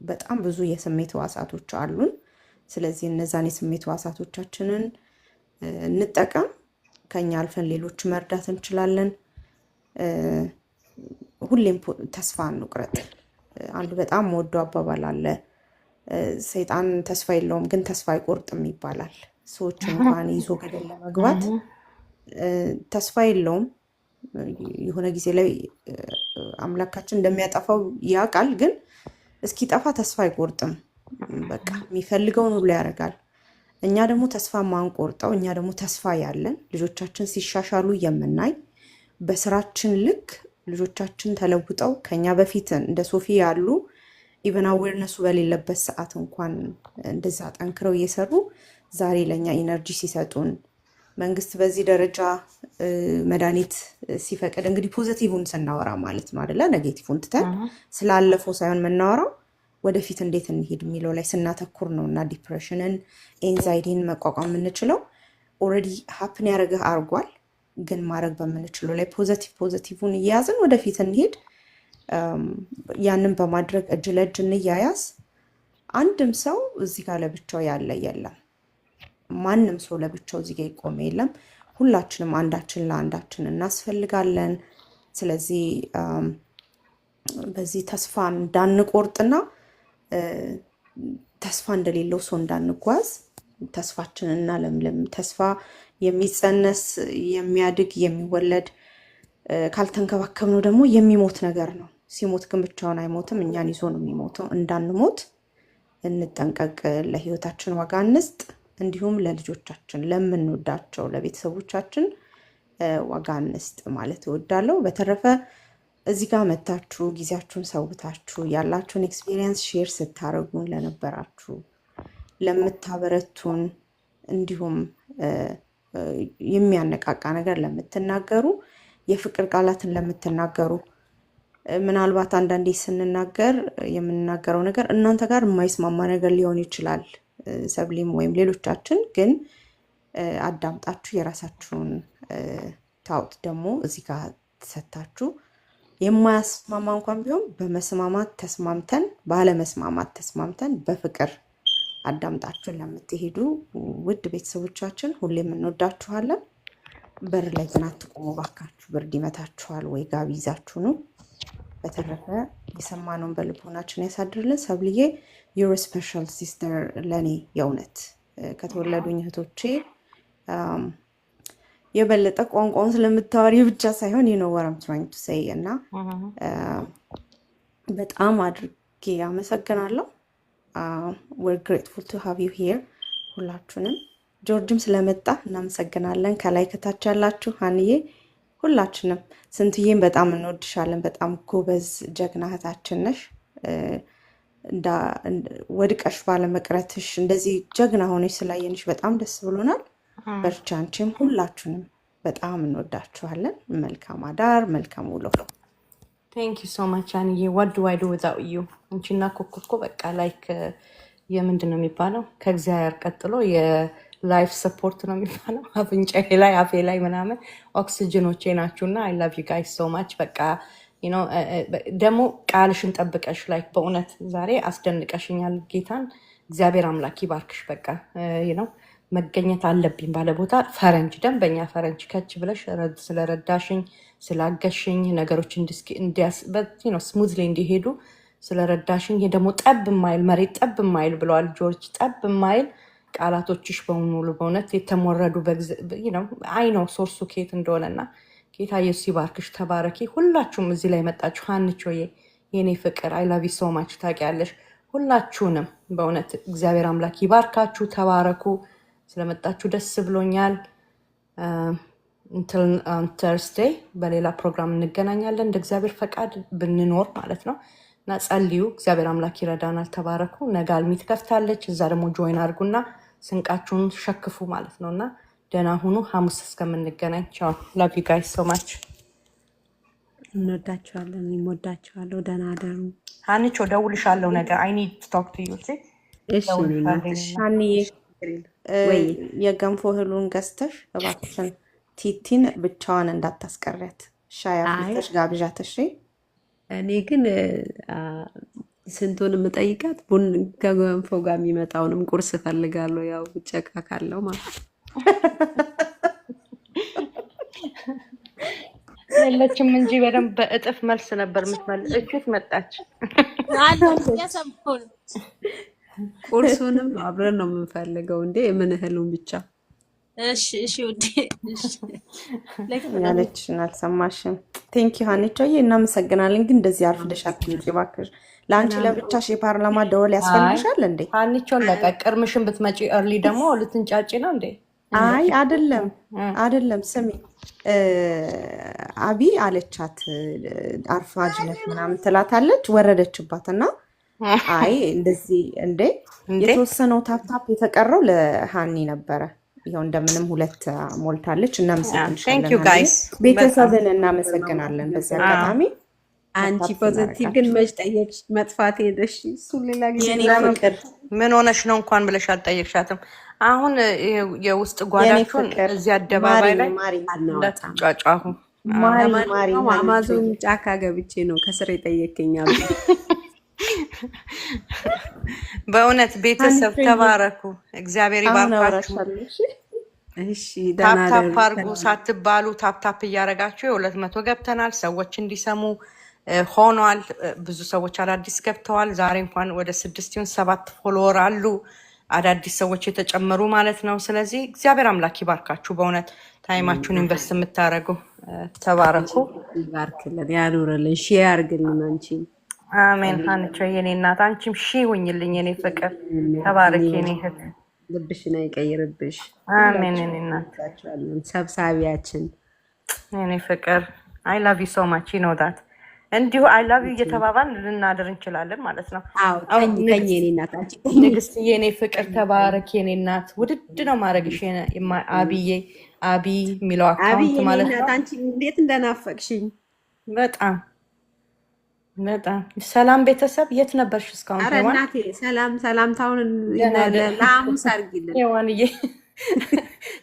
በጣም ብዙ የስሜት ሕዋሳቶች አሉን። ስለዚህ እነዛን የስሜት ሕዋሳቶቻችንን እንጠቀም። ከኛ አልፈን ሌሎች መርዳት እንችላለን። ሁሌም ተስፋ እንቁረጥ። አንድ በጣም ወዶ አባባል አለ፣ ሰይጣን ተስፋ የለውም ግን ተስፋ አይቆርጥም ይባላል። ሰዎች እንኳን ይዞ ገደል ለመግባት ተስፋ የለውም። የሆነ ጊዜ ላይ አምላካችን እንደሚያጠፋው ያውቃል፣ ግን እስኪጠፋ ተስፋ አይቆርጥም። በቃ የሚፈልገውን ሁሉ ያደርጋል። እኛ ደግሞ ተስፋ ማንቆርጠው፣ እኛ ደግሞ ተስፋ ያለን ልጆቻችን ሲሻሻሉ የምናይ በስራችን ልክ ልጆቻችን ተለውጠው ከኛ በፊት እንደ ሶፊ ያሉ ኢቨን አዌርነሱ በሌለበት ሰዓት እንኳን እንደዛ ጠንክረው እየሰሩ ዛሬ ለኛ ኢነርጂ ሲሰጡን፣ መንግስት በዚህ ደረጃ መድኃኒት ሲፈቅድ፣ እንግዲህ ፖዘቲቭን ስናወራ ማለት ነው አይደለ? ኔጌቲቭን ትተን ስላለፈው ሳይሆን የምናወራው ወደፊት እንዴት እንሄድ የሚለው ላይ ስናተኩር ነው። እና ዲፕሬሽንን ኤንዛይቲን መቋቋም የምንችለው ኦልሬዲ ሀፕን ያደረገ አርጓል፣ ግን ማድረግ በምንችለው ላይ ፖዘቲቭን እያያዝን ወደፊት እንሄድ። ያንን በማድረግ እጅ ለእጅ እንያያዝ። አንድም ሰው እዚህ ጋር ለብቻው ያለ የለም። ማንም ሰው ለብቻው እዚህ ጋር ይቆም የለም። ሁላችንም አንዳችን ለአንዳችን እናስፈልጋለን። ስለዚህ በዚህ ተስፋ እንዳንቆርጥና ተስፋ እንደሌለው ሰው እንዳንጓዝ ተስፋችንን እናለምልም። ተስፋ የሚጸነስ የሚያድግ የሚወለድ ካልተንከባከብነው ደግሞ የሚሞት ነገር ነው። ሲሞት ግን ብቻውን አይሞትም፣ እኛን ይዞ ነው የሚሞተው። እንዳንሞት እንጠንቀቅ። ለህይወታችን ዋጋ እንስጥ። እንዲሁም ለልጆቻችን፣ ለምንወዳቸው ለቤተሰቦቻችን ዋጋ እንስጥ ማለት እወዳለሁ። በተረፈ እዚህ ጋር መታችሁ ጊዜያችሁን ሰውታችሁ ያላችሁን ኤክስፒሪየንስ ሼር ስታደርጉን ለነበራችሁ፣ ለምታበረቱን፣ እንዲሁም የሚያነቃቃ ነገር ለምትናገሩ፣ የፍቅር ቃላትን ለምትናገሩ፣ ምናልባት አንዳንዴ ስንናገር የምንናገረው ነገር እናንተ ጋር የማይስማማ ነገር ሊሆን ይችላል። ሰብሊም ወይም ሌሎቻችን ግን አዳምጣችሁ የራሳችሁን ታውት ደግሞ እዚህ ጋር ተሰታችሁ የማያስማማ እንኳን ቢሆን በመስማማት ተስማምተን ባለመስማማት ተስማምተን በፍቅር አዳምጣችሁን ለምትሄዱ ውድ ቤተሰቦቻችን ሁሌም እንወዳችኋለን። በር ላይ ግን አትቆሙ ባካችሁ፣ ብርድ ይመታችኋል ወይ ጋቢ ይዛችሁ ነው። በተረፈ የሰማነውን በልቦናችን ያሳድርልን። ሰብልዬ ዩር ስፔሻል ሲስተር ለኔ የእውነት ከተወለዱኝ እህቶቼ የበለጠ ቋንቋውን ስለምታወሪ ብቻ ሳይሆን ወረም ትራይንግ ቱ ሴይ እና በጣም አድርጌ አመሰግናለሁ። we're grateful to have you here ሁላችሁንም። ጆርጅም ስለመጣ እናመሰግናለን። ከላይ ከታች ያላችሁ ሀንዬ፣ ሁላችንም ስንትዬም በጣም እንወድሻለን። በጣም ጎበዝ ጀግና እህታችን ነሽ። ወድቀሽ ባለመቅረትሽ እንደዚህ ጀግና ሆነሽ ስላየንሽ በጣም ደስ ብሎናል። በርቺ። አንቺም ሁላችሁንም በጣም እንወዳችኋለን። መልካም አዳር፣ መልካም ውሎ። ቴንክ ዩ ሶ ማች አንዬ። ዋት ዱ አይ ዱ ዊዛውት ዩ? አንቺና ኮኮኮ በቃ ላይክ የምንድን ነው የሚባለው? ከእግዚአብሔር ቀጥሎ የላይፍ ሰፖርት ነው የሚባለው። አፍንጫዬ ላይ አፌ ላይ ምናምን ኦክሲጅኖቼ ናችሁና አይ ላቭ ዩ ጋይስ ሶ ማች። በቃ ደግሞ ቃልሽን ጠብቀሽ ላይክ በእውነት ዛሬ አስደንቀሽኛል። ጌታን እግዚአብሔር አምላክ ይባርክሽ። በቃ ነው መገኘት አለብኝ ባለ ቦታ ፈረንጅ ደንበኛ ፈረንጅ ከች ብለሽ ስለረዳሽኝ ስላገሽኝ ነገሮች ስሙዝሊ እንዲሄዱ ስለረዳሽኝ። ይሄ ደግሞ ጠብ ማይል መሬት ጠብ ማይል ብለዋል ጆርጅ። ጠብ ማይል ቃላቶችሽ በሙሉ በእውነት የተሞረዱ አይ ነው ሶርሱ ኬት እንደሆነና ጌታ ኢየሱስ ይባርክሽ። ተባረኪ። ሁላችሁም እዚህ ላይ መጣችሁ። ሀንቾዬ የኔ ፍቅር አይ ላቭ ዩ ሶ ማች። ታውቂያለሽ ሁላችሁንም በእውነት እግዚአብሔር አምላክ ይባርካችሁ። ተባረኩ። ስለመጣችሁ ደስ ብሎኛል። ተርስዴይ በሌላ ፕሮግራም እንገናኛለን እንደ እግዚአብሔር ፈቃድ ብንኖር ማለት ነው። እና ጸልዩ፣ እግዚአብሔር አምላክ ይረዳናል። ተባረኩ። ነገ አልሚ ትከፍታለች። እዛ ደግሞ ጆይን አድርጉና ስንቃችሁን ሸክፉ ማለት ነው። እና ደህና ሁኑ። ሐሙስ እስከምንገናኝ ቻው። ላቭ ዩ ጋይስ ሶ ማች። እንወዳችኋለን። እወዳችኋለሁ። ደህና አደሩ። ሀንቾ ደውልሻለሁ ነገ። አይ ኒድ ቱ ቶክ ቱ ዩ። የገንፎ እህሉን ገዝተሽ እባክሽን ቲቲን ብቻዋን እንዳታስቀሪያት። ሻይ አፍልተሽ ጋብዣት እሺ። እኔ ግን ስንቱን የምጠይቃት ከገንፎ ጋር የሚመጣውንም ቁርስ እፈልጋለሁ። ያው ብጨቃ ካለው ማለት የለችም እንጂ በደንብ በእጥፍ መልስ ነበር የምትመልስ። እችት መጣች። ቁርሱንም አብረን ነው የምንፈልገው። እንዴ የምን እህሉን ብቻ? እሺ እሺ ውዴ ያለችሽን አልሰማሽም። ቴንኪ ሀኒቾዬ እናመሰግናለን። ግን እንደዚህ አርፍደሽ አትምጪ እባክሽ። ለአንቺ ለብቻሽ የፓርላማ ደወል ያስፈልግሻል እንዴ? ሀኒቾን ለቀቅርምሽን ብትመጪ እርሊ ደግሞ ልትንጫጭ ነው እንዴ? አይ አይደለም። ስሚ አቢ አለቻት አርፋጅ ነሽ ምናምን ትላታለች። ወረደችባት እና አይ እንደዚህ እንዴ የተወሰነው ታፕታፕ የተቀረው ለሃኒ ነበረ። ይኸው እንደምንም 2 ሞልታለች። እናመሰግናለን። ቤተሰብን እናመሰግናለን። በዚህ አጋጣሚ አንቺ ፖዚቲቭ ግን መች ጠየቅሽ? መጥፋት ሄደሽ እሱ ሌላ ጊዜ ምን ሆነሽ ነው እንኳን ብለሽ አልጠየቅሻትም። አሁን የውስጥ ጓዳችሁን እዚህ አደባባይ ላይ እንዳትጫጫሁ። አማዞን ጫካ ገብቼ ነው ከስር የጠየቀኛል። በእውነት ቤተሰብ ተባረኩ። እግዚአብሔር ይባርካችሁ። ታፕታፕ አርጉ ሳትባሉ ታፕታፕ እያደረጋችሁ 200 ገብተናል። ሰዎች እንዲሰሙ ሆኗል። ብዙ ሰዎች አዳዲስ ገብተዋል። ዛሬ እንኳን ወደ 6-7 ፎሎወር አሉ አዳዲስ ሰዎች የተጨመሩ ማለት ነው። ስለዚህ እግዚአብሔር አምላክ ይባርካችሁ። በእውነት ታይማችሁን ኢንቨስት የምታደርጉ ተባረኩ። ይባርክልን፣ ያኑርልን፣ ሺ ያርግልን። አንቺ አሜን። ሀንቾ የኔ እናት አንቺም ሺ ሁኝልኝ የኔ ፍቅር። ተባረክ የኔ እህት፣ ልብሽን አይቀይርብሽ። አሜን የኔ እናት። ሰብሳቢያችን የኔ ፍቅር አይ ላቭ ዩ ሶ ማች ዩ ኖ ዳት። እንዲሁ አይ ላቭ ዩ እየተባባን ልናድር እንችላለን ማለት ነው። ንግስት የኔ ፍቅር ተባረክ የኔ እናት። ውድድ ነው ማድረግሽ አብዬ። አቢ የሚለው አካውንት ማለት ነው። አንቺ እንዴት እንደናፈቅሽኝ በጣም በጣም። ሰላም ቤተሰብ፣ የት ነበርሽ እስካሁን? ኧረ እናቴ ሰላምታውን ለሐሙስ አድርጊልን። ሔዋንዬ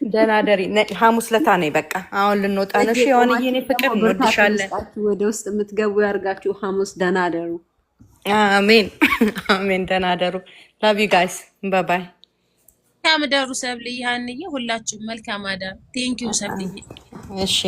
ደህና ደሪ። ሐሙስ ለታ ነኝ። በቃ አሁን ልንወጣ ነው። እሺ ሔዋንዬ እኔ ፍቅር እንወድሻለን። ወደ ውስጥ የምትገቡ ያርጋችሁ። ሐሙስ ደህና ደሩ። አሜን አሜን። ደህና ደሩ። ላቭ ዩ ጋይስ ባይ። መልካም ደሩ። ሰብልዬ ሀንዬ፣ ሁላችሁም መልካም አዳር። ቴንኪው ሰብልዬ። እሺ